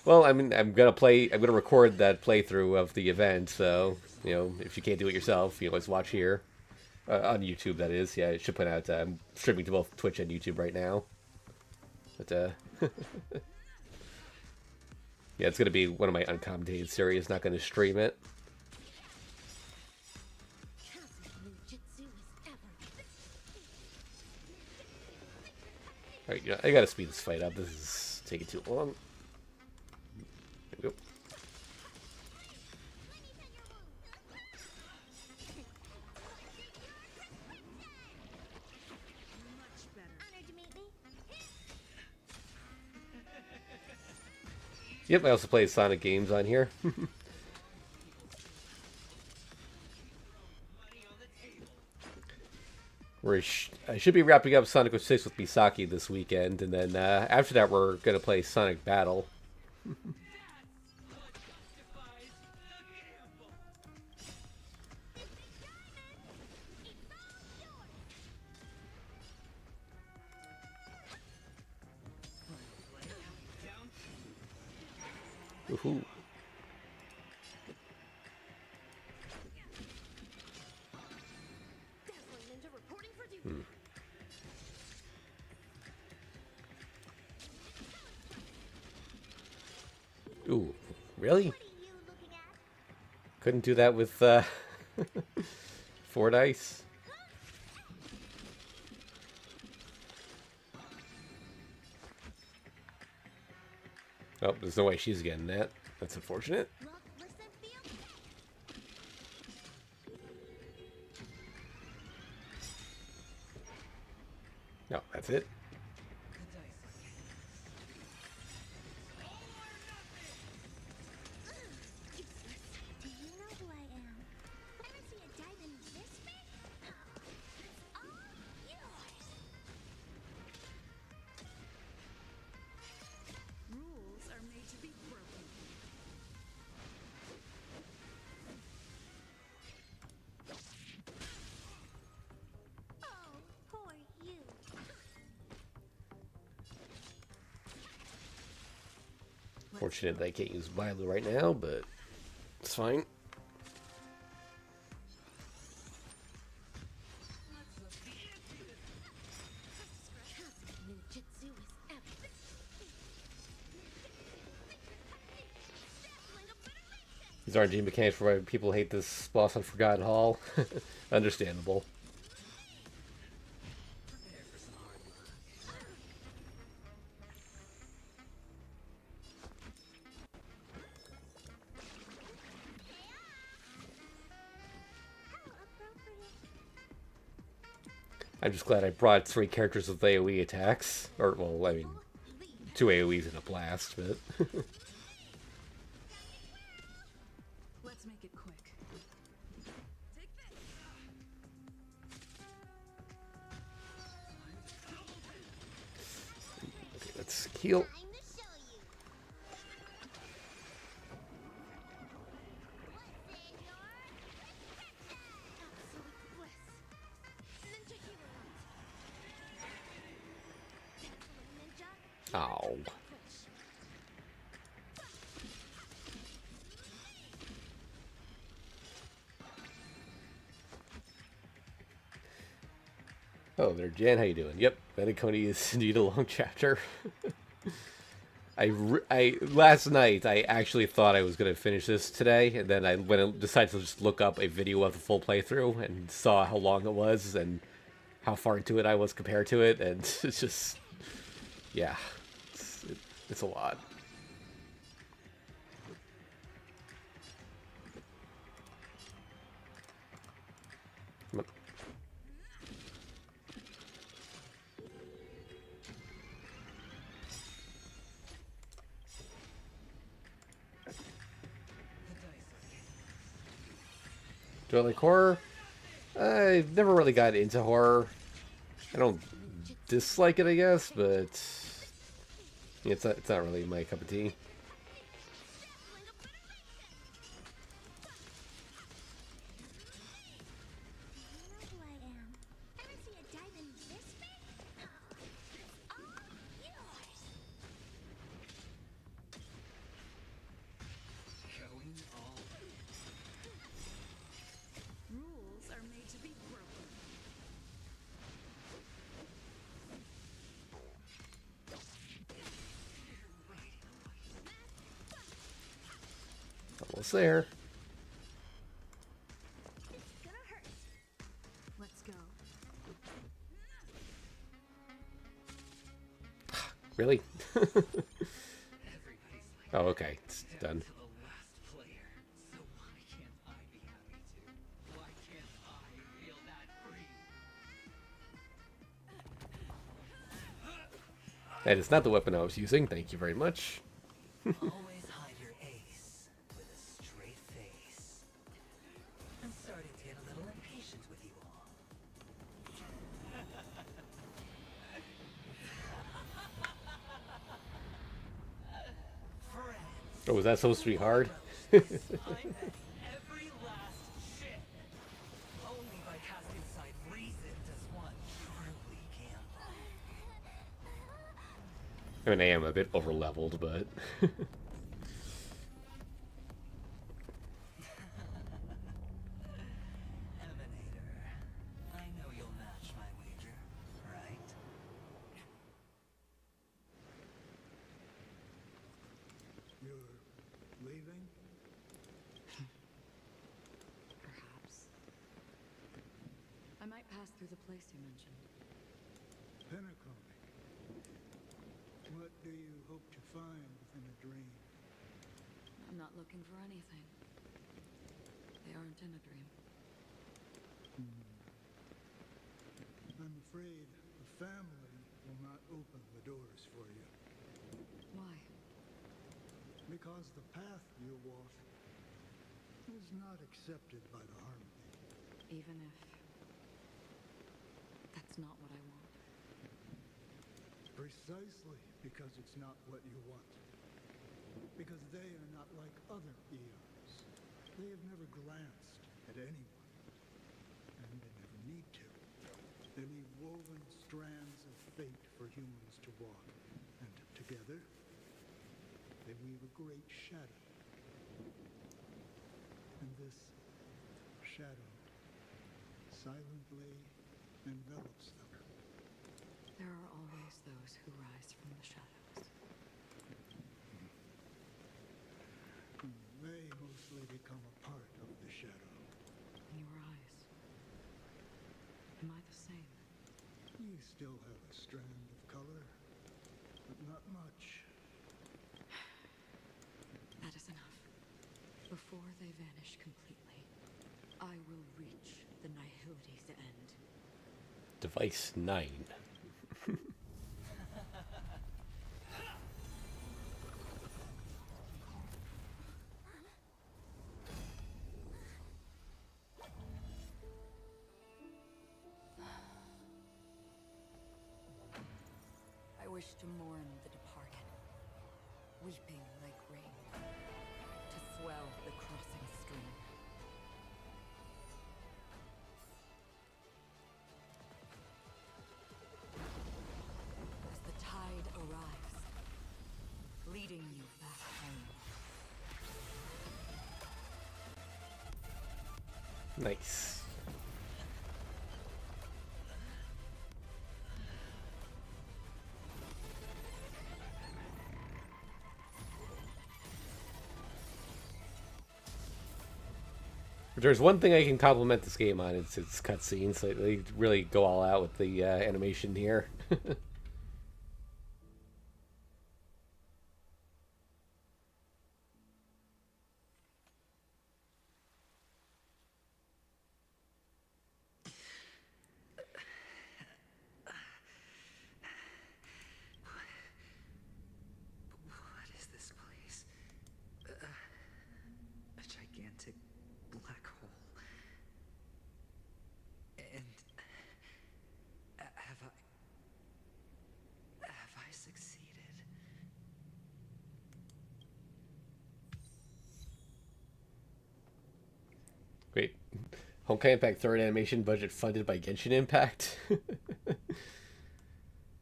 Well, I mean, I'm gonna record that playthrough of the event, so if you can't do it yourself, you can always watch here on YouTube. That is, yeah. It should point out I'm streaming to both Twitch and YouTube right now. But yeah, it's gonna be one of my uncommented series. Not gonna stream it. Alright, I gotta speed this fight up. This is taking too long. There we go. Yep, I also play Sonic games on here. I should be wrapping up Sonic 06 with Misaki this weekend, and then after that we're gonna play Sonic Battle. Woohoo. Ooh, really? Couldn't do that with 4 dice? Oh, there's no way she's getting that. That's unfortunate. No, that's it. Fortunate that I can't use Milo right now, but it's fine. These RNG mechanics for why people hate this boss on Forgotten Hall. Understandable. I'm just glad I brought 3 characters with AoE attacks. Or, well, I mean, 2 AoEs and a blast, but... Let's make it quick. Okay, let's heal. Ow. Oh, there, Jan. How you doing? Yep, Penacony is indeed a long chapter. Last night I actually thought I was gonna finish this today, and then I decided to just look up a video of the full playthrough and saw how long it was and how far into it I was compared to it, and it's just, yeah, it's a lot. Do I like horror? I've never really got into horror. I don't dislike it, I guess, but it's not really my cup of tea. Rules are made to be broken. Almost there. Let's go. Really? Oh, okay. It's done. That is not the weapon I was using. Thank you very much. Always hide your ace with a straight face. I'm starting to get a little impatient with you all. Oh, was that supposed to be hard? Every last shit. Only by casting aside reason does one truly gamble. I mean, I am a bit over-leveled, but... Emanator, I know you'll match my wager, right? You're leaving? Perhaps. I might pass through the place you mentioned. Penacony. What do you hope to find within a dream? I'm not looking for anything. They aren't in a dream. I'm afraid the family will not open the doors for you. Why? Because the path you walk is not accepted by the Harmony. Even if that's not what I want. Precisely because it's not what you want. Because they are not like other eons. They have never glanced at anyone. And they never need to. They leave woven strands of fate for humans to walk. And together, they weave a great shadow. And this shadow silently envelops them. There are always those who rise from the shadows. They mostly become a part of the shadow. In your eyes, am I the same? You still have a strand of color, but not much. That is enough. Before they vanish completely, I will reach the nihility's end. Device 9. I wish to mourn the departed, weeping like rain, to swell the crossing stream. As the tide arrives, leading you back home. Nice. If there's one thing I can compliment this game on, it's its cutscenes. They really go all out with the animation here. What is this place? A gigantic black hole. And have I succeeded? Great. Honkai Impact 3rd animation budget funded by Genshin Impact.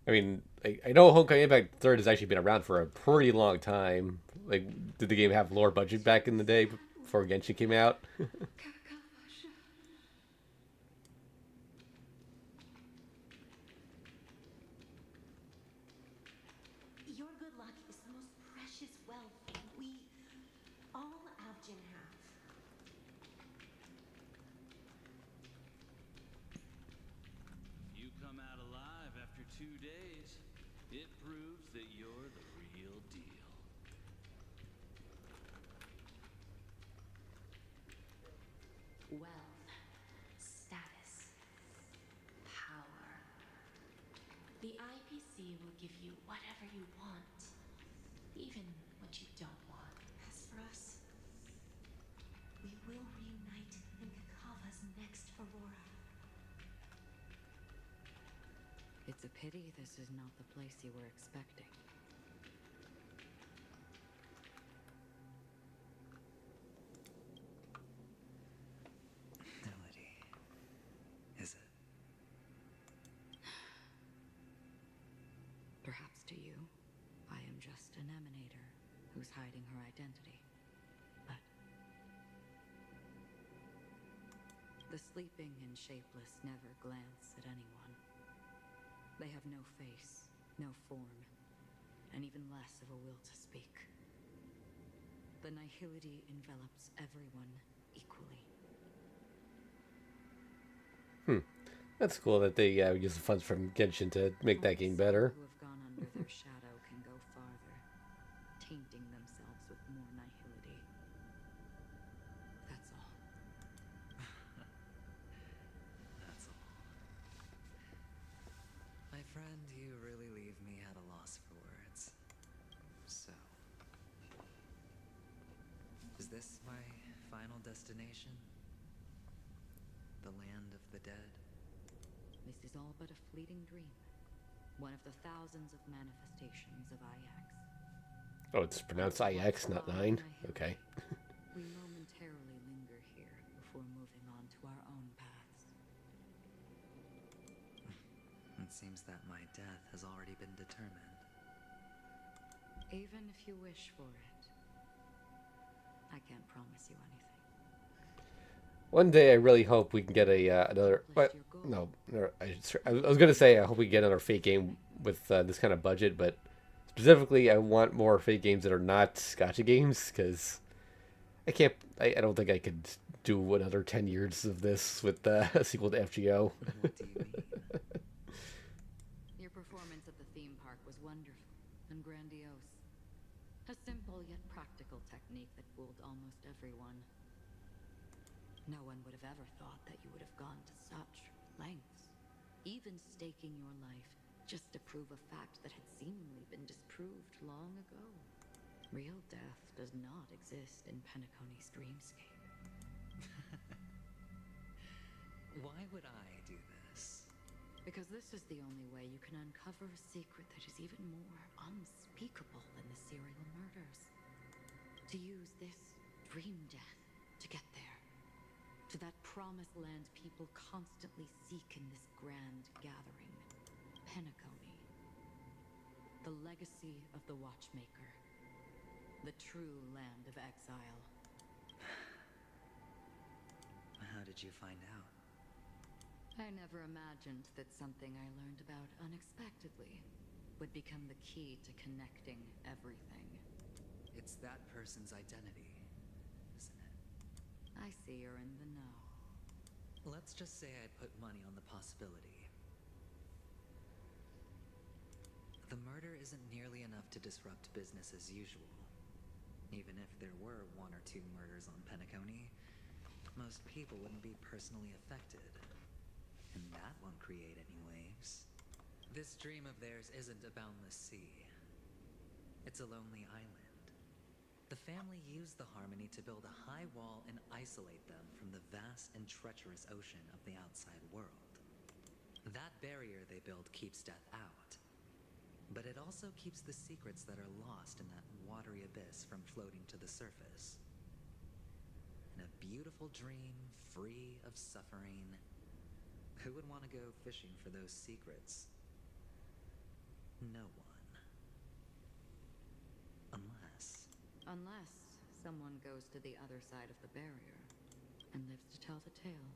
I mean, I know Honkai Impact 3rd has actually been around for a pretty long time. Like, did the game have lower budget back in the day before Genshin came out? Your good luck is the most precious wealth we all Abjin have. You come out alive after 2 days. It proves that you're the real deal. Wealth, status, power. The IPC will give you whatever you want, even what you don't want. As for us, we will reunite in Kakava's next Aurora. It's a pity this is not the place you were expecting. To you, I am just an emanator who's hiding her identity. But the sleeping and shapeless never glance at anyone. They have no face, no form, and even less of a will to speak. The nihility envelops everyone equally. That's cool that they use the funds from Genshin to make that game better. Who have gone under their shadow can go farther, tainting themselves with more nihility. That's all. That's all. My friend, you really leave me at a loss for words. So, is this my final destination? The land of the dead? This is all but a fleeting dream. One of the thousands of manifestations of IX. Oh, it's pronounced IX, not 9? Okay. We momentarily linger here before moving on to our own paths. It seems that my death has already been determined. Even if you wish for it, I can't promise you anything. One day, I really hope we can get another. What? No, I was gonna say I hope we get another Fate game with this kind of budget, but specifically, I want more Fate games that are not gacha games because I can't. I don't think I could do another 10 years of this with a sequel to FGO. What do you mean? Your performance at the theme park was wonderful and grandiose. A simple yet practical technique that fooled almost everyone. No one would have ever thought that you would have gone to such lengths, even staking your life just to prove a fact that had seemingly been disproved long ago. Real death does not exist in Penacony's dreamscape. Why would I do this? Because this is the only way you can uncover a secret that is even more unspeakable than the serial murders. To use this dream death to get there. To that promised land people constantly seek in this grand gathering. Penacony. The legacy of the Watchmaker. The true land of exile. How did you find out? I never imagined that something I learned about unexpectedly would become the key to connecting everything. It's that person's identity, isn't it? I see you're in the know. Let's just say I put money on the possibility. The murder isn't nearly enough to disrupt business as usual. Even if there were 1 or 2 murders on Penacony, most people wouldn't be personally affected. And that won't create any waves. This dream of theirs isn't a boundless sea. It's a lonely island. The family used the Harmony to build a high wall and isolate them from the vast and treacherous ocean of the outside world. That barrier they built keeps death out. But it also keeps the secrets that are lost in that watery abyss from floating to the surface. In a beautiful dream, free of suffering, who would want to go fishing for those secrets? No one. Unless someone goes to the other side of the barrier and lives to tell the tale.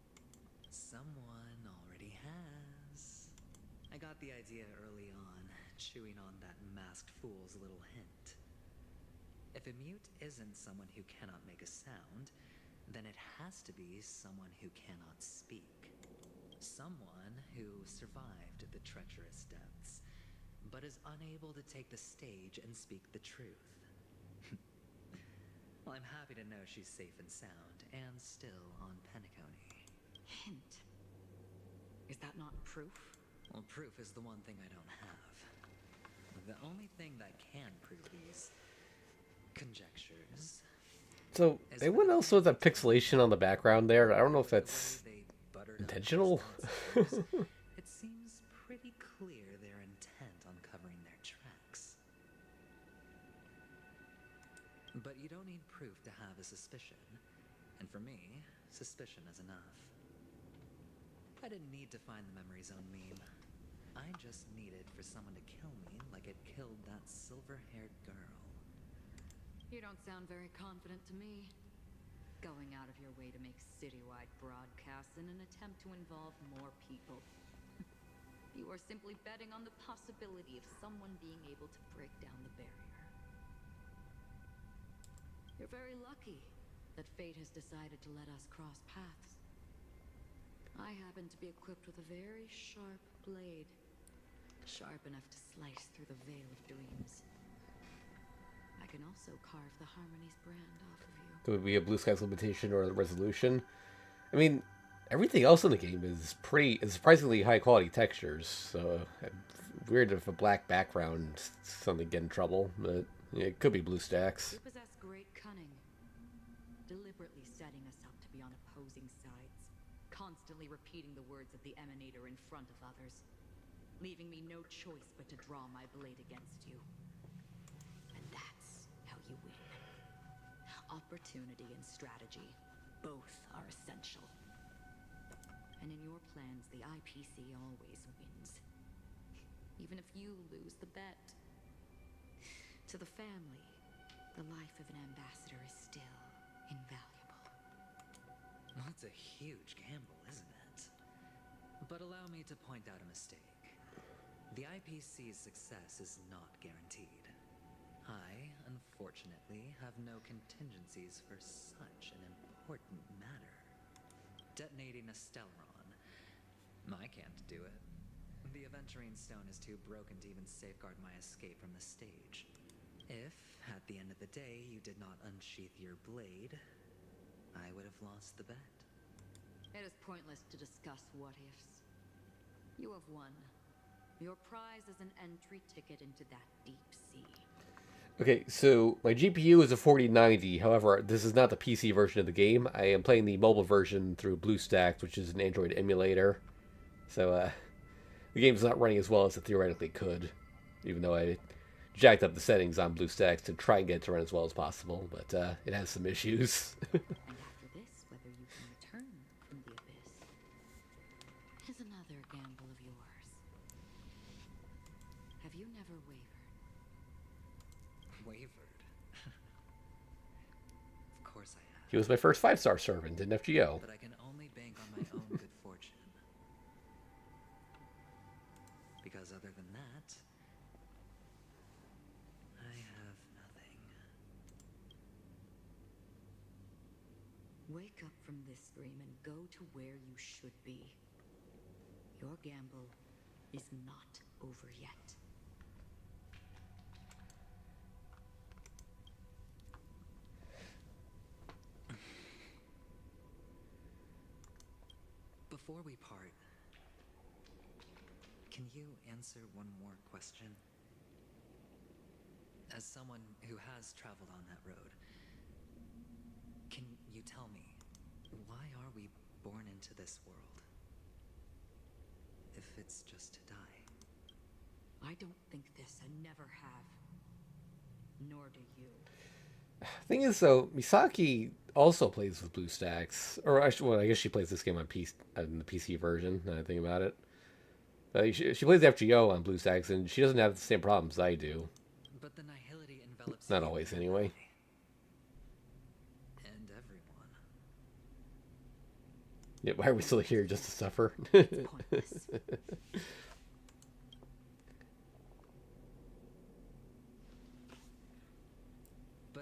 Someone already has. I got the idea early on, chewing on that masked fool's little hint. If a mute isn't someone who cannot make a sound, then it has to be someone who cannot speak. Someone who survived the treacherous depths, but is unable to take the stage and speak the truth. Well, I'm happy to know she's safe and sound, and still on Penacony. Hint. Is that not proof? Well, proof is the one thing I don't have. The only thing that can prove these conjectures. So, anyone else with that pixelation on the background there? I don't know if that's intentional. It seems pretty clear they're intent on covering their tracks. But you don't need proof to have a suspicion. And for me, suspicion is enough. I didn't need to find the memory zone meme. I just needed for someone to kill me like it killed that silver-haired girl. You don't sound very confident to me. Going out of your way to make citywide broadcasts in an attempt to involve more people. You are simply betting on the possibility of someone being able to break down the barrier. You're very lucky that fate has decided to let us cross paths. I happen to be equipped with a very sharp blade. Sharp enough to slice through the veil of dreams. I can also carve the Harmony's brand off of you. There would be a blue skies limitation or a resolution. I mean, everything else in the game is surprisingly high quality textures. So weird if a black background suddenly get in trouble, but yeah, it could be BlueStacks. You possess great cunning, deliberately setting us up to be on opposing sides, constantly repeating the words of the Emanator in front of others, leaving me no choice but to draw my blade against you. And that's how you win. Opportunity and strategy, both are essential. And in your plans, the IPC always wins. Even if you lose the bet. To the family, the life of an ambassador is still invaluable. That's a huge gamble, isn't it? But allow me to point out a mistake. The IPC's success is not guaranteed. I, unfortunately, have no contingencies for such an important matter. Detonating a Stellaron. I can't do it. The Aventurine Stone is too broken to even safeguard my escape from the stage. If, at the end of the day, you did not unsheath your blade, I would have lost the bet. It is pointless to discuss what-ifs. You have won. Your prize is an entry ticket into that deep sea. Okay, so my GPU is a 4090. However, this is not the PC version of the game. I am playing the mobile version through BlueStacks, which is an Android emulator. So, the game's not running as well as it theoretically could, even though I jacked up the settings on BlueStacks to try and get it to run as well as possible, but it has some issues. And after this, whether you can return from the abyss is another gamble of yours. Have you never wavered? Wavered? Of course I have. He was my first 5-star servant in FGO. But I can only bank on my own good fortune. Because other than that, I have nothing. Wake up from this dream and go to where you should be. Your gamble is not over yet. Before we part, can you answer one more question? As someone who has traveled on that road, can you tell me, why are we born into this world? If it's just to die. I don't think this and never have. Nor do you. Thing is, though, Misaki also plays with BlueStacks. Or, I guess she plays this game on the PC version, now that I think about it. She plays FGO on BlueStacks, and she doesn't have the same problems I do. But the nihility envelops Not always, anyway. And everyone. Yeah, why are we still here? Just to suffer? But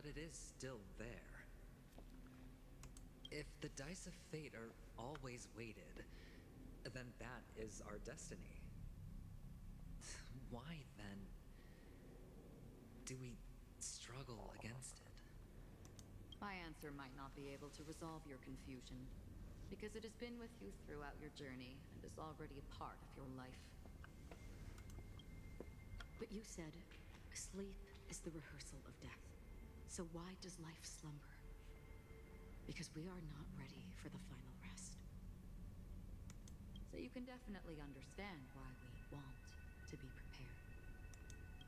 it is still there. If the dice of fate are always weighted, then that is our destiny. Why, then, do we struggle against it? My answer might not be able to resolve your confusion, because it has been with you throughout your journey and is already a part of your life. But you said, sleep is the rehearsal of death. So why does life slumber? Because we are not ready for the final rest. So you can definitely understand why we want to be prepared.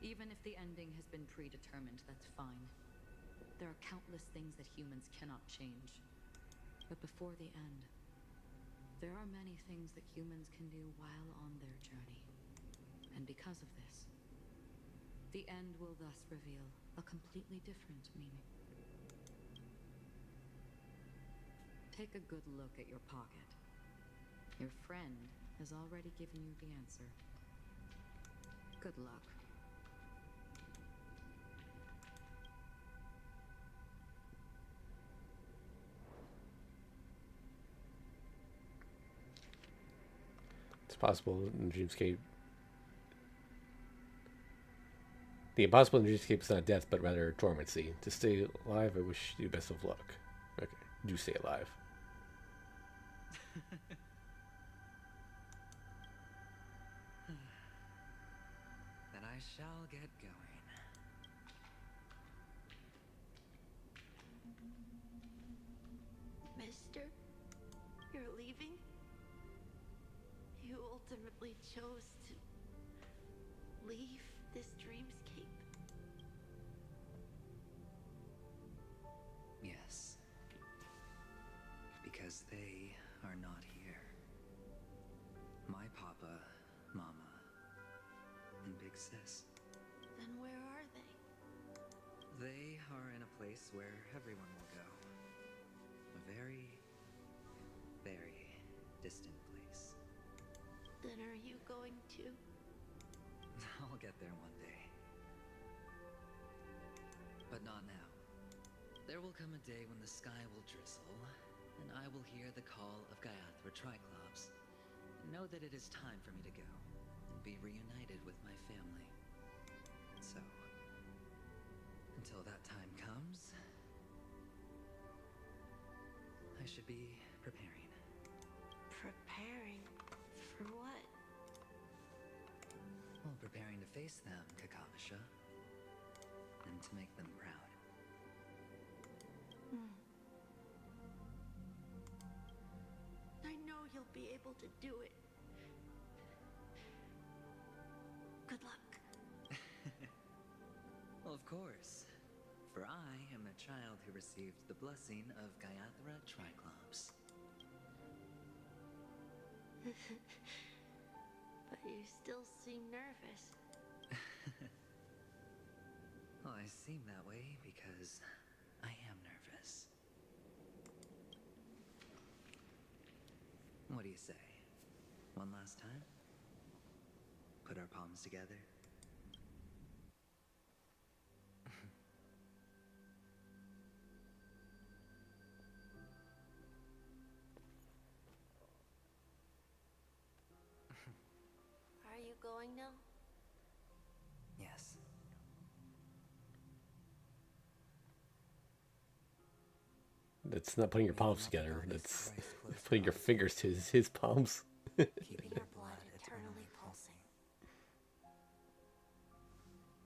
Even if the ending has been predetermined, that's fine. There are countless things that humans cannot change. But before the end, there are many things that humans can do while on their journey. And because of this, the end will thus reveal a completely different meaning. Take a good look at your pocket. Your friend has already given you the answer. Good luck. It's possible in Dreamscape. The impossible in Dreamscape is not death, but rather dormancy. To stay alive, I wish you best of luck. Okay, do stay alive. Then I shall get going. Mister, you're leaving? You ultimately chose to leave this dreamscape? Yes. Because they are not here. My papa, mama, and big sis. Then where are they? They are in a place where everyone will go. A very, very distant place. Then are you going to? I'll get there one day. But not now. There will come a day when the sky will drizzle, and I will hear the call of Gaiathra Triclops, and know that it is time for me to go, and be reunited with my family. So, until that time comes, I should be preparing. Preparing? For what? Well, preparing to face them, Kakavasha, and to make them proud. I know you'll be able to do it. Good luck. Well, of course. For I am a child who received the blessing of Gaiathra Triclops. But you still seem nervous. Well, I seem that way because I am nervous. What do you say? One last time? Put our palms together? Are you going now? Yes. That's not putting your palms together. That's putting your fingers to his palms. Keeping your blood eternally pulsing.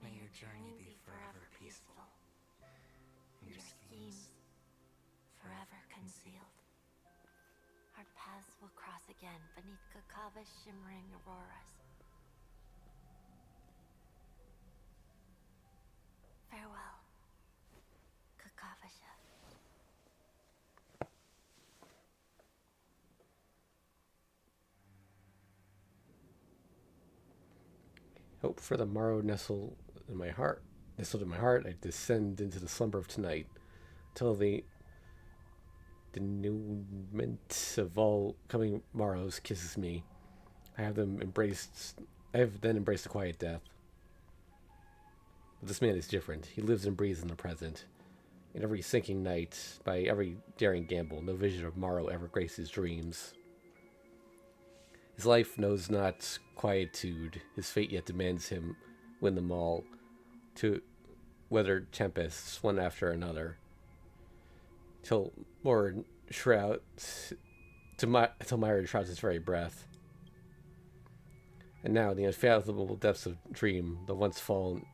May your journey be forever peaceful, and your schemes forever concealed. Our paths will cross again beneath Kakava's shimmering auroras. Farewell, Kakavasha. Hope for the morrow nestled in my heart. Nestled in my heart, I descend into the slumber of tonight, till the denouement of all coming morrows kisses me. I have then embraced the quiet death. But this man is different. He lives and breathes in the present. In every sinking night, by every daring gamble, no vision of morrow ever graced his dreams. His life knows not quietude. His fate yet demands him win them all, to weather tempests one after another, till Myra shrouds his very breath. And now, in the unfathomable depths of dream, the once falling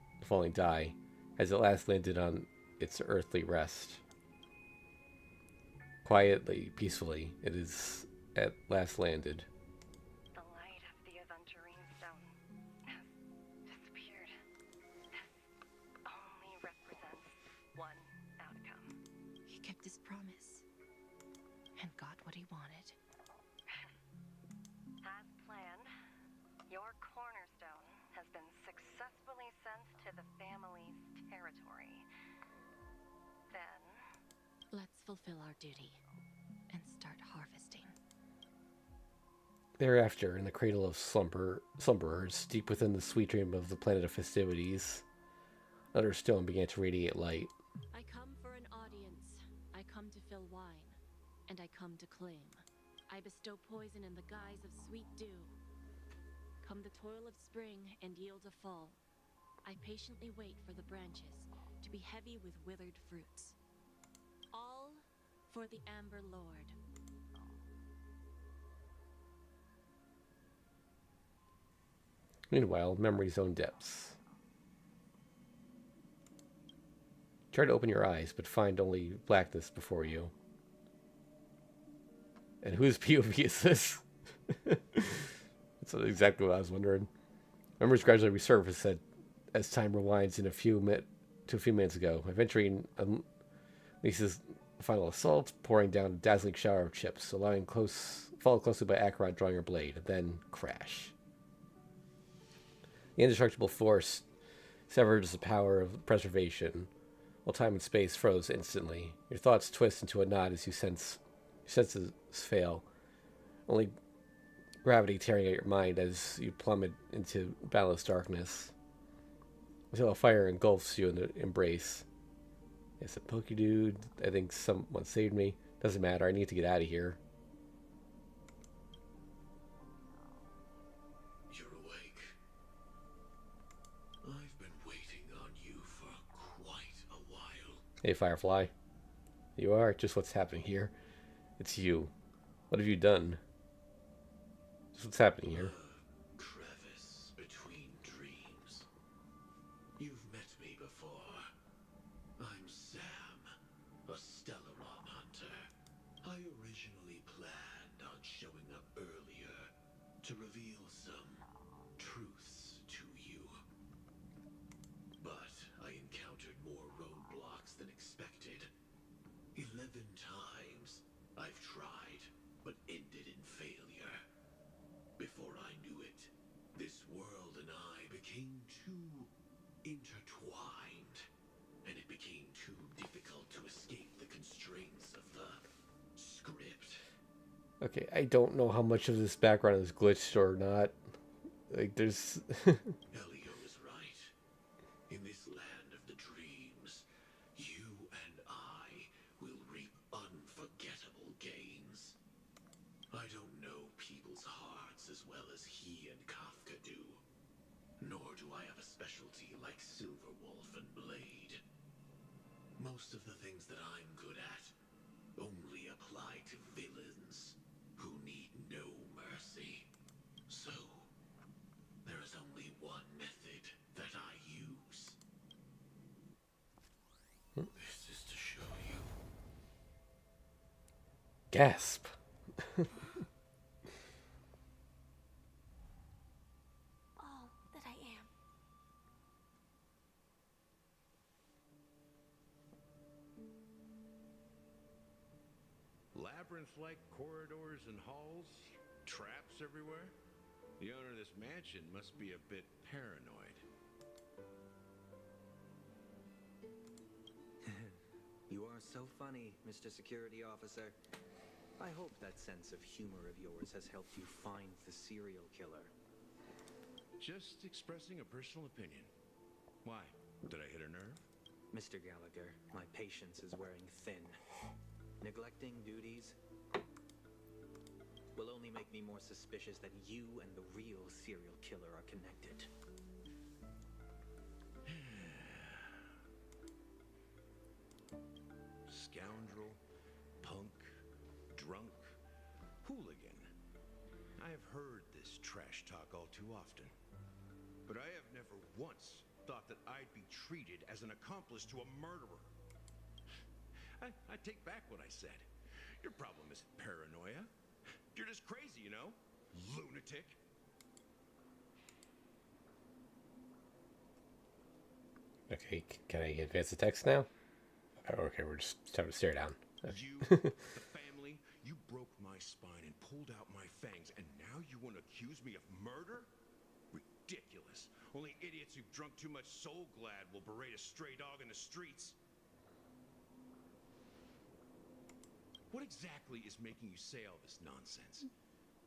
die, has at last landed on its earthly rest. Quietly, peacefully, it is at last landed. The light of the Aventurine Stone has disappeared. This only represents one outcome. He kept his promise and got what he wanted. As planned, your cornerstone territory. Then, Let's fulfill our duty and start harvesting. Thereafter, in the cradle of slumberers, deep within the sweet dream of the planet of festivities, another stone began to radiate light. I come for an audience. I come to fill wine, and I come to claim. I bestow poison in the guise of sweet dew. Come the toil of spring and yield a fall. I patiently wait for the branches to be heavy with withered fruits. All for the Amber Lord. Meanwhile, memory's own depths. Try to open your eyes, but find only blackness before you. And whose POV is this? That's exactly what I was wondering. Memories gradually resurface as time rewinds to a few minutes ago. Eventually, unleashes the final assault, pouring down a dazzling shower of chips, followed closely by Acheron drawing her blade, and then crash. The indestructible force severs the power of preservation, while time and space froze instantly. Your thoughts twist into a knot as your senses fail. Only gravity tearing at your mind as you plummet into boundless darkness. Until a fire engulfs you in the embrace. It's a pokey dude. I think someone saved me. Doesn't matter. I need to get out of here. You're awake. I've been waiting on you for quite a while. Hey, Firefly. You are just what's happening here. It's you. What have you done? Just what's happening here. Crevice between dreams. You've met me before. I'm Sam, a Stellaron hunter. I originally planned on showing up earlier to reveal some truths to you. But I encountered more roadblocks than expected. 11 times I've tried, but ended in failure. Before I knew it, this world and I became too intertwined, and it became too difficult to escape the constraints of the script. Okay, I don't know how much of this background is glitched or not. Like, there's... Elio is right. In this land of the dreams, you and I will reap unforgettable gains. I don't know people's hearts as well as he and Kafka do. Nor do I have a specialty like Silverwolf and Blade. Most of the things that I'm good at only apply to villains who need no mercy. So, there is only one method that I use. This is to show you. Gasp. All that I am. Labyrinth-like corridors and halls, traps everywhere. The owner of this mansion must be a bit paranoid. You are so funny, Mr. Security Officer. I hope that sense of humor of yours has helped you find the serial killer. Just expressing a personal opinion. Why? Did I hit a nerve? Mr. Gallagher, my patience is wearing thin. Neglecting duties will only make me more suspicious that you and the real serial killer are connected. Scoundrel, punk, drunk, hooligan. I have heard this trash talk all too often. But I have never once thought that I'd be treated as an accomplice to a murderer. I take back what I said. Your problem isn't paranoia. You're just crazy, you know? Lunatic. Okay, can I advance the text now? Oh, okay, we're just having to stare down. You, the family, you broke my spine and pulled out my fangs, and now you want to accuse me of murder? ridiculous. Only idiots who've drunk too much Soul Glad will berate a stray dog in the streets. What exactly is making you say all this nonsense?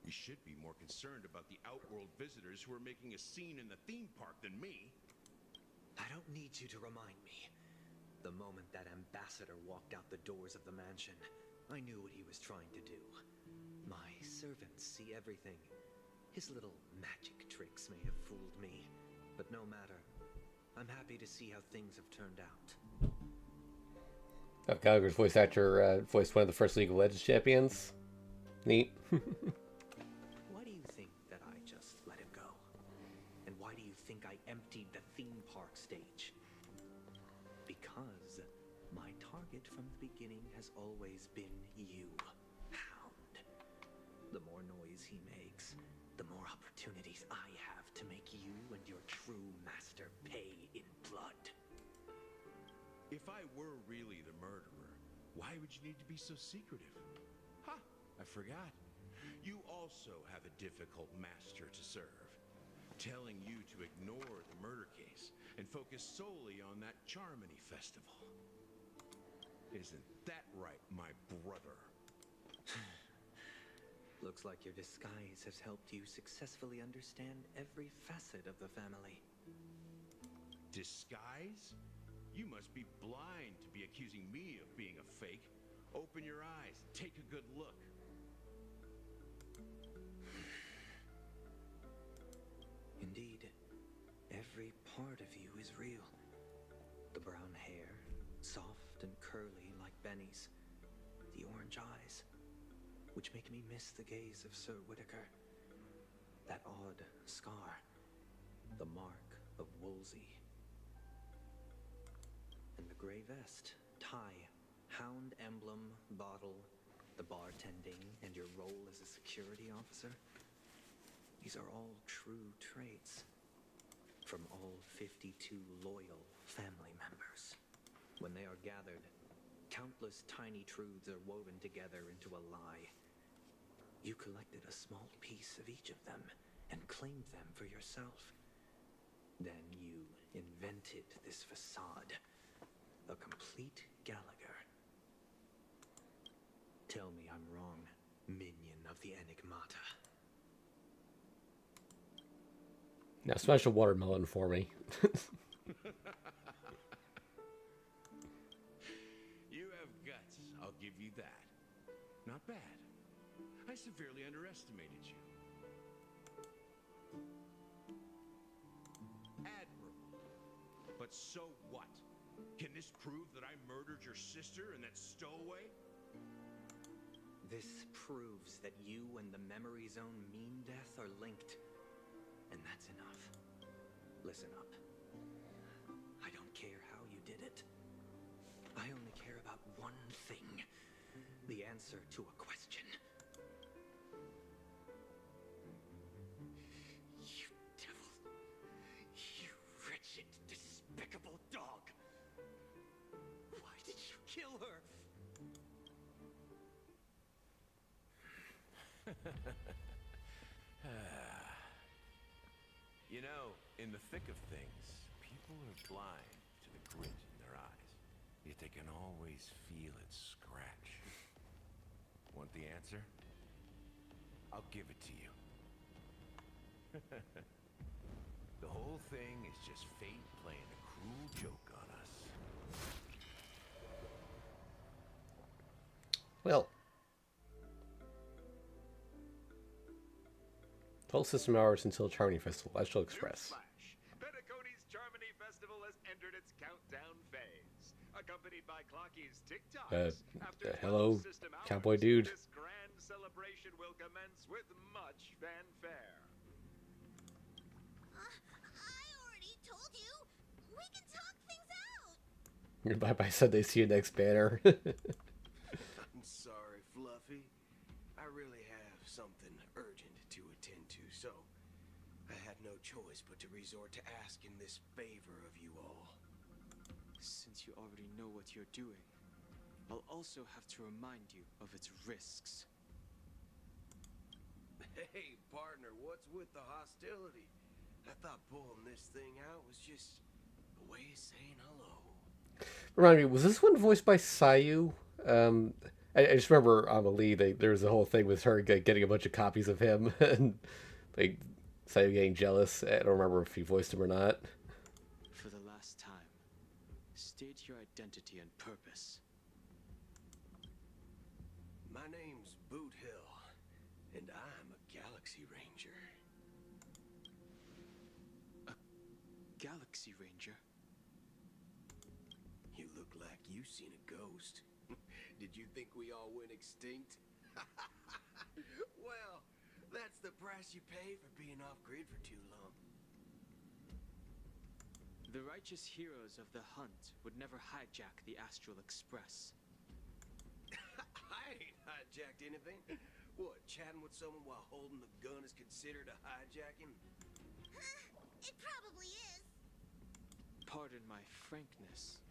You should be more concerned about the Outworld visitors who are making a scene in the theme park than me. I don't need you to remind me. The moment that ambassador walked out the doors of the mansion, I knew what he was trying to do. My servants see everything. His little magic tricks may have fooled me, but no matter. I'm happy to see how things have turned out. Oh, Gallagher's voice actor voiced one of the first League of Legends champions. Neat. Why do you think that I just let him go? And why do you think I emptied the theme park stage? Because my target from the beginning has always been you, Hound. The more noise he makes, the more opportunities I have to make you and your true master pay in blood. If I were really the murderer, why would you need to be so secretive? Ha! I forgot. You also have a difficult master to serve. Telling you to ignore the murder case and focus solely on that Charmony festival. Isn't that right, my brother? Looks like your disguise has helped you successfully understand every facet of the family. Disguise? You must be blind to be accusing me of being a fake. Open your eyes, take a good look. Indeed, every part of you is real. The brown hair, soft and curly like Benny's. The orange eyes, which make me miss the gaze of Sir Whitaker. That odd scar, the mark of Wolsey. And the gray vest, tie, hound emblem, bottle, the bartending, and your role as a security officer. These are all true traits from all 52 loyal family members. When they are gathered, countless tiny truths are woven together into a lie. You collected a small piece of each of them and claimed them for yourself. Then you invented this facade. A complete Gallagher. Tell me I'm wrong, minion of the Enigmata. Now smash a watermelon for me. You have guts, I'll give you that. Not bad. I severely underestimated you. Admirable. But so what? Can this prove that I murdered your sister and that stowaway? This proves that you and the Memory Zone Mean Death are linked. And that's enough. Listen up. I don't care how you did it. I only care about one thing. The answer to a question. You devil. You wretched, despicable dog. Why did you kill her? You know, in the thick of things, people are blind to the grit in their eyes. Yet they can always feel it scratch. Want the answer? I'll give it to you. The whole thing is just fate playing a cruel joke on us. Well. 12 system hours until Charmony Festival. Astral Express. Penacony's Charmony Festival has entered its countdown phase. Accompanied by Clocky's TikToks. Hello, cowboy dude. This grand celebration will commence with much fanfare. I already told you. We can talk things out. Bye bye Sunday. See you next banner. I'm sorry, Fluffy. I really have something urgent to attend to, so I had no choice but to resort to asking this favor of you all. Since you already know what you're doing, I'll also have to remind you of its risks. Hey, partner, what's with the hostility? I thought pulling this thing out was just a way of saying hello. Remind me, was this one voiced by Sayu? I just remember on the lead, there was a whole thing with her getting a bunch of copies of him, and like Sayu getting jealous. I don't remember if he voiced him or not. For the last time, state your identity and purpose. My name's Boot Hill, and I'm a Galaxy Ranger. A Galaxy Ranger? You look like you've seen a ghost. Did you think we all went extinct? Well, that's the price you pay for being off-grid for too long. The righteous heroes of the hunt would never hijack the Astral Express. I ain't hijacked anything. What, chatting with someone while holding the gun is considered a hijacking? It probably is. Pardon my frankness,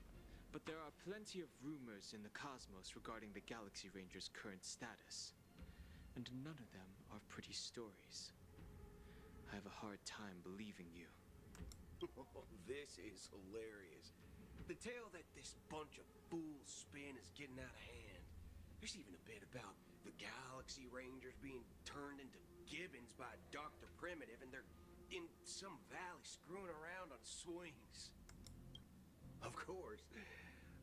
but there are plenty of rumors in the cosmos regarding the Galaxy Ranger's current status, and none of them are pretty stories. I have a hard time believing you. This is hilarious. The tale that this bunch of fools spin is getting out of hand. There's even a bit about the Galaxy Rangers being turned into gibbons by Dr. Primitive, and they're in some valley screwing around on swings. Of course,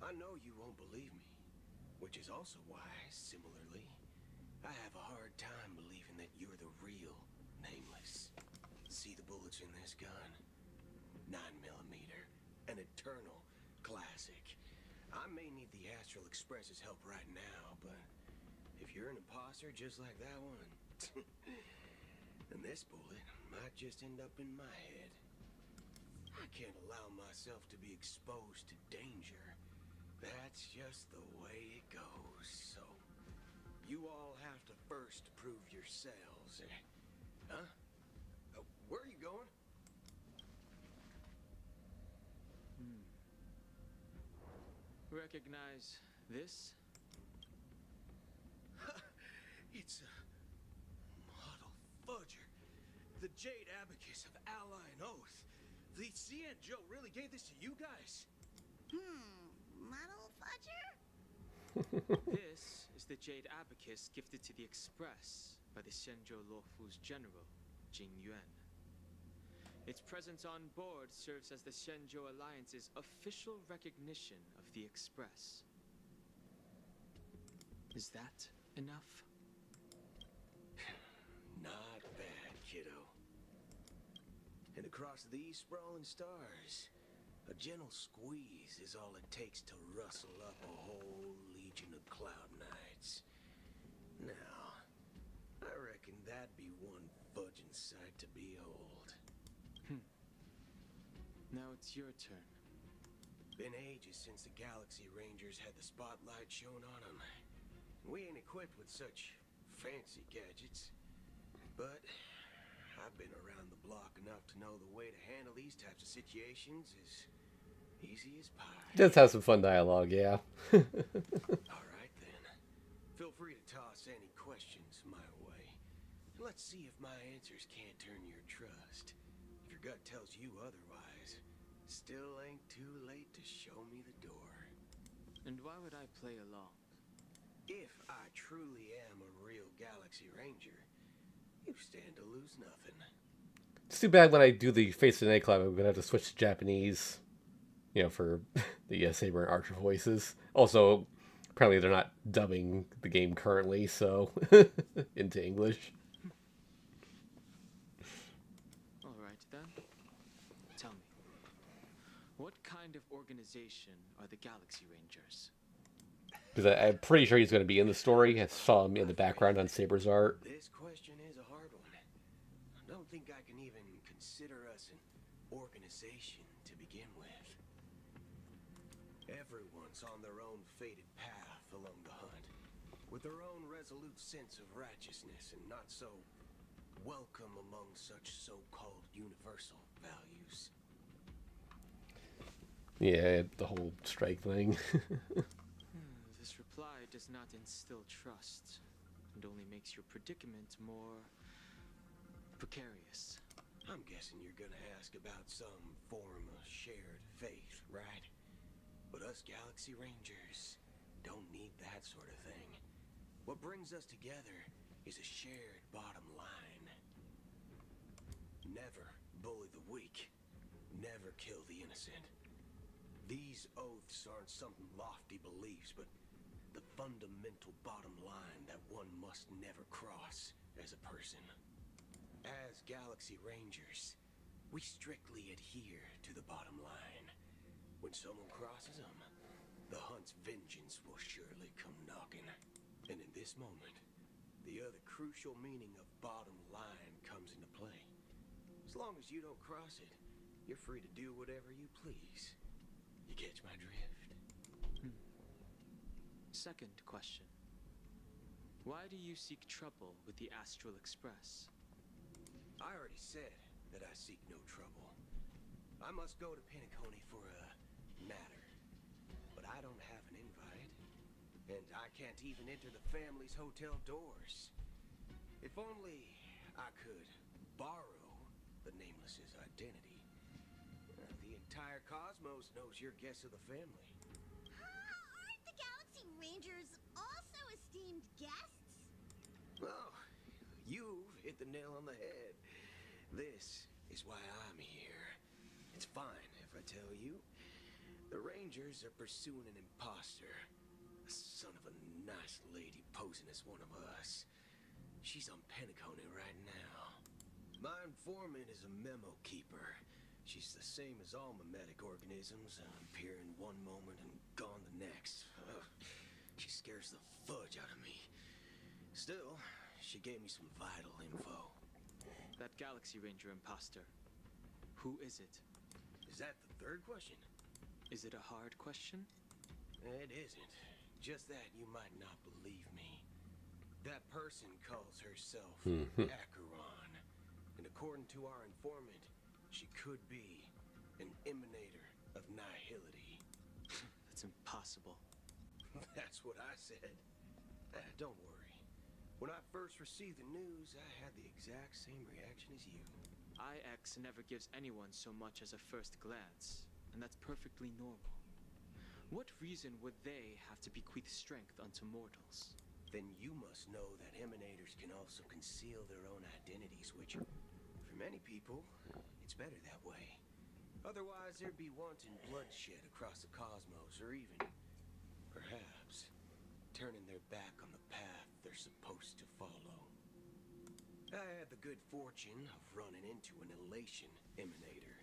I know you won't believe me, which is also why, similarly, I have a hard time believing that you're the real Nameless. See the bullets in this gun? 9mm, an eternal classic. I may need the Astral Express's help right now, but if you're an imposter just like that one, then this bullet might just end up in my head. I can't allow myself to be exposed to danger. That's just the way it goes, so you all have to first prove yourselves. Huh? Where are you going? Recognize this? It's a model fudger. The Jade Abacus of Ally and Oath. The Cien Joe really gave this to you guys? Model fudger? This is the Jade Abacus gifted to the Express by the Shenzhou Luofu's general, Jing Yuan. Its presence on board serves as the Shenzhou Alliance's official recognition of the Express. Is that enough? Not bad, kiddo. And across these sprawling stars, a gentle squeeze is all it takes to rustle up a whole legion of Cloud Knights. Now, I reckon that'd be one fudging sight to behold. Now it's your turn. Been ages since the Galaxy Rangers had the spotlight shown on them. We ain't equipped with such fancy gadgets. But I've been around the block enough to know the way to handle these types of situations is easy as pie. Does have some fun dialogue, yeah. Alright then. Feel free to toss any questions my way. Let's see if my answers can't turn your trust. If your gut tells you otherwise, still ain't too late to show me the door. And why would I play along? If I truly am a real Galaxy Ranger, you stand to lose nothing. It's too bad when I do the Face of the Night Club, I'm going to have to switch to Japanese, you know, for the Saber and Archer voices. Also, apparently they're not dubbing the game currently, so into English. Alright then. Tell me, what kind of organization are the Galaxy Rangers? Because I'm pretty sure he's going to be in the story. I saw him in the background on Saber's art. This question is a hard one. I don't think I can even consider us an organization to begin with. Everyone's on their own fated path along the hunt, with their own resolute sense of righteousness and not so welcome among such so-called universal values. Yeah, the whole strike thing. This reply does not instill trust, and only makes your predicament more precarious. I'm guessing you're gonna ask about some form of shared faith, right? But us Galaxy Rangers don't need that sort of thing. What brings us together is a shared bottom line. Never bully the weak. Never kill the innocent. These oaths aren't some lofty beliefs, but the fundamental bottom line that one must never cross as a person. As Galaxy Rangers, we strictly adhere to the bottom line. When someone crosses them, the hunt's vengeance will surely come knocking. And in this moment, the other crucial meaning of bottom line comes into play. As long as you don't cross it, you're free to do whatever you please. You catch my drift? Second question. Why do you seek trouble with the Astral Express? I already said that I seek no trouble. I must go to Penacony for a matter. But I don't have an invite. And I can't even enter the family's hotel doors. If only I could borrow the Nameless's identity. The entire cosmos knows you're guests of the family. Aren't the Galaxy Rangers also esteemed guests? Well, you've hit the nail on the head. This is why I'm here. It's fine if I tell you. The Rangers are pursuing an imposter. A son of a nice lady posing as one of us. She's on Penacony right now. My informant is a memo keeper. She's the same as all mimetic organisms, appearing one moment and gone the next. She scares the fudge out of me. Still, she gave me some vital info. That Galaxy Ranger imposter. Who is it? Is that the third question? Is it a hard question? It isn't. Just that you might not believe me. That person calls herself Acheron. And according to our informant, she could be an emanator of nihility. That's impossible. That's what I said. Don't worry. When I first received the news, I had the exact same reaction as you. IX never gives anyone so much as a first glance, and that's perfectly normal. What reason would they have to bequeath strength unto mortals? Then you must know that emanators can also conceal their own identities, which, for many people, it's better that way. Otherwise, there'd be wanton bloodshed across the cosmos, or even, perhaps, turning their back on the path they're supposed to follow. I had the good fortune of running into an elation emanator.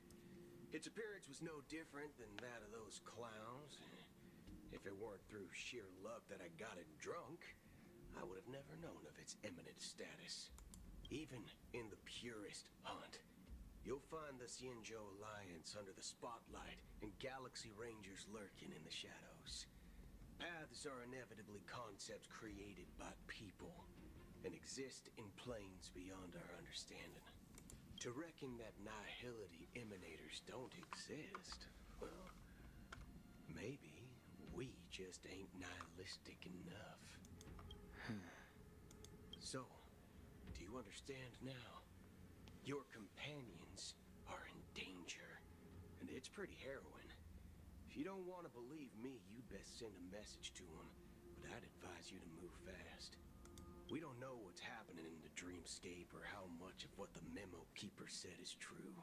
Its appearance was no different than that of those clowns. If it weren't through sheer luck that I got it drunk, I would have never known of its eminent status. Even in the purest hunt, you'll find the Xianzhou Alliance under the spotlight and Galaxy Rangers lurking in the shadows. Paths are inevitably concepts created by people and exist in planes beyond our understanding. To reckon that nihility emanators don't exist, well, maybe we just ain't nihilistic enough. So, do you understand now? Your companions are in danger, and it's pretty harrowing. If you don't want to believe me, you'd best send a message to them, but I'd advise you to move fast. We don't know what's happening in the dreamscape or how much of what the memo keeper said is true.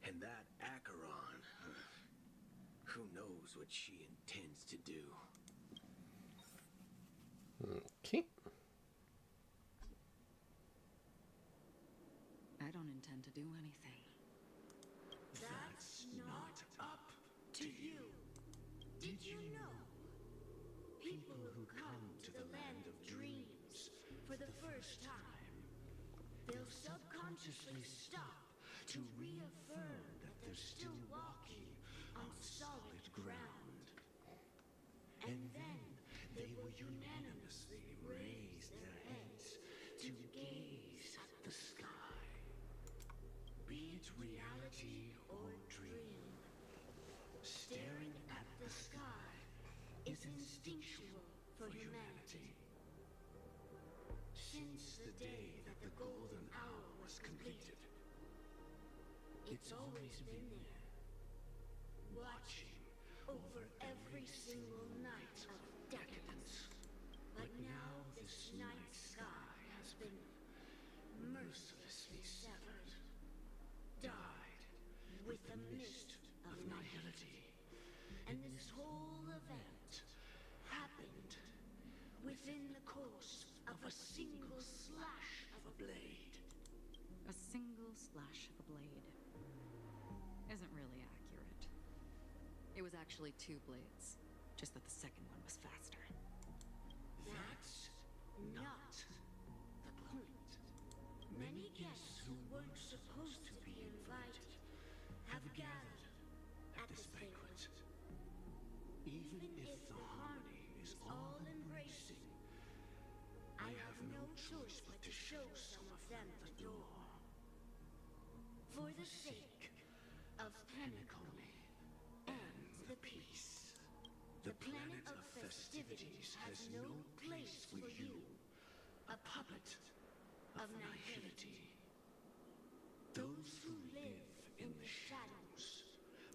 And that Acheron, who knows what she intends to do. Okay. I don't intend to do anything. That's not up to you. Did you know? People who come to the land of dreams for the first time, they'll subconsciously stop to reaffirm that they're still walking on solid ground. And then they will unanimously raise their heads to gaze at the sky. Be it reality or dream, staring at the sky is instinctual for humanity. Since the day that the golden hour was completed, It's always been there, watching over every single night of decadence. But now this night sky has been mercilessly severed, dyed with the mist of nihility. And this whole event happened within the course of a single slash of a blade. A single slash of a blade isn't really accurate. It was actually 2 blades, just that the second one was faster. That's not the point. Many guests who weren't supposed to be invited have gathered at this banquet. Even if the harmony is all-embracing, I have no choice but to show some of them the door. For the sake of Penacony and the peace, the planet of festivities has no place for you, a puppet of nihility. Those who live in the shadows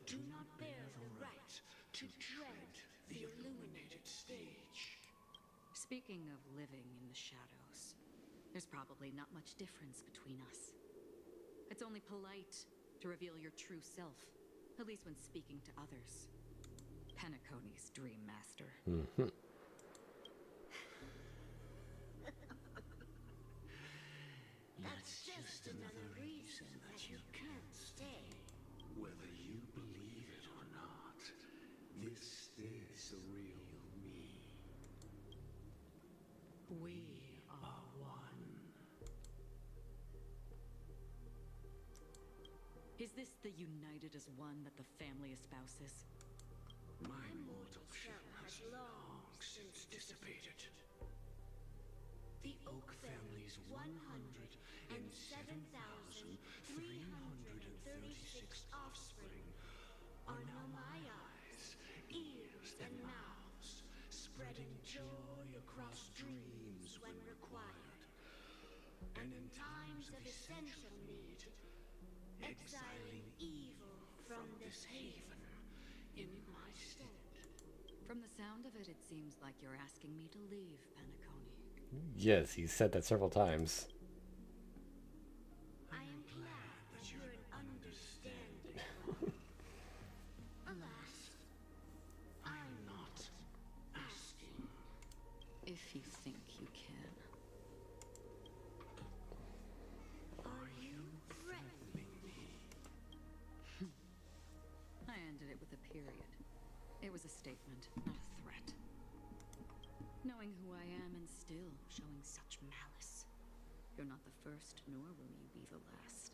do not bear the right to tread the illuminated stage. Speaking of living in the shadows, there's probably not much difference between us. It's only polite to reveal your true self, at least when speaking to others. Penacony's Dream Master. That's just another reason that you can't stay. Whether you believe it or not, this is the real me. We are one. Is this the united as one that the family espouses? My mortal shell has long since dissipated. The Oak family's 107,336 offspring are now my eyes, ears, and mouths, spreading joy across dreams when required, and in times of essential need, exiling evil from this haven in my stead. From the sound of it, it seems like you're asking me to leave, Penacony. Yes, he said that several times. I am glad that you're an understanding. Alas, I'm not asking. If you think you can. Are you threatening me? I ended it with a period. It was a statement, not a threat. Knowing who I am and still showing such malice. You're not the first, nor will you be the last.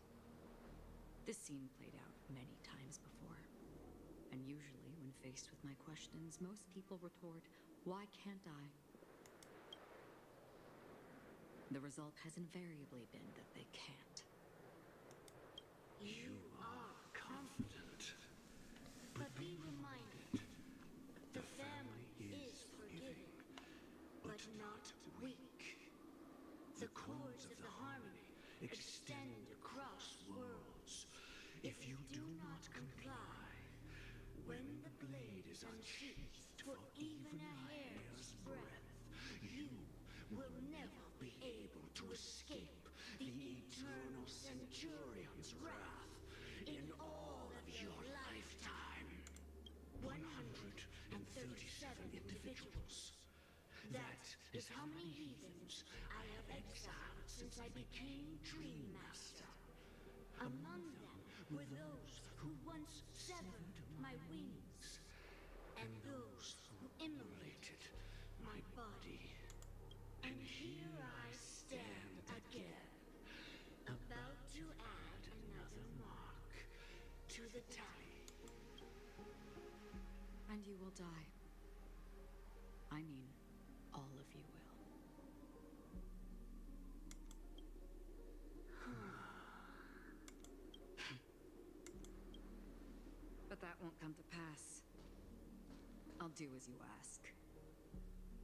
This scene played out many times before. And usually, when faced with my questions, most people retort, "Why can't I?" The result has invariably been that they can't. You are confident. But be reminded, the family is forgiving, but not weak. The cords of the harmony extend across worlds. If you do not comply, when the blade is unsheathed for even a hair's breadth, you will never be able to escape the eternal Centurion's wrath in all of your lifetime. 137 individuals. That is how many heathens I have exiled since I became Dream Master. Among them were those who once severed my wings, and those who immolated my body. And here I stand again, about to add another mark to the tally. And you will die. I mean, all of you will. But that won't come to pass. I'll do as you ask.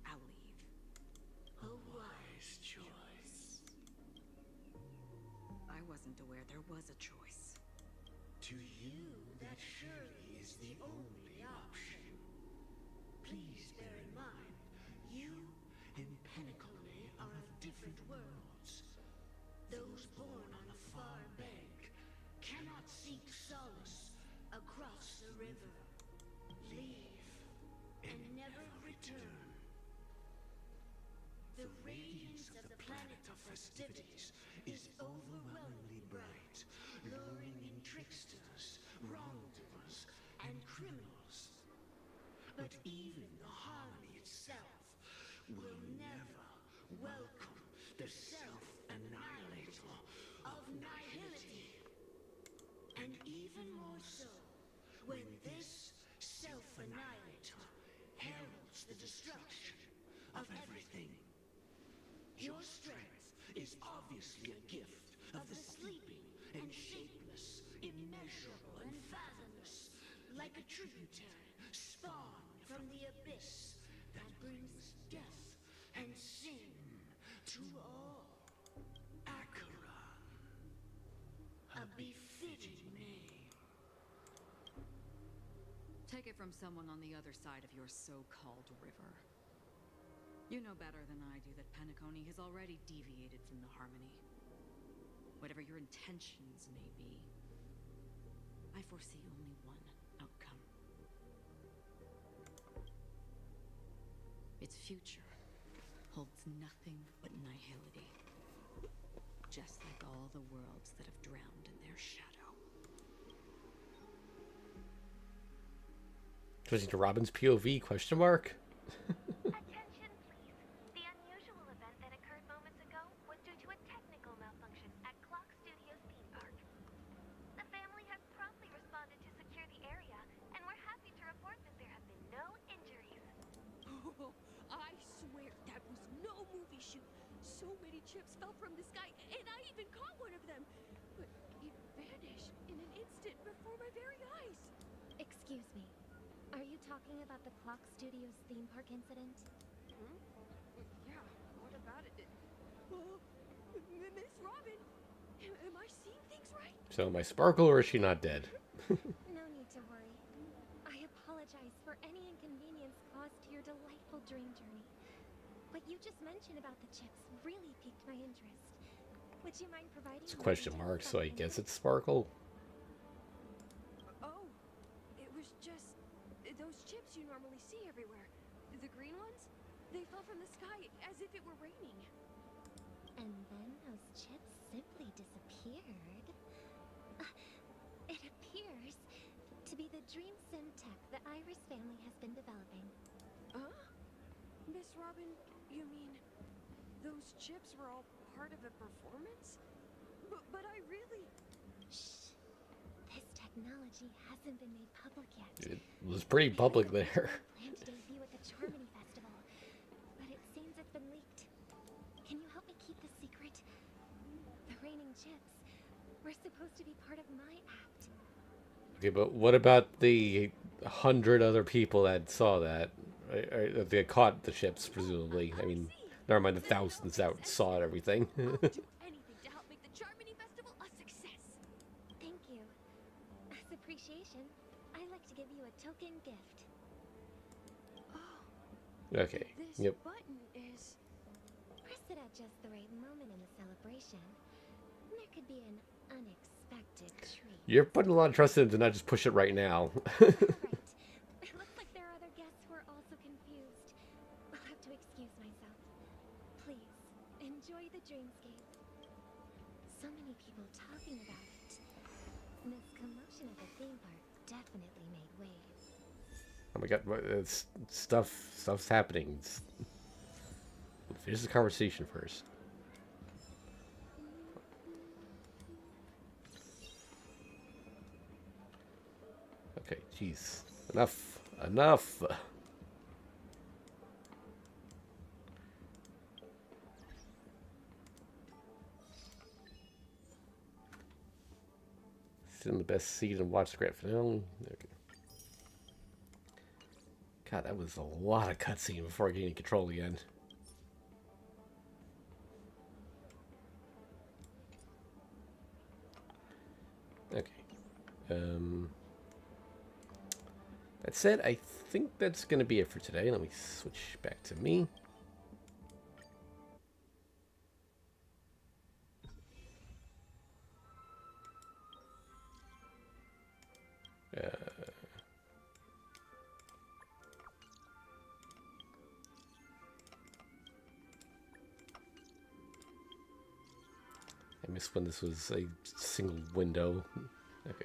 I'll leave. A wise choice. I wasn't aware there was a choice. To you, that surely is the only option. Please bear in mind, you and Penacony are of different worlds. Those born on the far bank cannot seek solace across the river. Leave and never return. The radiance of the planet of festivities is overwhelmingly bright, luring in tricksters, wrongdoers, and criminals. But even the harmony itself will never welcome the self-annihilator of nihility. And even more so, when this self-annihilator heralds the destruction of everything. Your strength is obviously a gift of the sleeping and shapeless, immeasurable and fathomless, like a tributary spawned from the abyss that brings death and sin to all. Akira, a befitting name. Take it from someone on the other side of your so-called river. You know better than I do that Penacony has already deviated from the harmony. Whatever your intentions may be, I foresee only one outcome. Its future holds nothing but nihility. Just like all the worlds that have drowned in their shadow. Switching to Robin's POV, question mark? Attention, please. The unusual event that occurred moments ago was due to a technical malfunction at Clock Studios theme park. The family has promptly responded to secure the area, and we're happy to report that there have been no injuries. Oh, I swear that was no movie shoot. So many chips fell from the sky, and I even caught one of them. But it vanished in an instant before my very eyes. Excuse me. Are you talking about the Clock Studios theme park incident? Hmm? Yeah, what about it? Oh, Miss Robin, am I seeing things right? So am I Sparkle or is she not dead? No need to worry. I apologize for any inconvenience caused to your delightful dream journey. What you just mentioned about the chips really piqued my interest. Would you mind providing It's a more question details mark, about so I the guess incident? it's Sparkle. Oh, it was just those chips you normally see everywhere. The green ones? They fell from the sky as if it were raining. And then those chips simply disappeared. It appears to be the Dream Sim tech the Iris family has been developing. Huh? Miss Robin, you mean those chips were all part of a performance? But I really... Shh. This technology hasn't been made public yet. It was pretty public there. Planned to debut at the Charmony Festival, but it seems it's been leaked. Can you help me keep this secret? The raining chips were supposed to be part of my act. Okay, but what about the 100 other people that saw that? Or they caught the chips, presumably. I mean, never mind the thousands that saw it, everything. anything to help make the Charmony Festival a success. Thank you. As appreciation, I'd like to give you a token gift. Okay, This yep. button is... Press it at just the right moment in the celebration. There could be an unexpected treat. You're putting a lot of trust in it to not just push it right now. It looks like there are other guests who are also confused. I'll have to excuse myself. Please, enjoy the dreamscape. So many people talking about it. This commotion at the theme park definitely made waves. Oh my god, stuff's happening. Finish the conversation first. Okay, jeez. Enough. Sit in the best seat and watch the grand finale. Okay. God, that was a lot of cutscene before I gained control again. Okay. That said, I think that's going to be it for today. Let me switch back to me. I missed when this was a single window. Okay.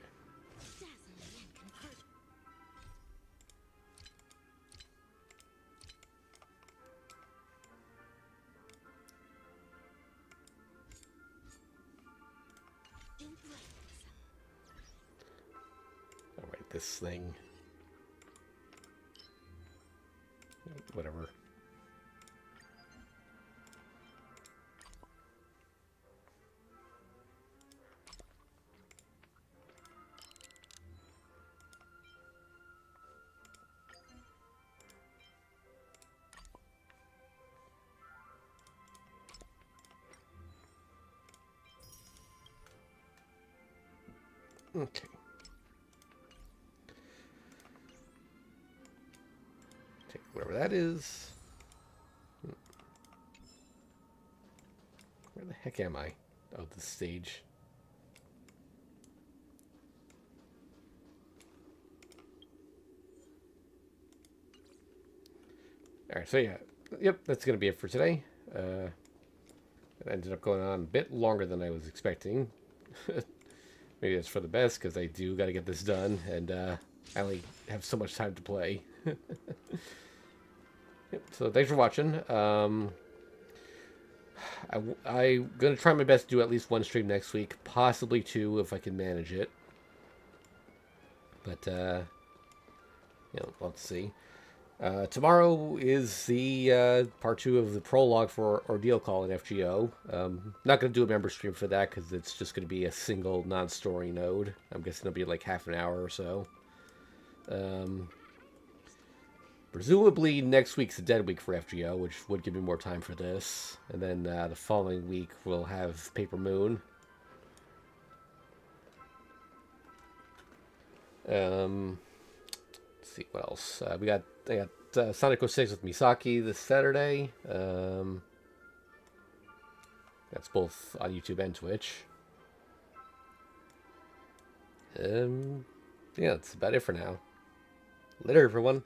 Alright, this thing. Whatever. Okay. Take whatever that is. Where the heck am I? Oh, the stage. Alright, so yeah. Yep, that's going to be it for today. It ended up going on a bit longer than I was expecting. Maybe that's for the best, because I do got to get this done, and I only have so much time to play. Yep, so thanks for watching. I'm going to try my best to do at least one stream next week, possibly two if I can manage it. But, you know, let's see. Tomorrow is the part 2 of the prologue for Ordeal Call in FGO. Not going to do a member stream for that because it's just going to be a single non-story node. I'm guessing it'll be like half an hour or so. Presumably next week's a dead week for FGO, which would give me more time for this. And then the following week we'll have Paper Moon. Let's see what else. I got Sonic 06 with Misaki this Saturday. That's both on YouTube and Twitch. Yeah, that's about it for now. Later, everyone.